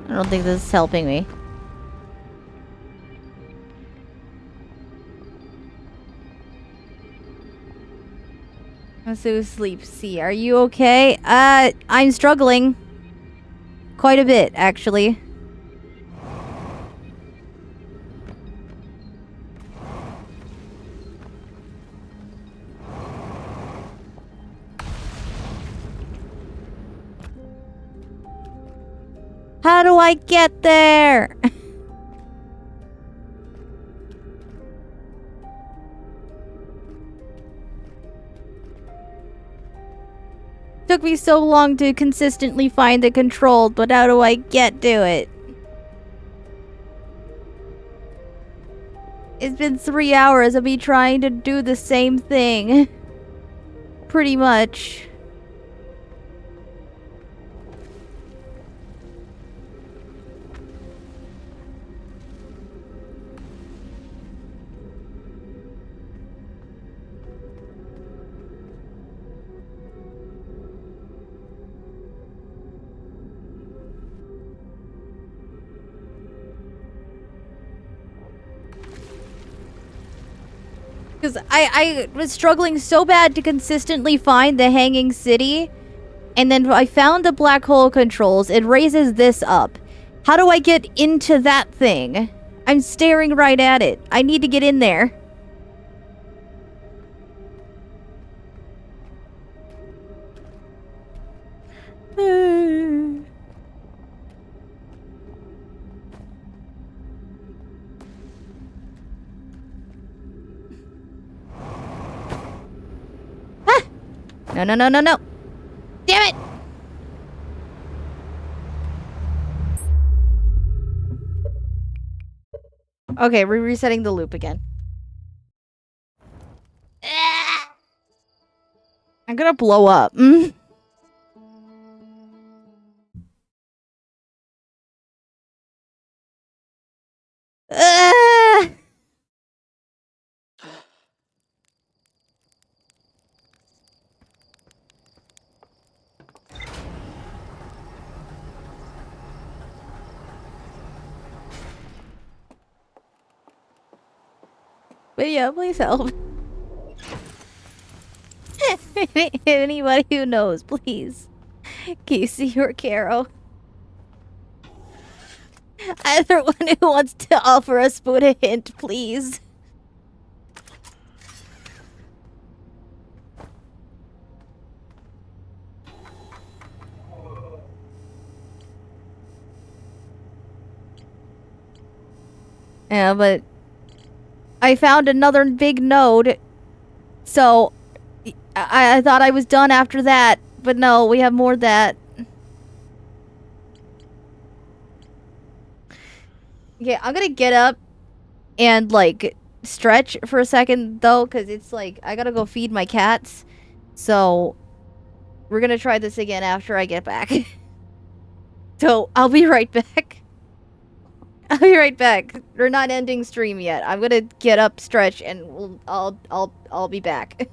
I don't think this is helping me. I'm so asleep. See, are you okay? I'm struggling. Quite a bit, actually. How do I get there? Took me so long to consistently find the control, but how do I get to it? It's been 3 hours of me trying to do the same thing. Pretty much. Because I was struggling so bad to consistently find the hanging city. And then I found the black hole controls. It raises this up. How do I get into that thing? I'm staring right at it. I need to get in there. Ah! No, no, no, no, no. Damn it! Okay, we're resetting the loop again. I'm gonna blow up. But yeah, please help. Anybody who knows, please. Casey or Caro. Either one who wants to offer us food a hint, please. Yeah, but I found another big node, so I thought I was done after that, but no, we have more of that. Okay, I'm gonna get up and, like, stretch for a second, though, because it's like, I gotta go feed my cats, so we're gonna try this again after I get back. So, I'll be right back. I'll be right back. We're not ending stream yet. I'm gonna get up, stretch, and I'll be back.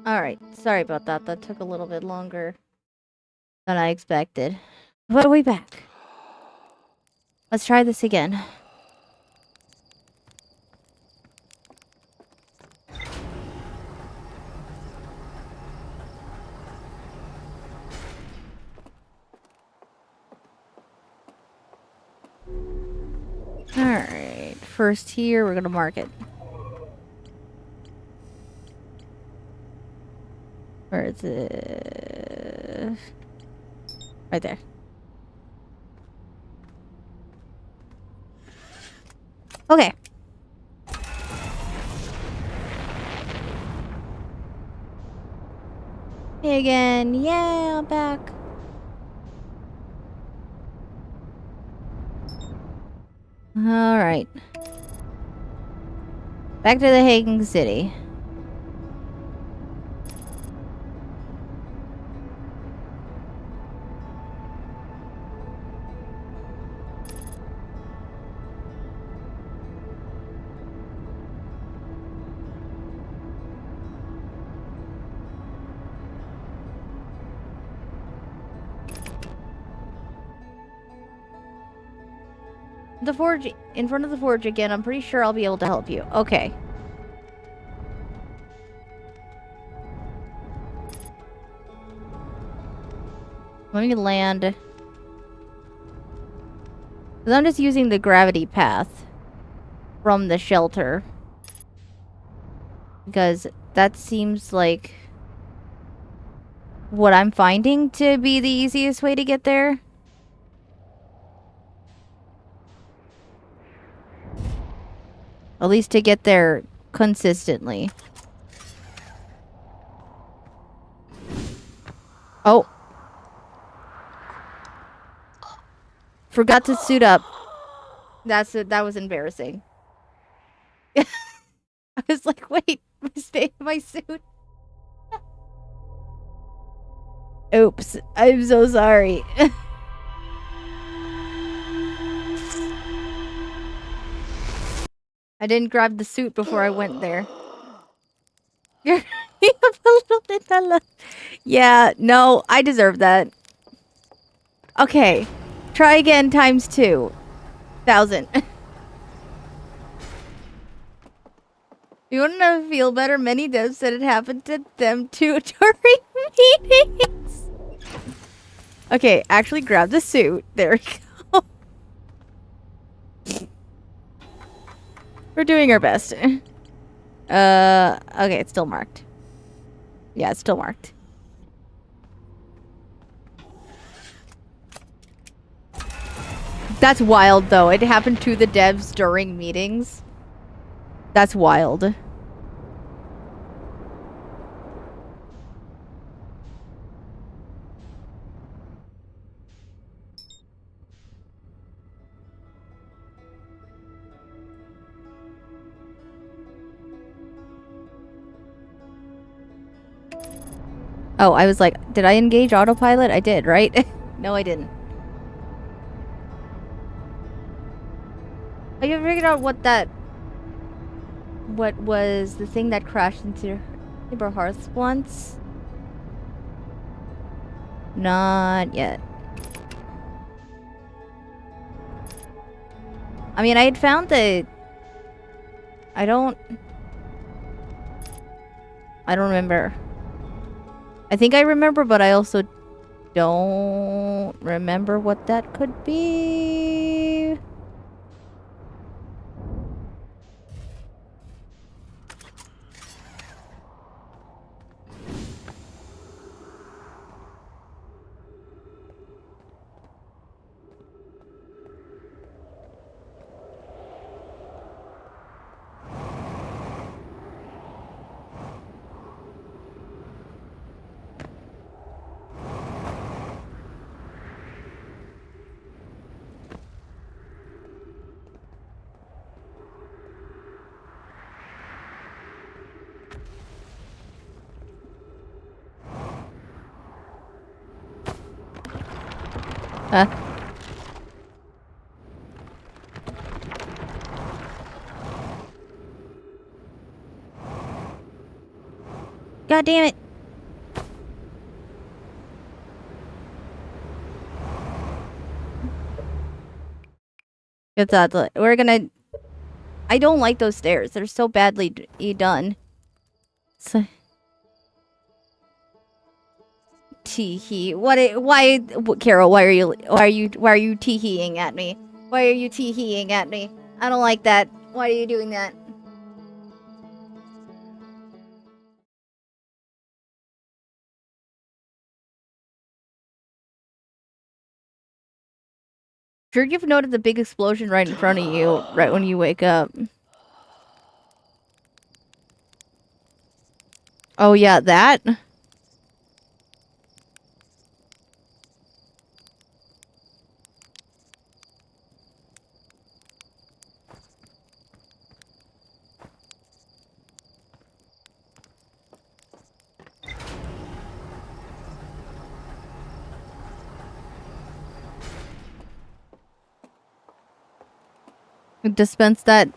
Alright, sorry about that. That took a little bit longer than I expected. But we back. Let's try this again. Alright, first here, we're gonna mark it. Where is it? Right there. Okay. Hey again. Yeah, I'm back. Alright. Back to the Hanging City. The forge, in front of the forge again. I'm pretty sure I'll be able to help you. Okay. Let me land. Because I'm just using the gravity path from the shelter. Because that seems like what I'm finding to be the easiest way to get there. At least to get there consistently. Oh. Forgot to suit up. That's it. That was embarrassing. I was like, wait, my suit. Oops. I'm so sorry. I didn't grab the suit before I went there. You have a little bit of love. Yeah, no, I deserve that. Okay. Try again times 2,000. You want to feel better? Many devs said it happened to them too during meetings. Okay, actually grab the suit. There we go. We're doing our best. Okay, it's still marked. Yeah, it's still marked. That's wild, though. It happened to the devs during meetings. That's wild. Oh, I was like, did I engage autopilot? I did, right? No, I didn't. Have you figured out what was the thing that crashed into neighbor hearth once? Not yet. I mean, I had found the... I don't remember. I think I remember, but I also don't remember what that could be. Huh? God damn it. It's that we're gonna... I don't like those stairs. They're so badly done. So... Tee-hee. Why, Carol, why are you tee-heeing at me? Why are you tee-heeing at me? I don't like that. Why are you doing that? Sure, you've noted the big explosion right in front of you, right when you wake up. Oh yeah, that? Dispense that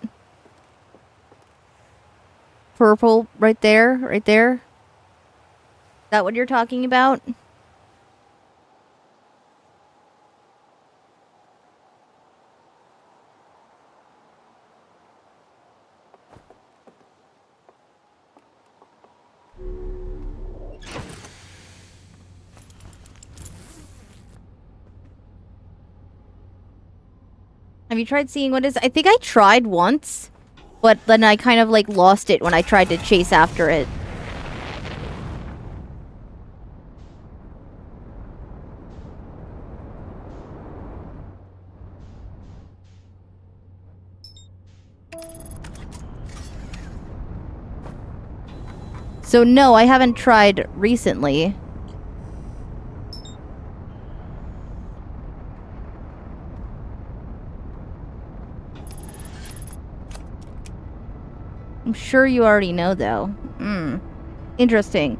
purple right there, right there. Is that what you're talking about? Have you tried seeing what is... I think I tried once, but then I kind of like lost it when I tried to chase after it. So no, I haven't tried recently. I'm sure you already know, though. Hmm. Interesting.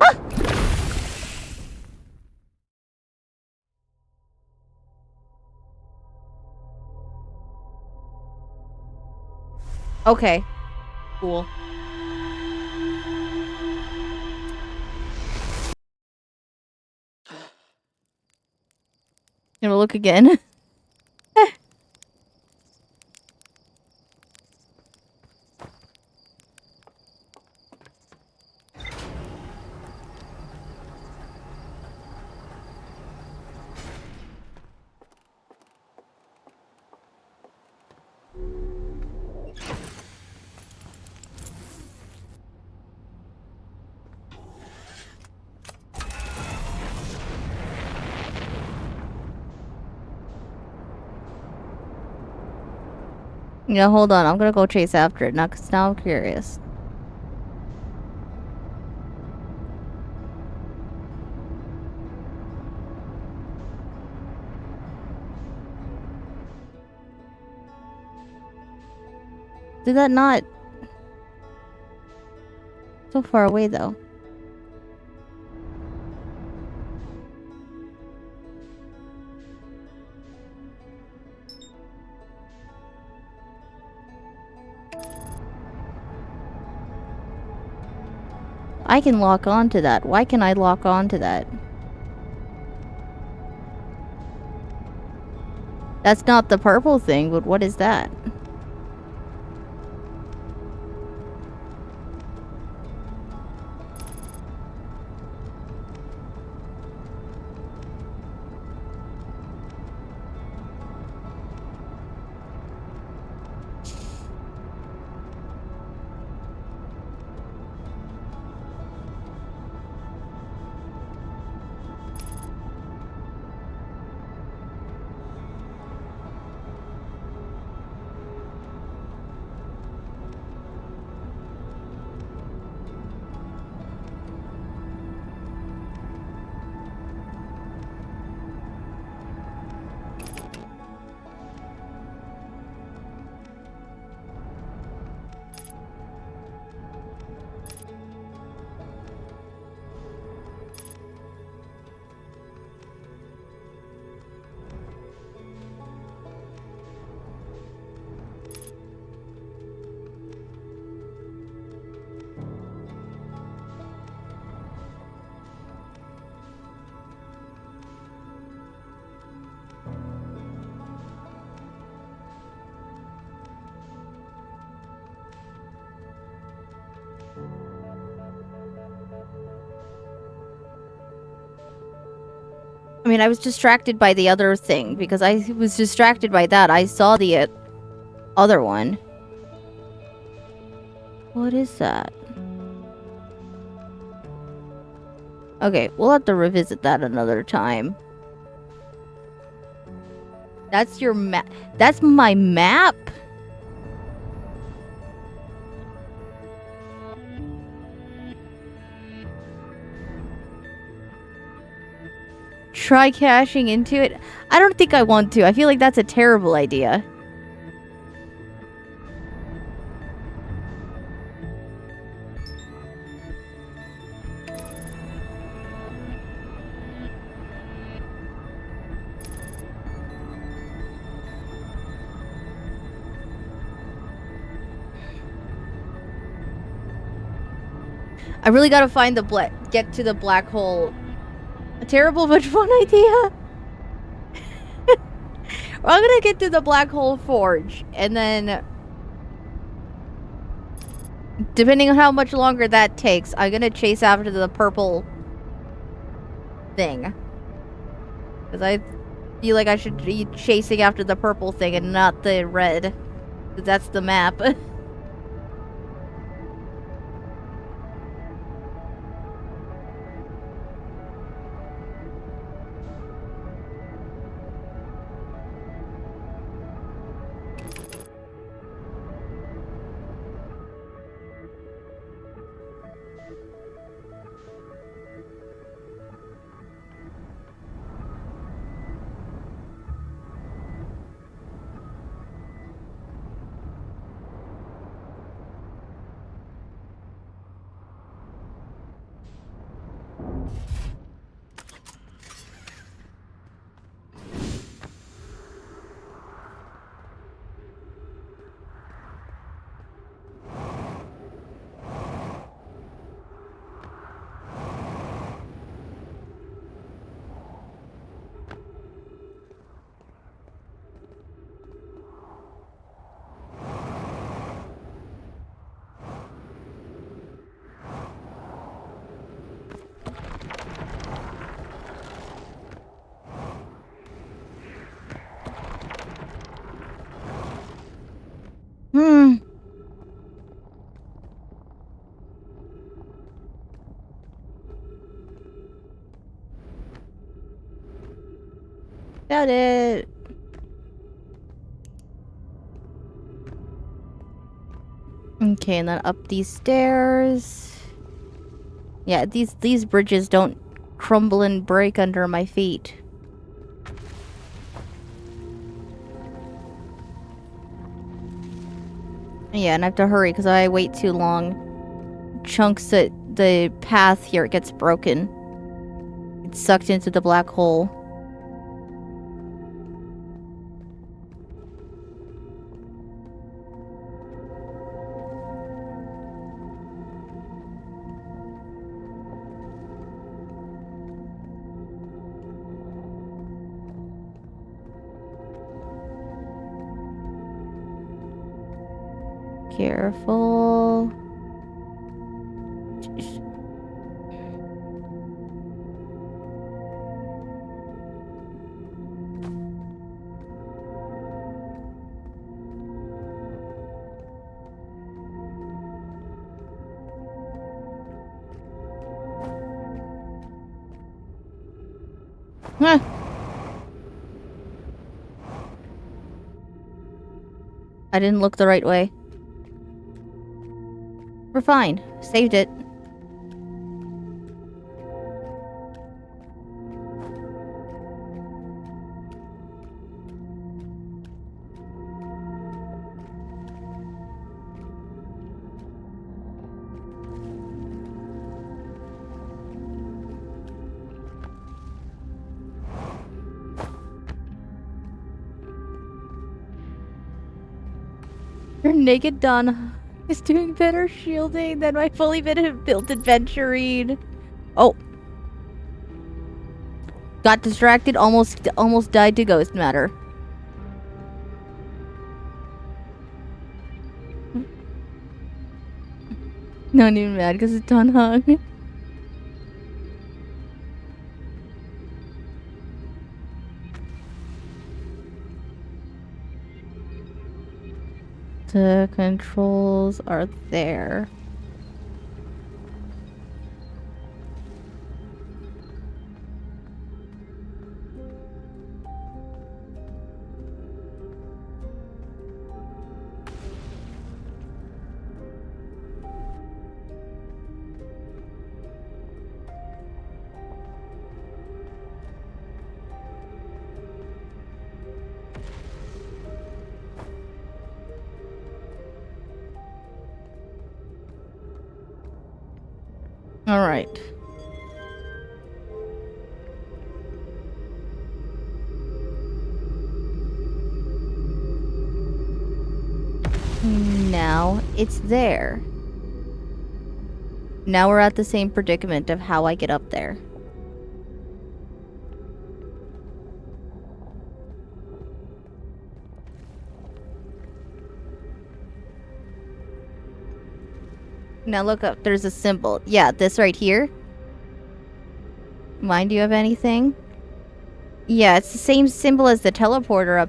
Ah! Okay. Cool. Gonna look again. Yeah, hold on. I'm gonna go chase after it now, because now I'm curious. Did that not... So far away, though. I can lock on to that. Why can I lock on to that? That's not the purple thing, but what is that? I mean, I was distracted by the other thing because I was distracted by that. I saw the other one. What is that? Okay, we'll have to revisit that another time. That's your map. That's my map? Try cashing into it? I don't think I want to. I feel like that's a terrible idea. I really gotta find the get to the black hole. A terrible but fun idea. I'm gonna get to the black hole forge, and then depending on how much longer that takes, I'm gonna chase after the purple thing. Because I feel like I should be chasing after the purple thing and not the red. Because that's the map. Hmm. Got it. Okay, and then up these stairs. Yeah, these bridges don't crumble and break under my feet. Yeah, and I have to hurry because I wait too long. Chunks that the path here gets broken. It's sucked into the black hole. careful. Huh. I didn't look the right way. We're fine. Saved it. Your naked Donna is doing better shielding than my fully built adventurine. Oh. Got distracted, almost died to ghost matter. Not even mad because it's done hung. The controls are there. All right. Now it's there. Now we're at the same predicament of how I get up there. Now look up. There's a symbol. Yeah, this right here. Mine, do you have anything? Yeah, it's the same symbol as the teleporter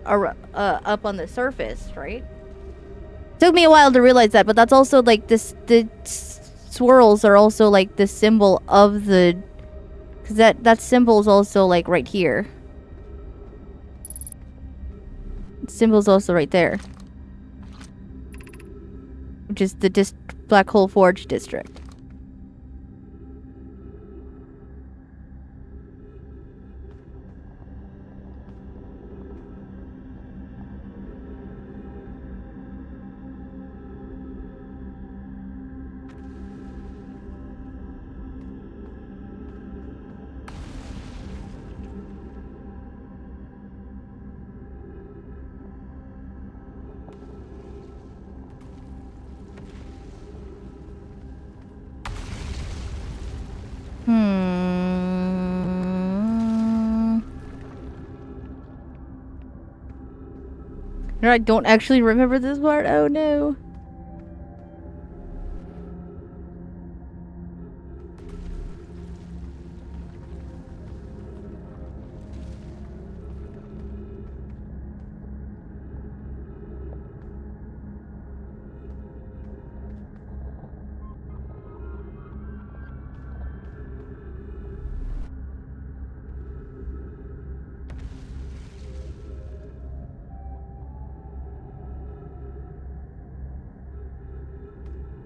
up on the surface, right? Took me a while to realize that, but that's also like this. The swirls are also like the symbol of the, because that symbol is also like right here. The symbol's also right there, which is the Black Hole Forge district. I don't actually remember this part. Oh no.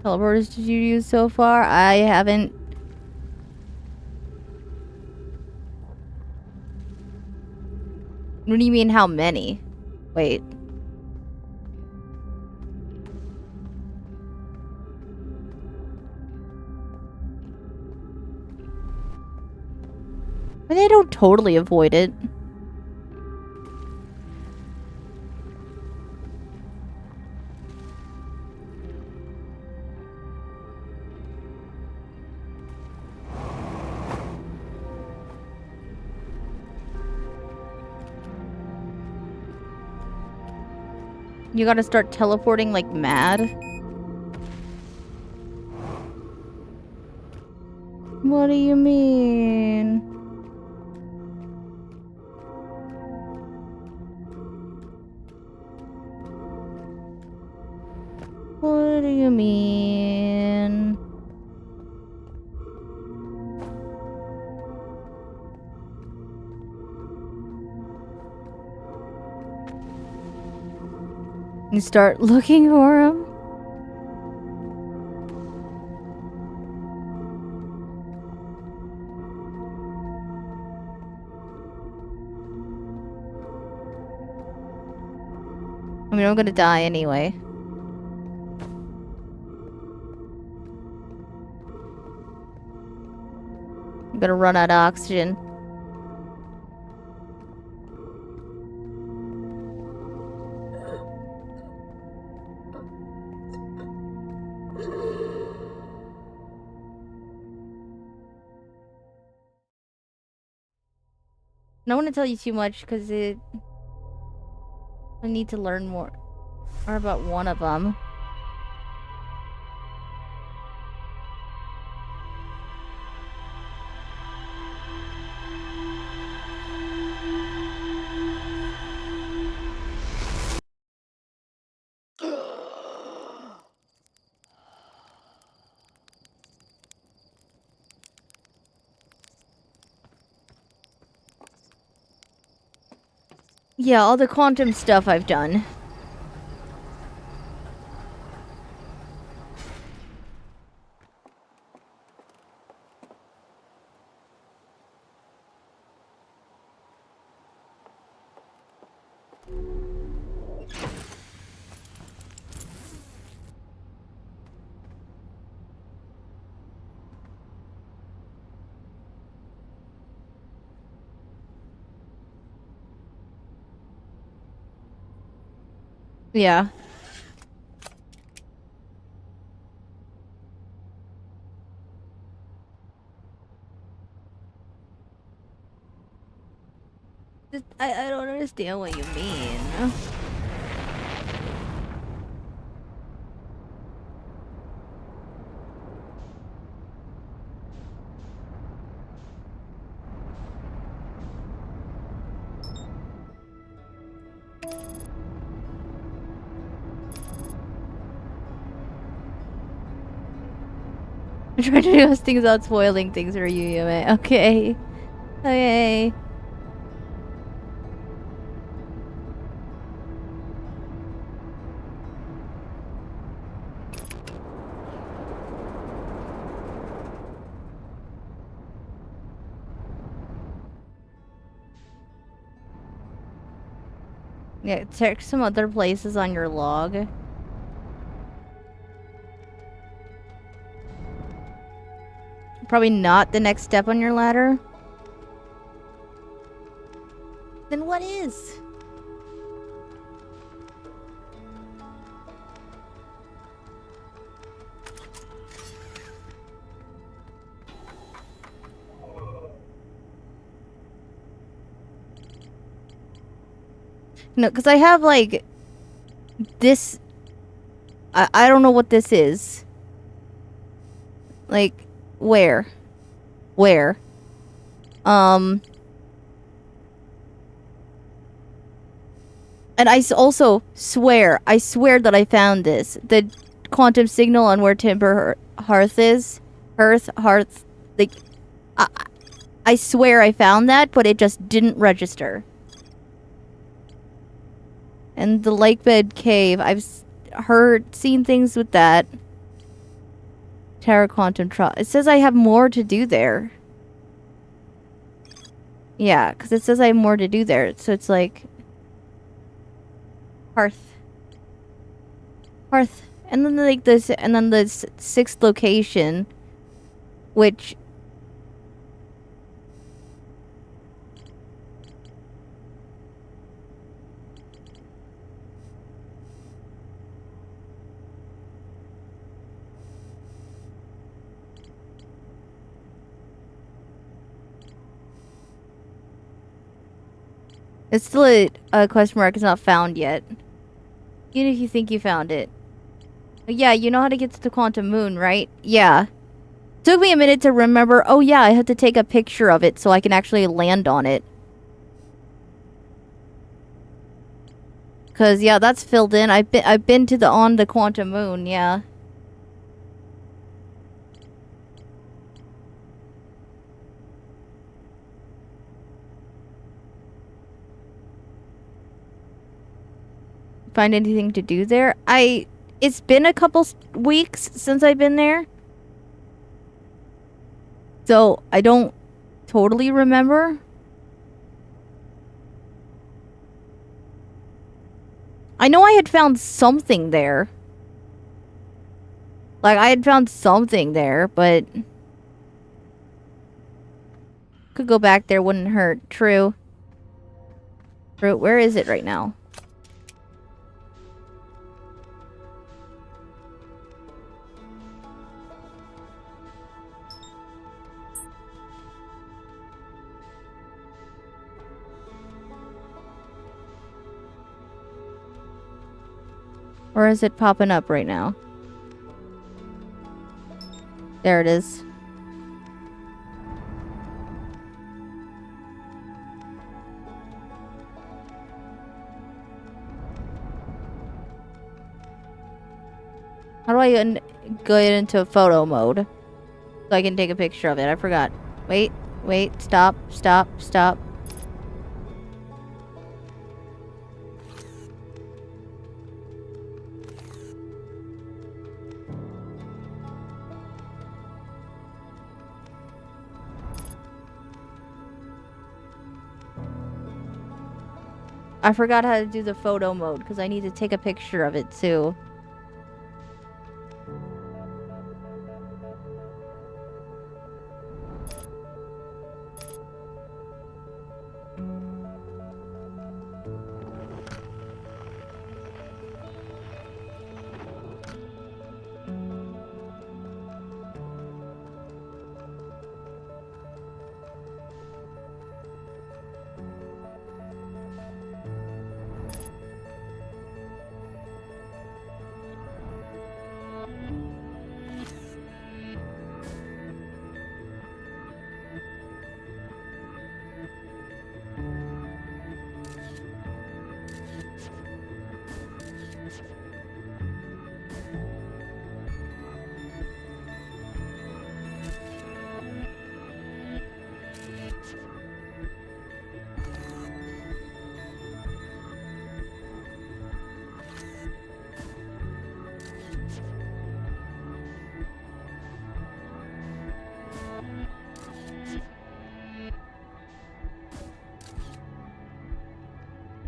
Teleporters did you use so far? I haven't. What do you mean, how many? Wait. I mean, I don't totally avoid it. You gotta start teleporting like mad. What do you mean? What do you mean? You start looking for him? I mean, I'm gonna die anyway. I'm gonna run out of oxygen. I don't want to tell you too much because I need to learn more about one of them. Yeah, all the quantum stuff I've done. Yeah. I don't understand what you mean. I'm trying to do those things without spoiling things for you, Yume. Okay. Okay. Yeah, check some other places on your log. Probably not the next step on your ladder. Then what is? No, because I have like this. I don't know what this is. Like, where? Where? And also swear, I swear that I found this. The quantum signal on where Timber Hearth is. Hearth. Like, I swear I found that, but it just didn't register. And the Lakebed Cave, I've seen things with that. Terra Quantum Trial. It says I have more to do there. Yeah, because it says I have more to do there. So it's like... Hearth. And then like this, and then the sixth location, which... It's still a question mark. It's not found yet. Even if you think you found it. Yeah, you know how to get to the quantum moon, right? Yeah. Took me a minute to remember, oh yeah, I have to take a picture of it so I can actually land on it. Cause yeah, that's filled in. I've been to the on the quantum moon, yeah. Find anything to do there? It's been a couple weeks since I've been there. So I don't totally remember. I know I had found something there. Like, I had found something there, but could go back there, wouldn't hurt. True. True. Where is it right now? Or is it popping up right now? There it is. How do I get into photo mode? So I can take a picture of it. I forgot. Wait, wait, stop, stop, stop. I forgot how to do the photo mode because I need to take a picture of it too.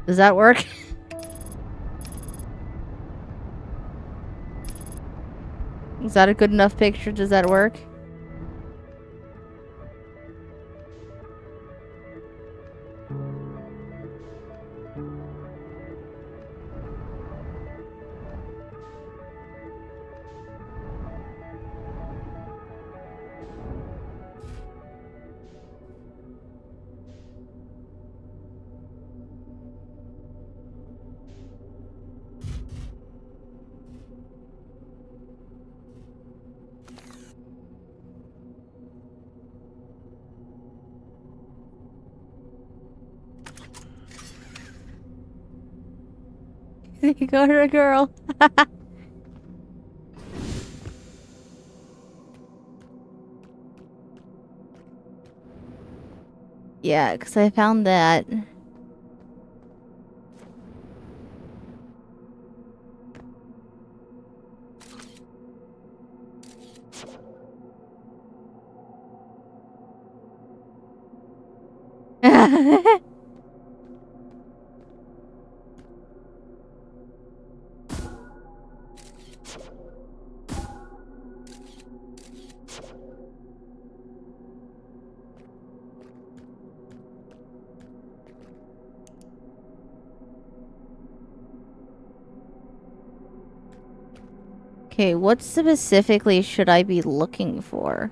Does that work? Is that a good enough picture? Does that work? You go to a girl. Yeah, because I found that. Okay, what specifically should I be looking for?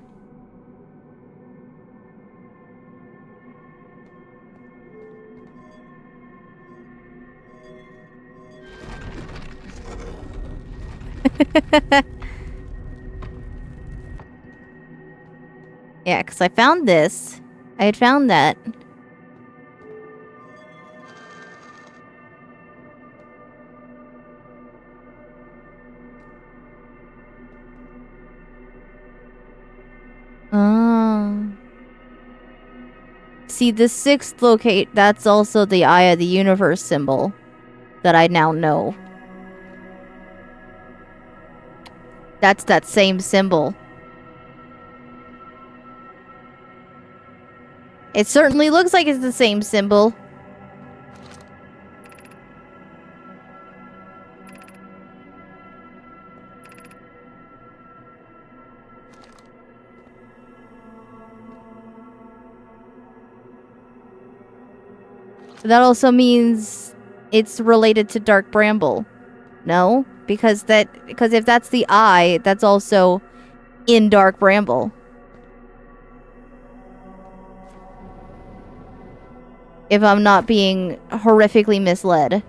Yeah, because I found this. I had found that. Oh. See, the sixth locate, that's also the Eye of the Universe symbol that I now know. That's that same symbol. It certainly looks like it's the same symbol. That also means it's related to Dark Bramble. No? Because if that's the eye, that's also in Dark Bramble. If I'm not being horrifically misled.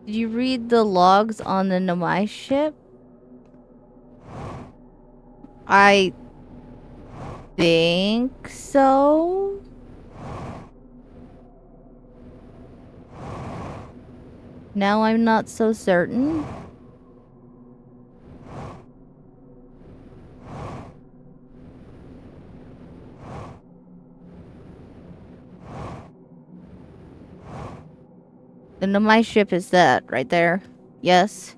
Did you read the logs on the Nomai ship? I think so. Now I'm not so certain. The Nomai ship is that right there. Yes.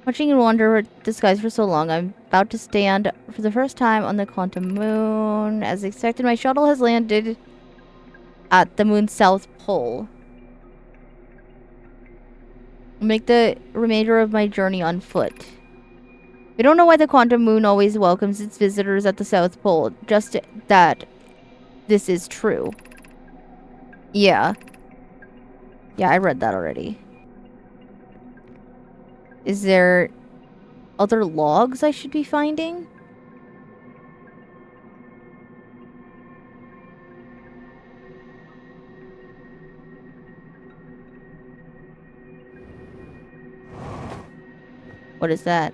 Watching and wander disguised for so long, I'm about to stand for the first time on the quantum moon. As expected, my shuttle has landed at the moon's south pole. I'll make the remainder of my journey on foot. I don't know why the quantum moon always welcomes its visitors at the south pole, just that this is true. Yeah. Yeah, I read that already. Is there other logs I should be finding? What is that?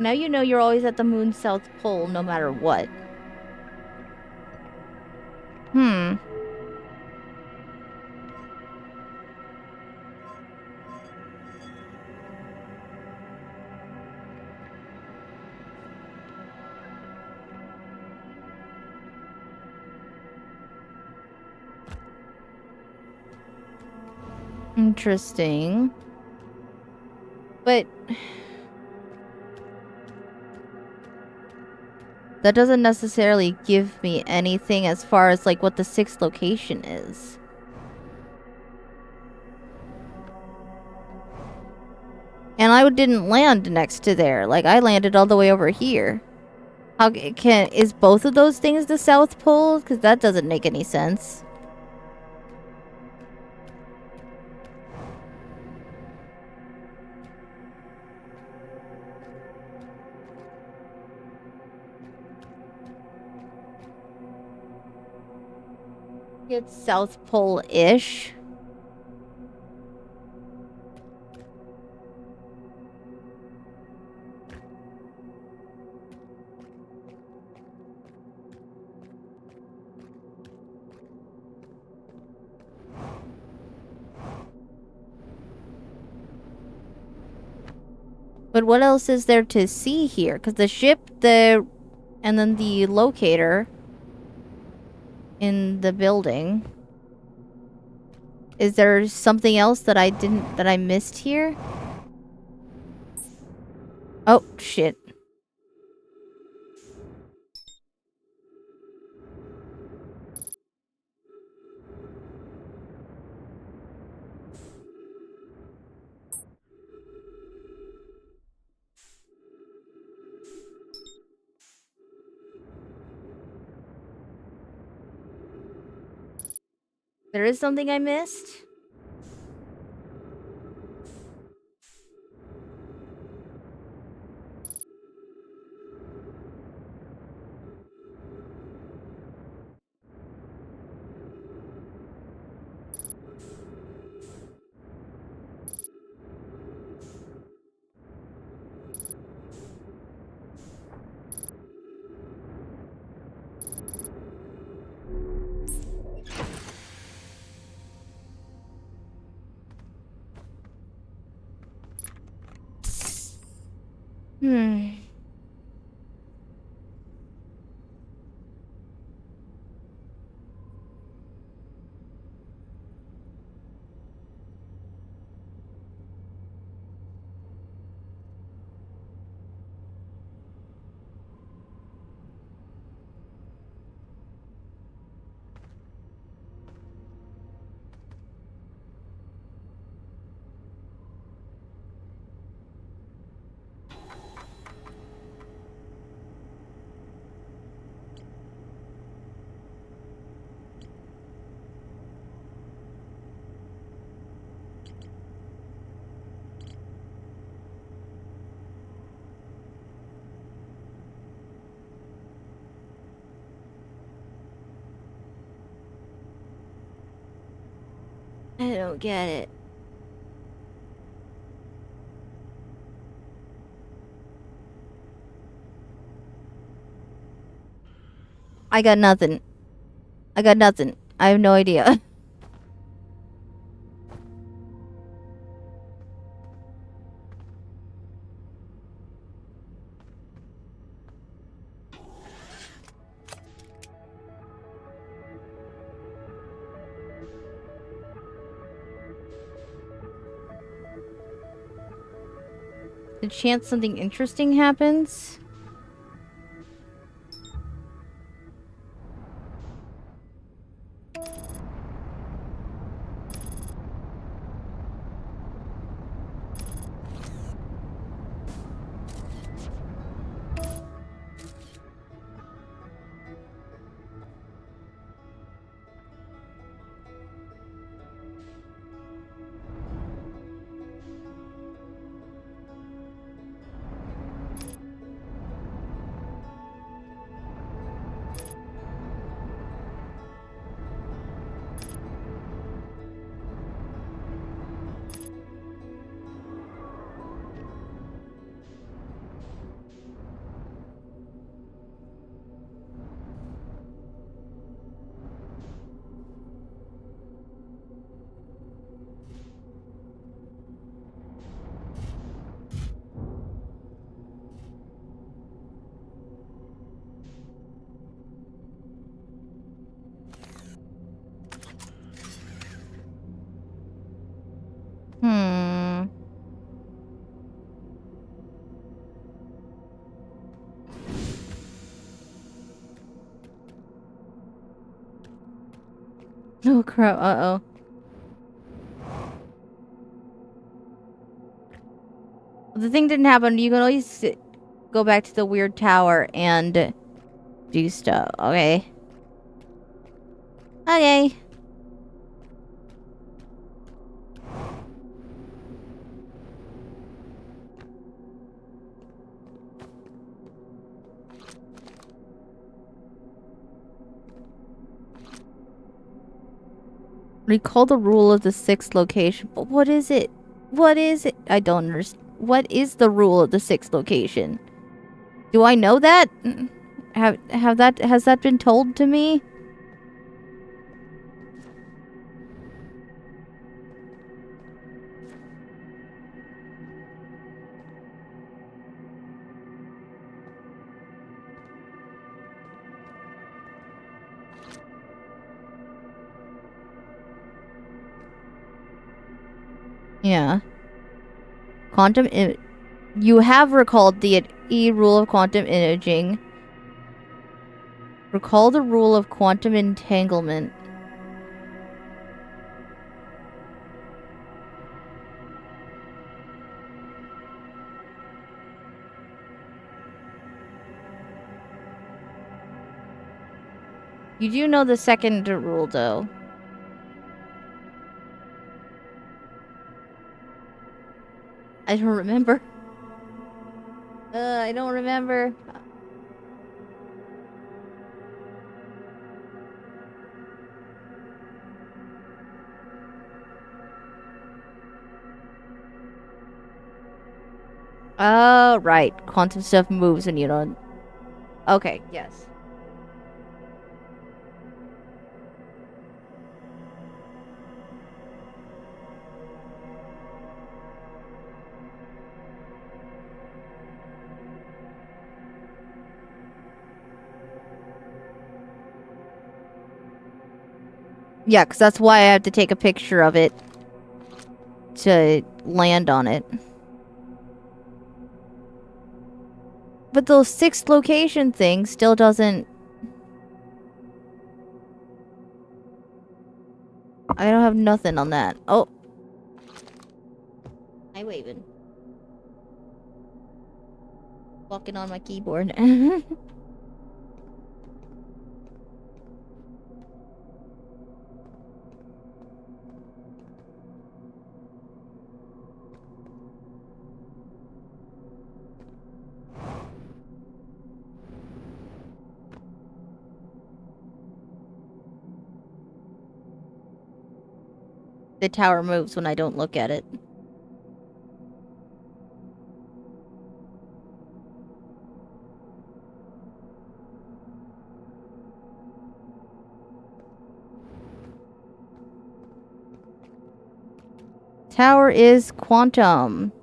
Now you know you're always at the moon's south pole no matter what. Hmm. Interesting. But that doesn't necessarily give me anything as far as like what the sixth location is. And I didn't land next to there. Like I landed all the way over here. How is both of those things the South Pole? Because that doesn't make any sense. It's South Pole-ish. But what else is there to see here? Because the ship, and then the locator in the building. Is there something else that I missed here? Oh, shit. There is something I missed? Hmm. I don't get it. I got nothing. I got nothing. I have no idea. The chance something interesting happens? Hmm. Oh crap, uh-oh. The thing didn't happen. You can always go back to the weird tower and do stuff. Okay. Okay. Recall the rule of the sixth location. But what is it? What is it? I don't understand. What is the rule of the sixth location? Do I know that? Has that been told to me? Yeah. You have recalled the E rule of quantum imaging. Recall the rule of quantum entanglement. You do know the second rule, though. I don't remember. I don't remember. Oh, right. Quantum stuff moves and you don't. Okay, yes. Yeah, because that's why I have to take a picture of it to land on it. But those 6 location thing still doesn't. I don't have nothing on that. Oh. I waving. Walking on my keyboard. The tower moves when I don't look at it. Tower is quantum.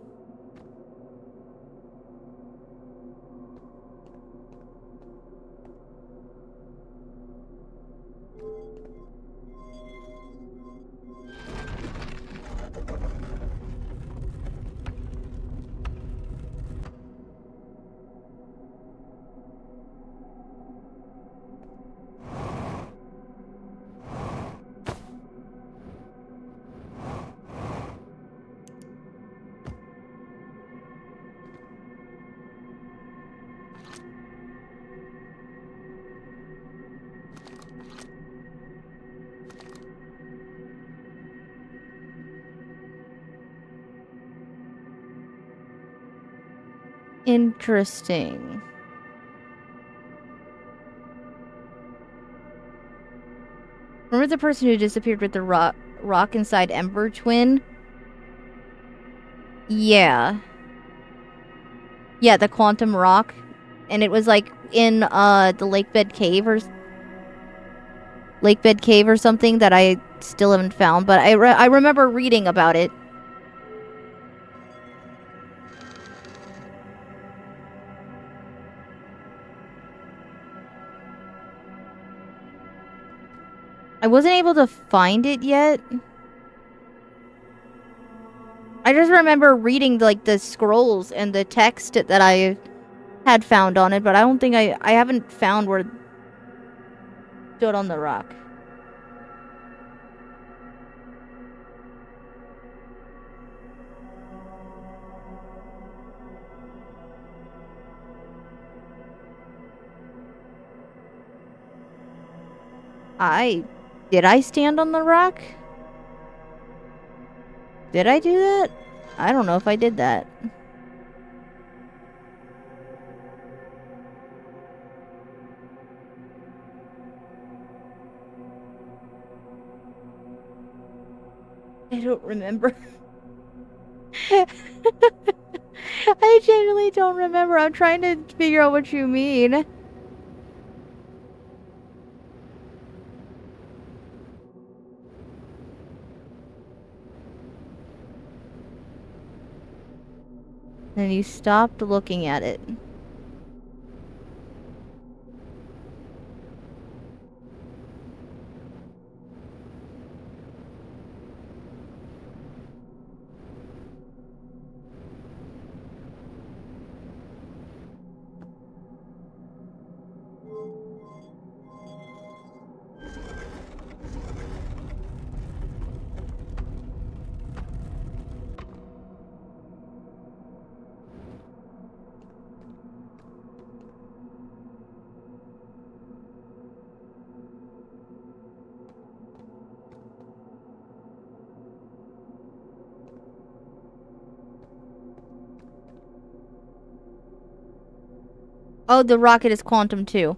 Interesting. Remember the person who disappeared with the rock inside Ember Twin? Yeah. Yeah, the quantum rock. And it was like in the lake bed cave or something that I still haven't found, but I remember reading about it. I wasn't able to find it yet. I just remember reading like the scrolls and the text that I had found on it, but I don't think I haven't found where it stood on the rock. Did I stand on the rock? Did I do that? I don't know if I did that. I don't remember. I genuinely don't remember. I'm trying to figure out what you mean. And you stopped looking at it. Oh, the rocket is quantum too.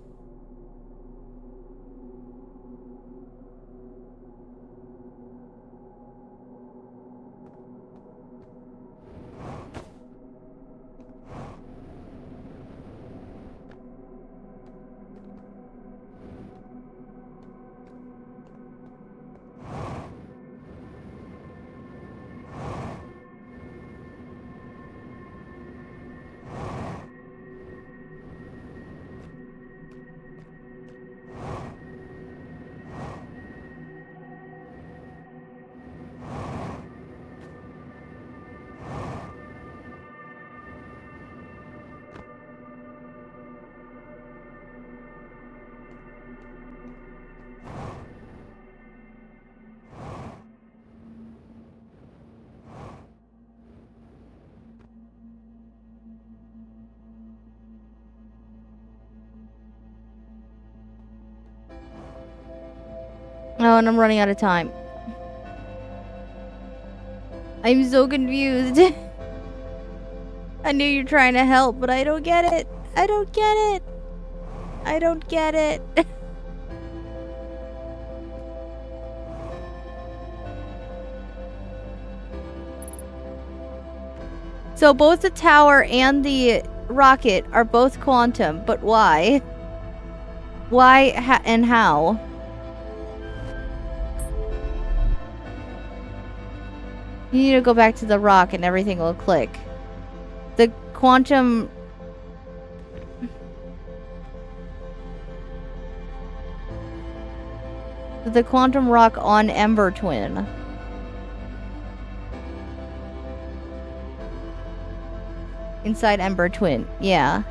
Oh, and I'm running out of time. I'm so confused. I knew you're trying to help, but I don't get it. I don't get it. I don't get it. So both the tower and the rocket are both quantum, but why? Why and how? You need to go back to the rock and everything will click. The quantum... The quantum rock on Ember Twin. Inside Ember Twin, yeah.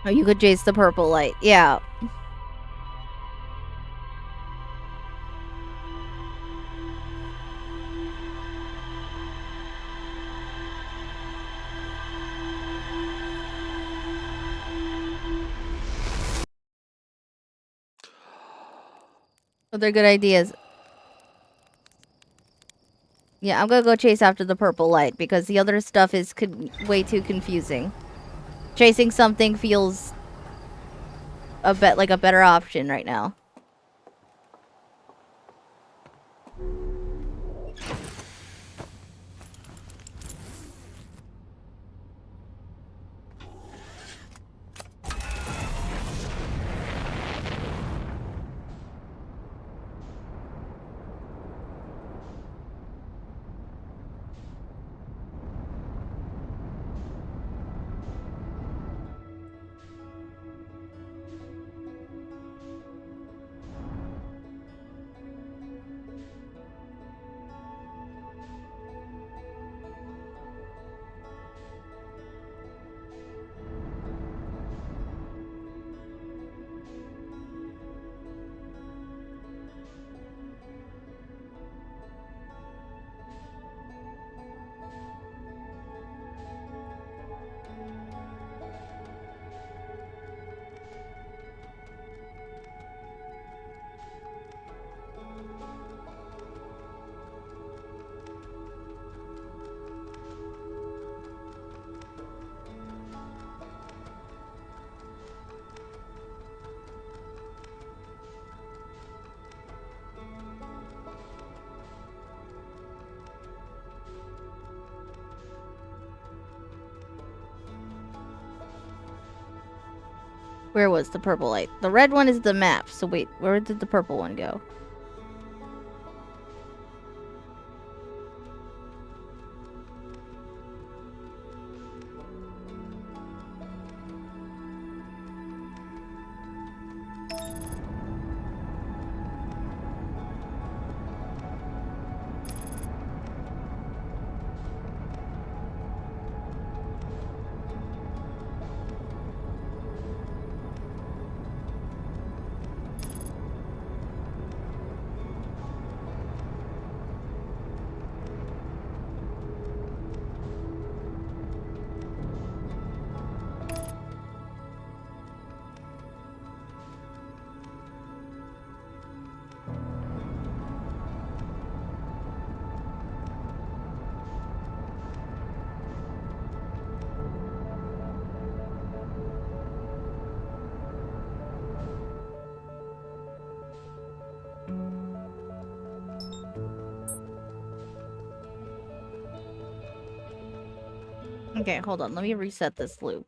Oh, you could chase the purple light, yeah. Oh, they're good ideas. Yeah, I'm gonna go chase after the purple light because the other stuff is way too confusing. Chasing something feels like a better option right now. Where was the purple light? The red one is the map. So wait, where did the purple one go? Okay, hold on. Let me reset this loop.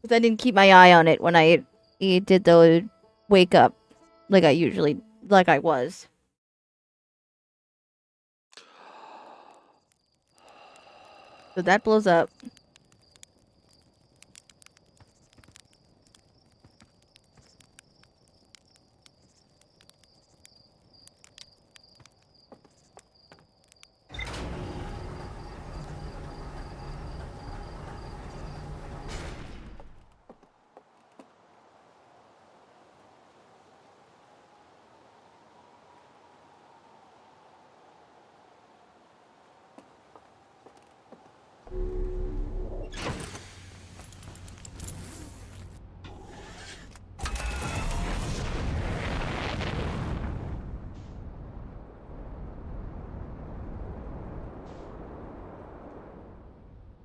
Because I didn't keep my eye on it when I did the wake up like I was. So that blows up.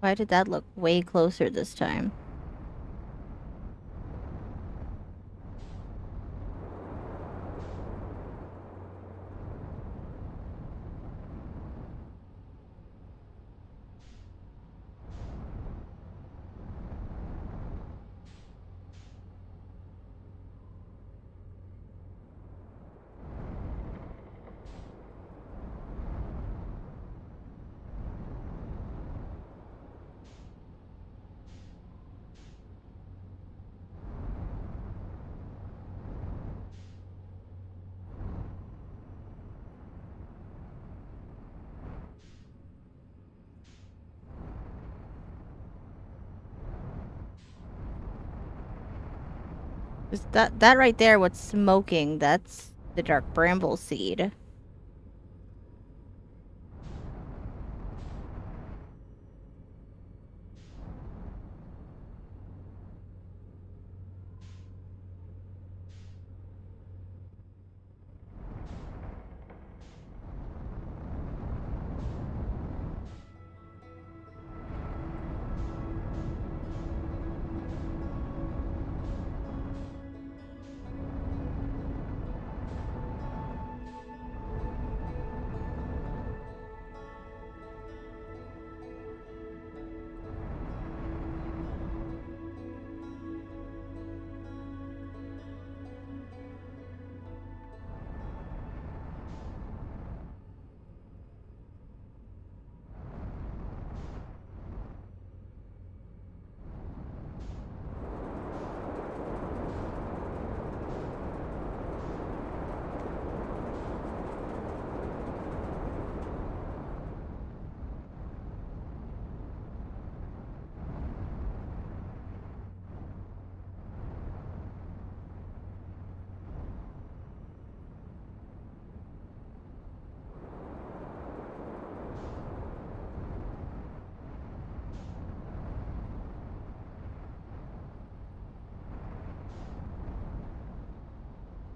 Why did that look way closer this time? Is that right there, what's smoking, that's the dark bramble seed.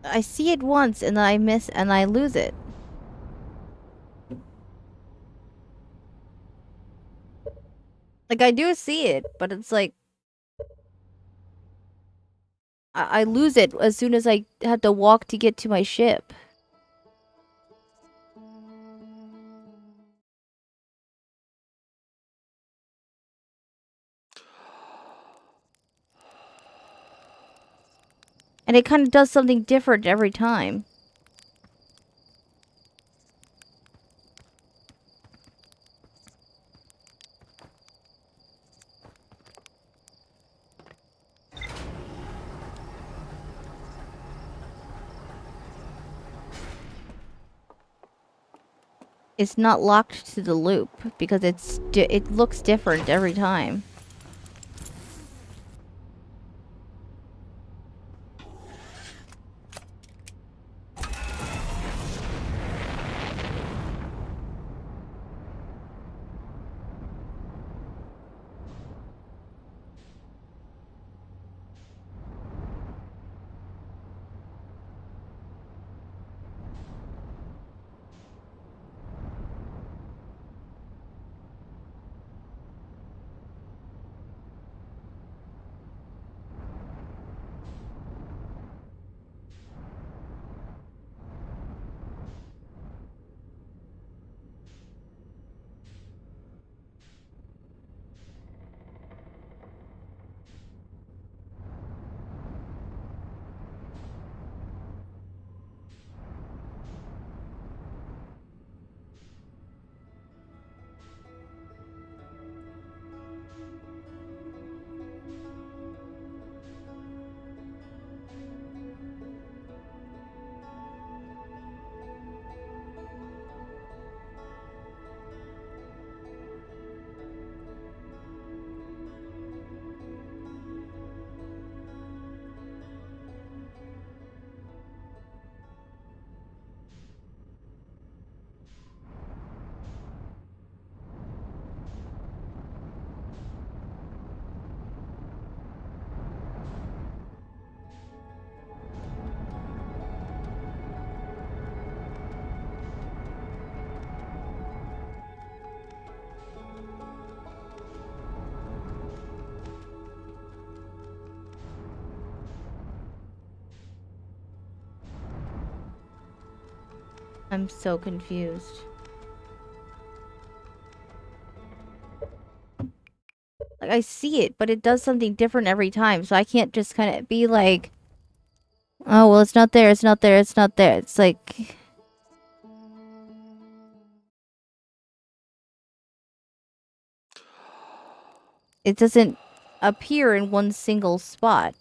I see it once and then I miss and I lose it. Like, I do see it, but it's like I lose it as soon as I have to walk to get to my ship. And it kind of does something different every time. It's not locked to the loop because it looks different every time. I'm so confused. Like, I see it, but it does something different every time, so I can't just kind of be like, oh, well, it's not there, it's not there, it's not there. It's like... It doesn't appear in one single spot.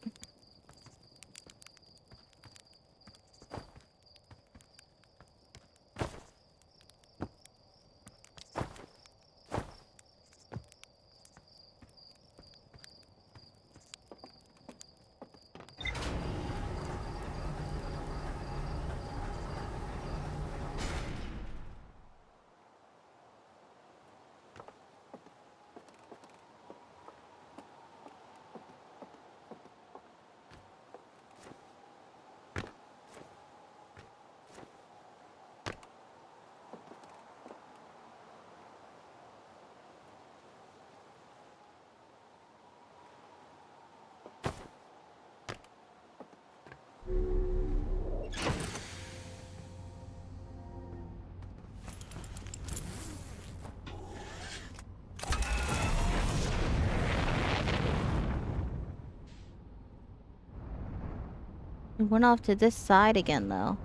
It went off to this side again, though.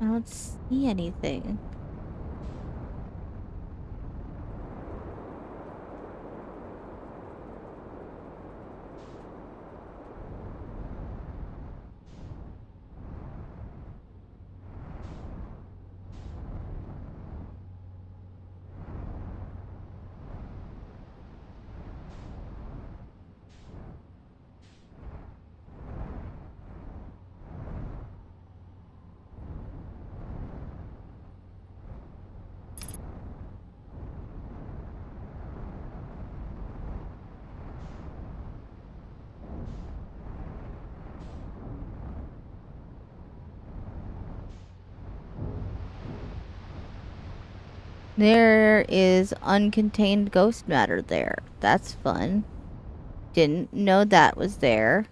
I don't see anything. There is uncontained ghost matter there. That's fun. Didn't know that was there.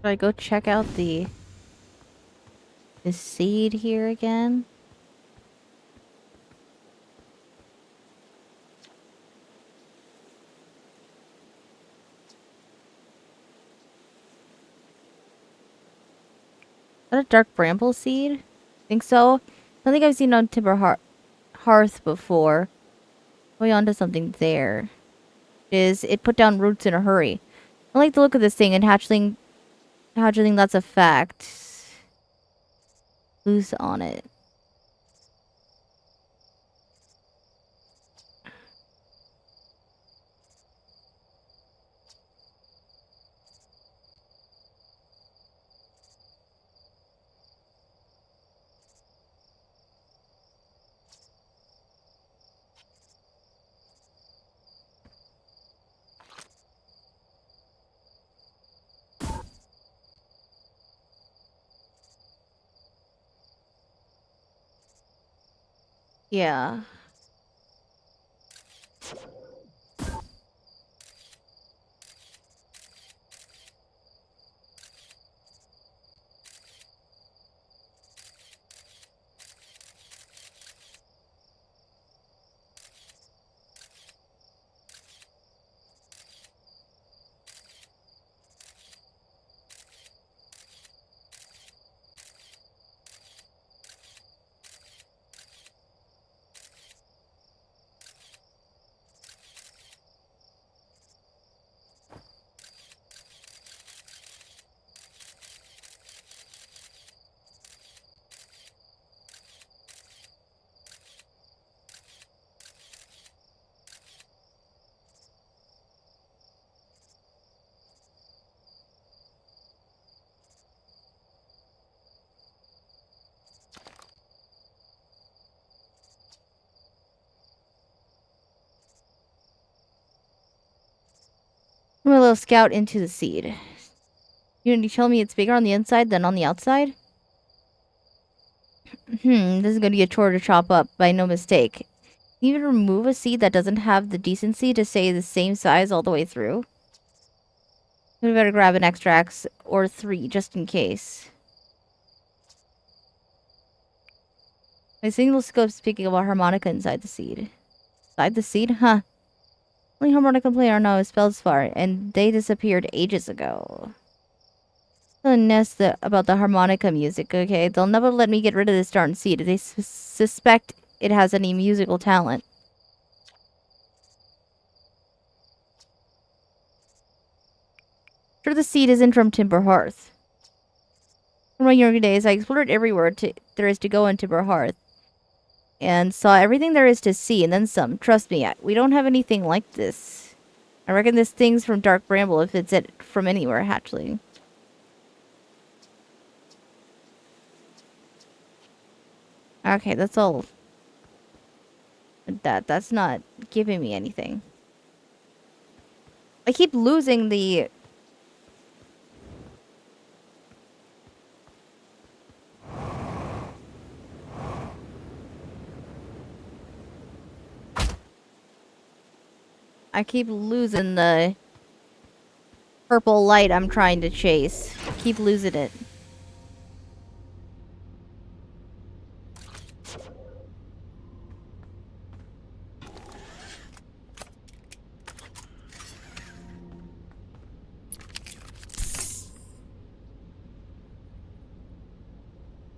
I go check out the seed here again? Is that a dark bramble seed? Think so? I don't think I've seen it on Hearth before. Going on to something there. It put down roots in a hurry. I like the look of this thing, and hatchling that's a fact. Loose on it. Yeah. I'm a little scout into the seed. You tell me it's bigger on the inside than on the outside? This is gonna be a chore to chop up, by no mistake. Can you even remove a seed that doesn't have the decency to stay the same size all the way through? We better grab an extra axe or 3, just in case. My single scope speaking about harmonica inside the seed. Inside the seed? Huh. Only harmonica player I know is Feldspar, and they disappeared ages ago. Nest about the harmonica music, okay? They'll never let me get rid of this darn seed if they suspect it has any musical talent. Sure, the seed isn't from Timber Hearth. In my younger days, I explored everywhere there is to go in Timber Hearth, and saw everything there is to see, and then some. Trust me, we don't have anything like this. I reckon this thing's from Dark Bramble if it's from anywhere, Hatchling. Okay, that's all. That's not giving me anything. I keep losing the... I keep losing the purple light I'm trying to chase. Keep losing it.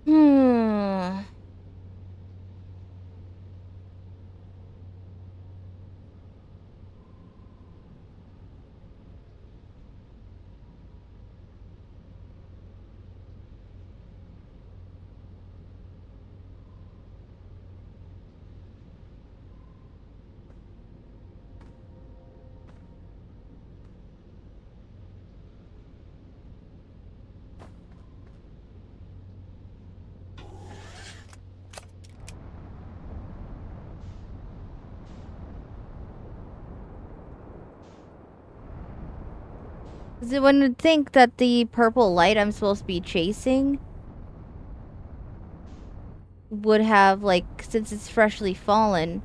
Hmm. One would think that the purple light I'm supposed to be chasing would have, like, since it's freshly fallen,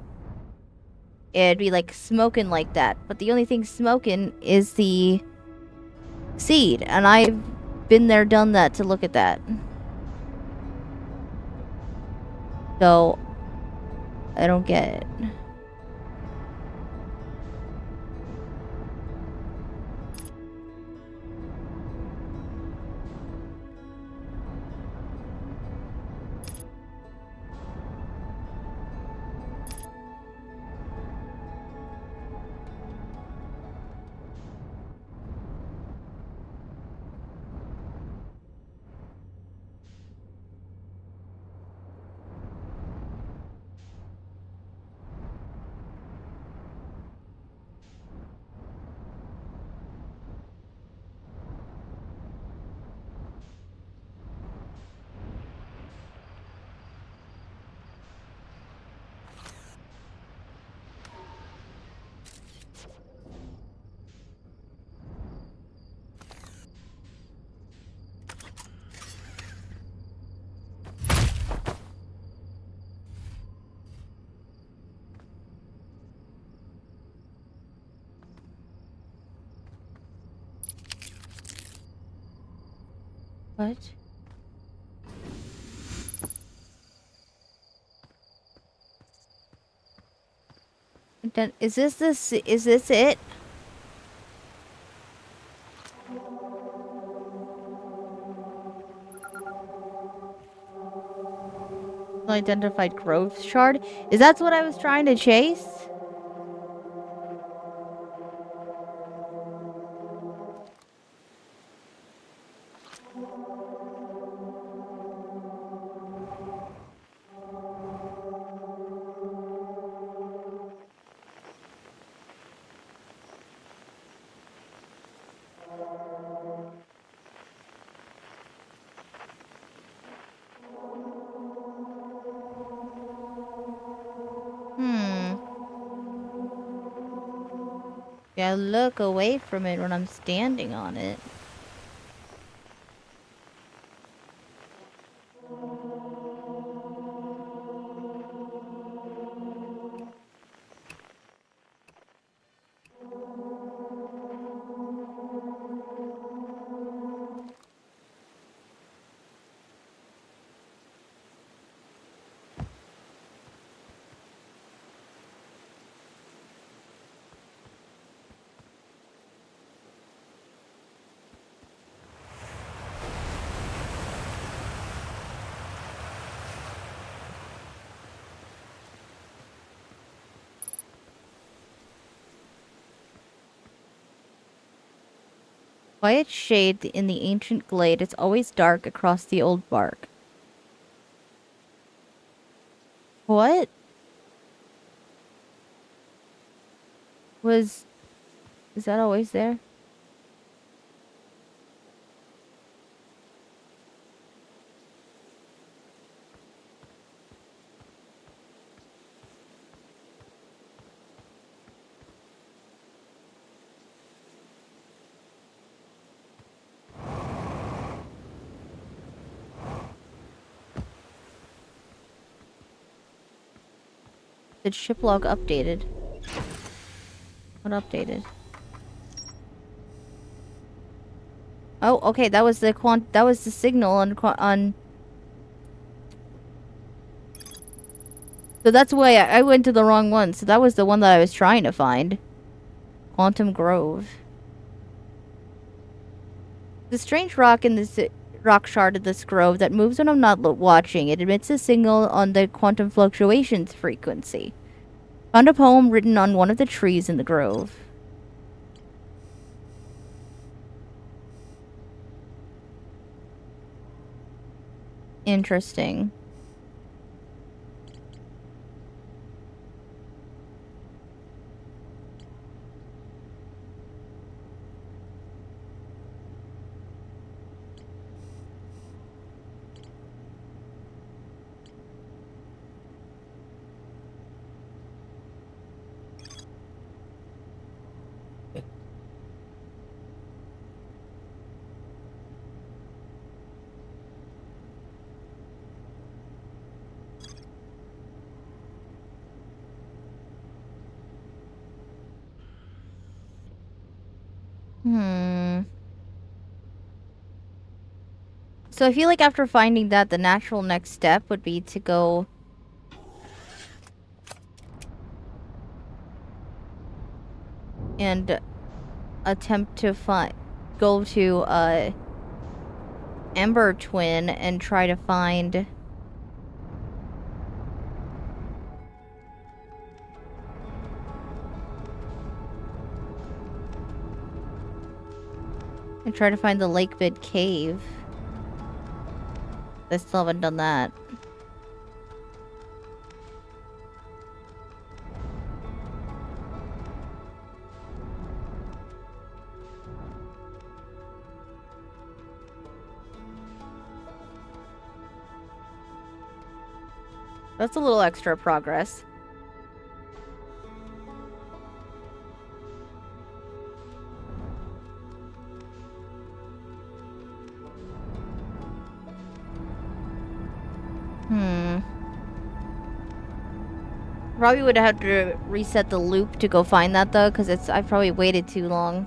it'd be, like, smoking like that. But the only thing smoking is the seed. And I've been there, done that to look at that. So, I don't get it. What? Then is this it? Unidentified growth shard? Is that what I was trying to chase? Hmm. Yeah, look away from it when I'm standing on it. Quiet shade in the ancient glade. It's always dark across the old bark. What was... Is that always there? The ship log updated. What updated? Oh, okay. That was the That was the signal on. So that's why I went to the wrong one. So that was the one that I was trying to find. Quantum Grove. The strange rock in this rock shard of this grove that moves when I'm not watching. It emits a signal on the quantum fluctuations frequency. Found a poem written on one of the trees in the grove. Interesting. Hmm. So I feel like after finding that, the natural next step would be to go and attempt to go to Ember Twin and try to find the lake bed cave. I still haven't done that. That's a little extra progress. Probably would have to reset the loop to go find that though, because I probably waited too long.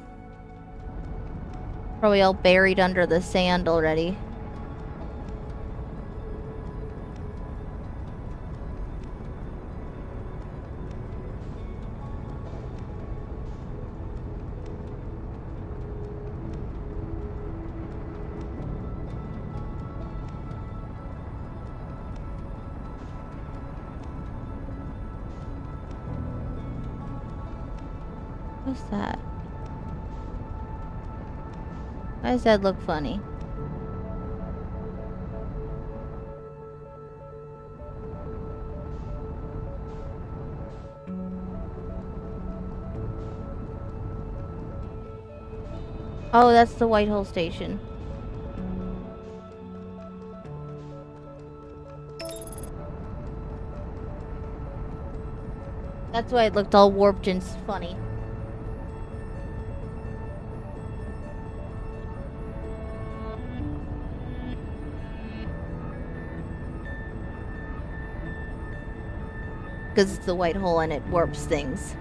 Probably all buried under the sand already. What's that? Why does that look funny? Oh, that's the Whitehole station. That's why it looked all warped and funny. Because it's the Whitehole and it warps things.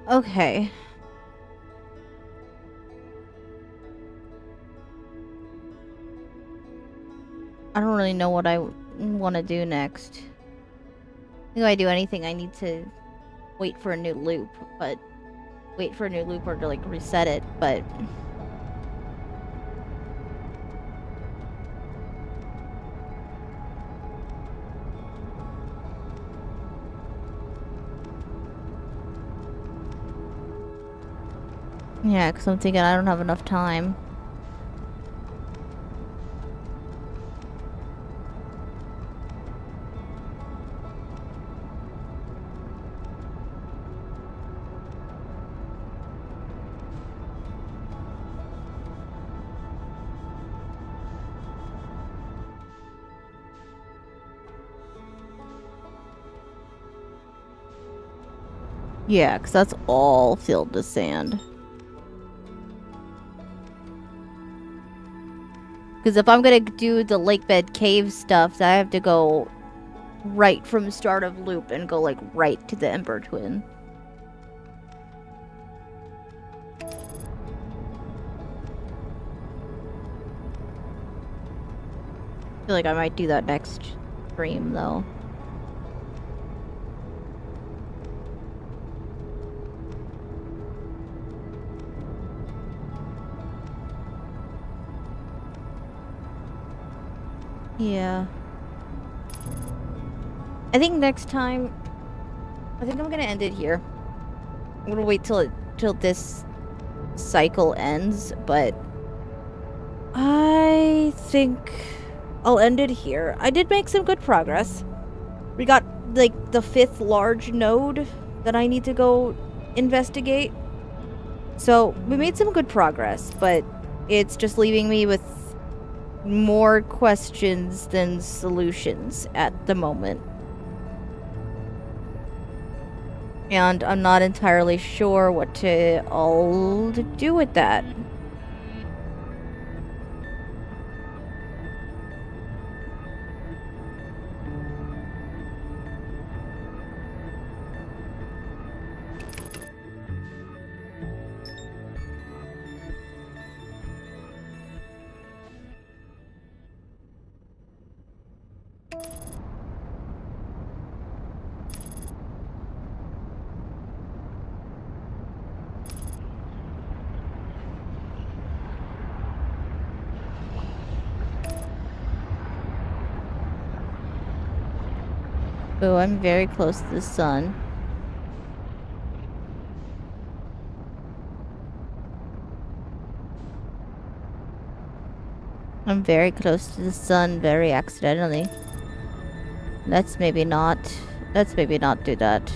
Okay. I don't really know what I want to do next. If I do anything, I need to wait for a new loop, or to like reset it, but yeah, because I'm thinking I don't have enough time. Yeah, because that's all filled with sand. Because if I'm gonna do the lake bed cave stuff, I have to go right from start of loop and go like right to the Ember Twin. I feel like I might do that next stream though. Yeah. I think next time, I think I'm gonna end it here. I'm gonna wait till this cycle ends, but I think I'll end it here. I did make some good progress. We got like the 5th large node that I need to go investigate. So we made some good progress, but it's just leaving me with more questions than solutions at the moment. And I'm not entirely sure what to all do with that. Oh, I'm very close to the sun. I'm very close to the sun, very accidentally. Let's maybe not do that.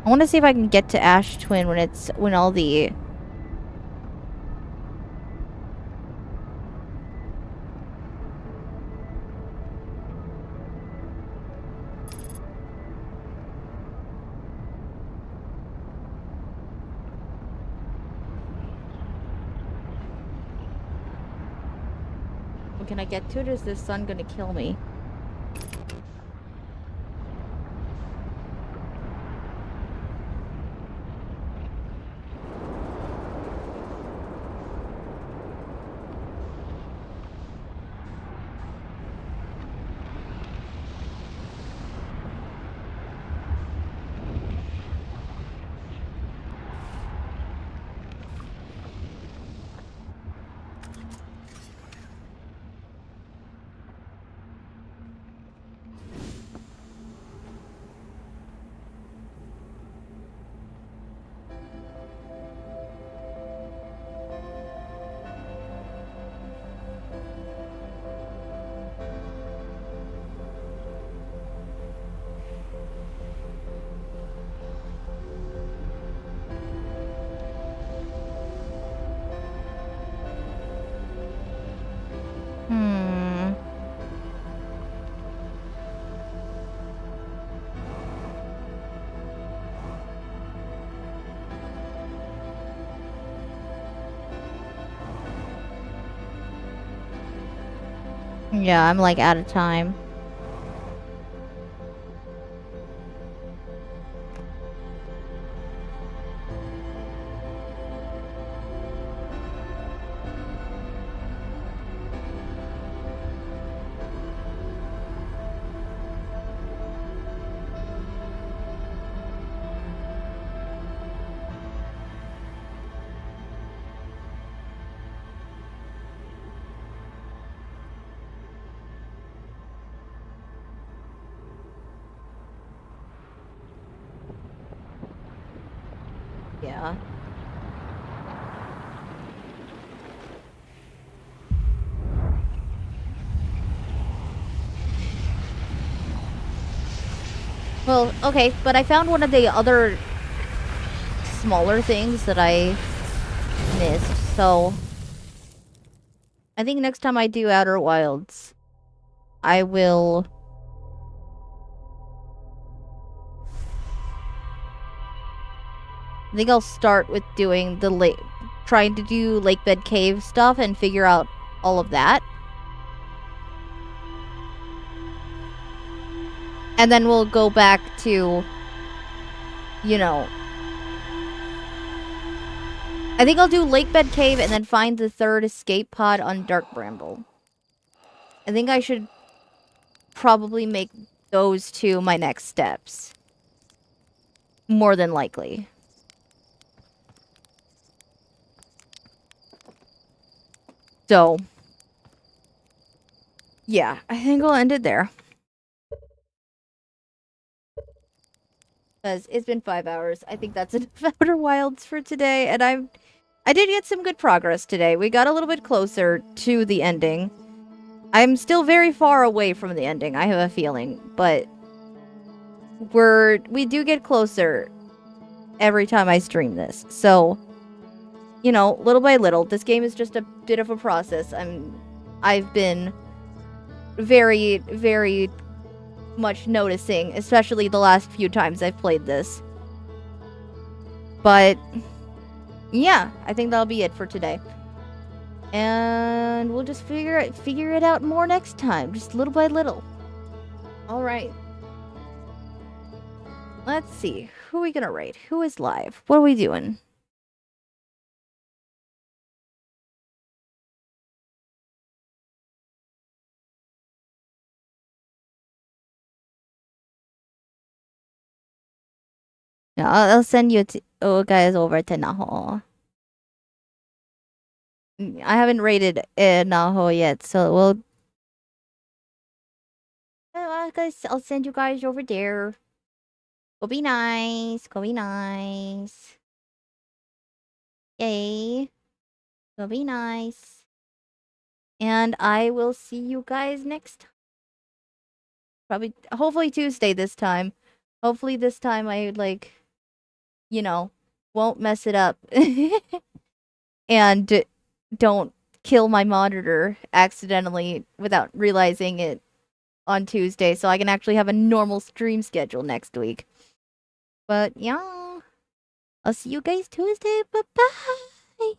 I want to see if I can get to Ash Twin when all the... When can I get to it, or is the sun gonna kill me? Hmm. Yeah, I'm like out of time. Yeah. Well, okay, but I found one of the other smaller things that I missed, so I think next time I do Outer Wilds, I will... I think I'll start with doing the trying to do Lakebed Cave stuff and figure out all of that. And then we'll go back to, you know... I think I'll do Lakebed Cave and then find the third escape pod on Dark Bramble. I think I should probably make those two my next steps. More than likely. So, yeah, I think we'll end it there. Because it's been 5 hours. I think that's enough Outer Wilds for today. And I did get some good progress today. We got a little bit closer to the ending. I'm still very far away from the ending, I have a feeling. But we do get closer every time I stream this. So, you know, little by little. This game is just a bit of a process. I've been very, very much noticing, especially the last few times I've played this. But yeah, I think that'll be it for today. And we'll just figure it out more next time, just little by little. All right. Let's see. Who are we gonna rate? Who is live? What are we doing? Yeah, I'll send you guys over to Naho. I haven't rated Naho yet, so we'll. I'll send you guys over there. Go be nice. Go be nice. Yay. Go be nice. And I will see you guys next time. Probably, hopefully Tuesday this time. Hopefully this time I, like, you know, won't mess it up. And don't kill my monitor accidentally without realizing it on Tuesday, so I can actually have a normal stream schedule next week. But yeah, I'll see you guys Tuesday. Bye bye.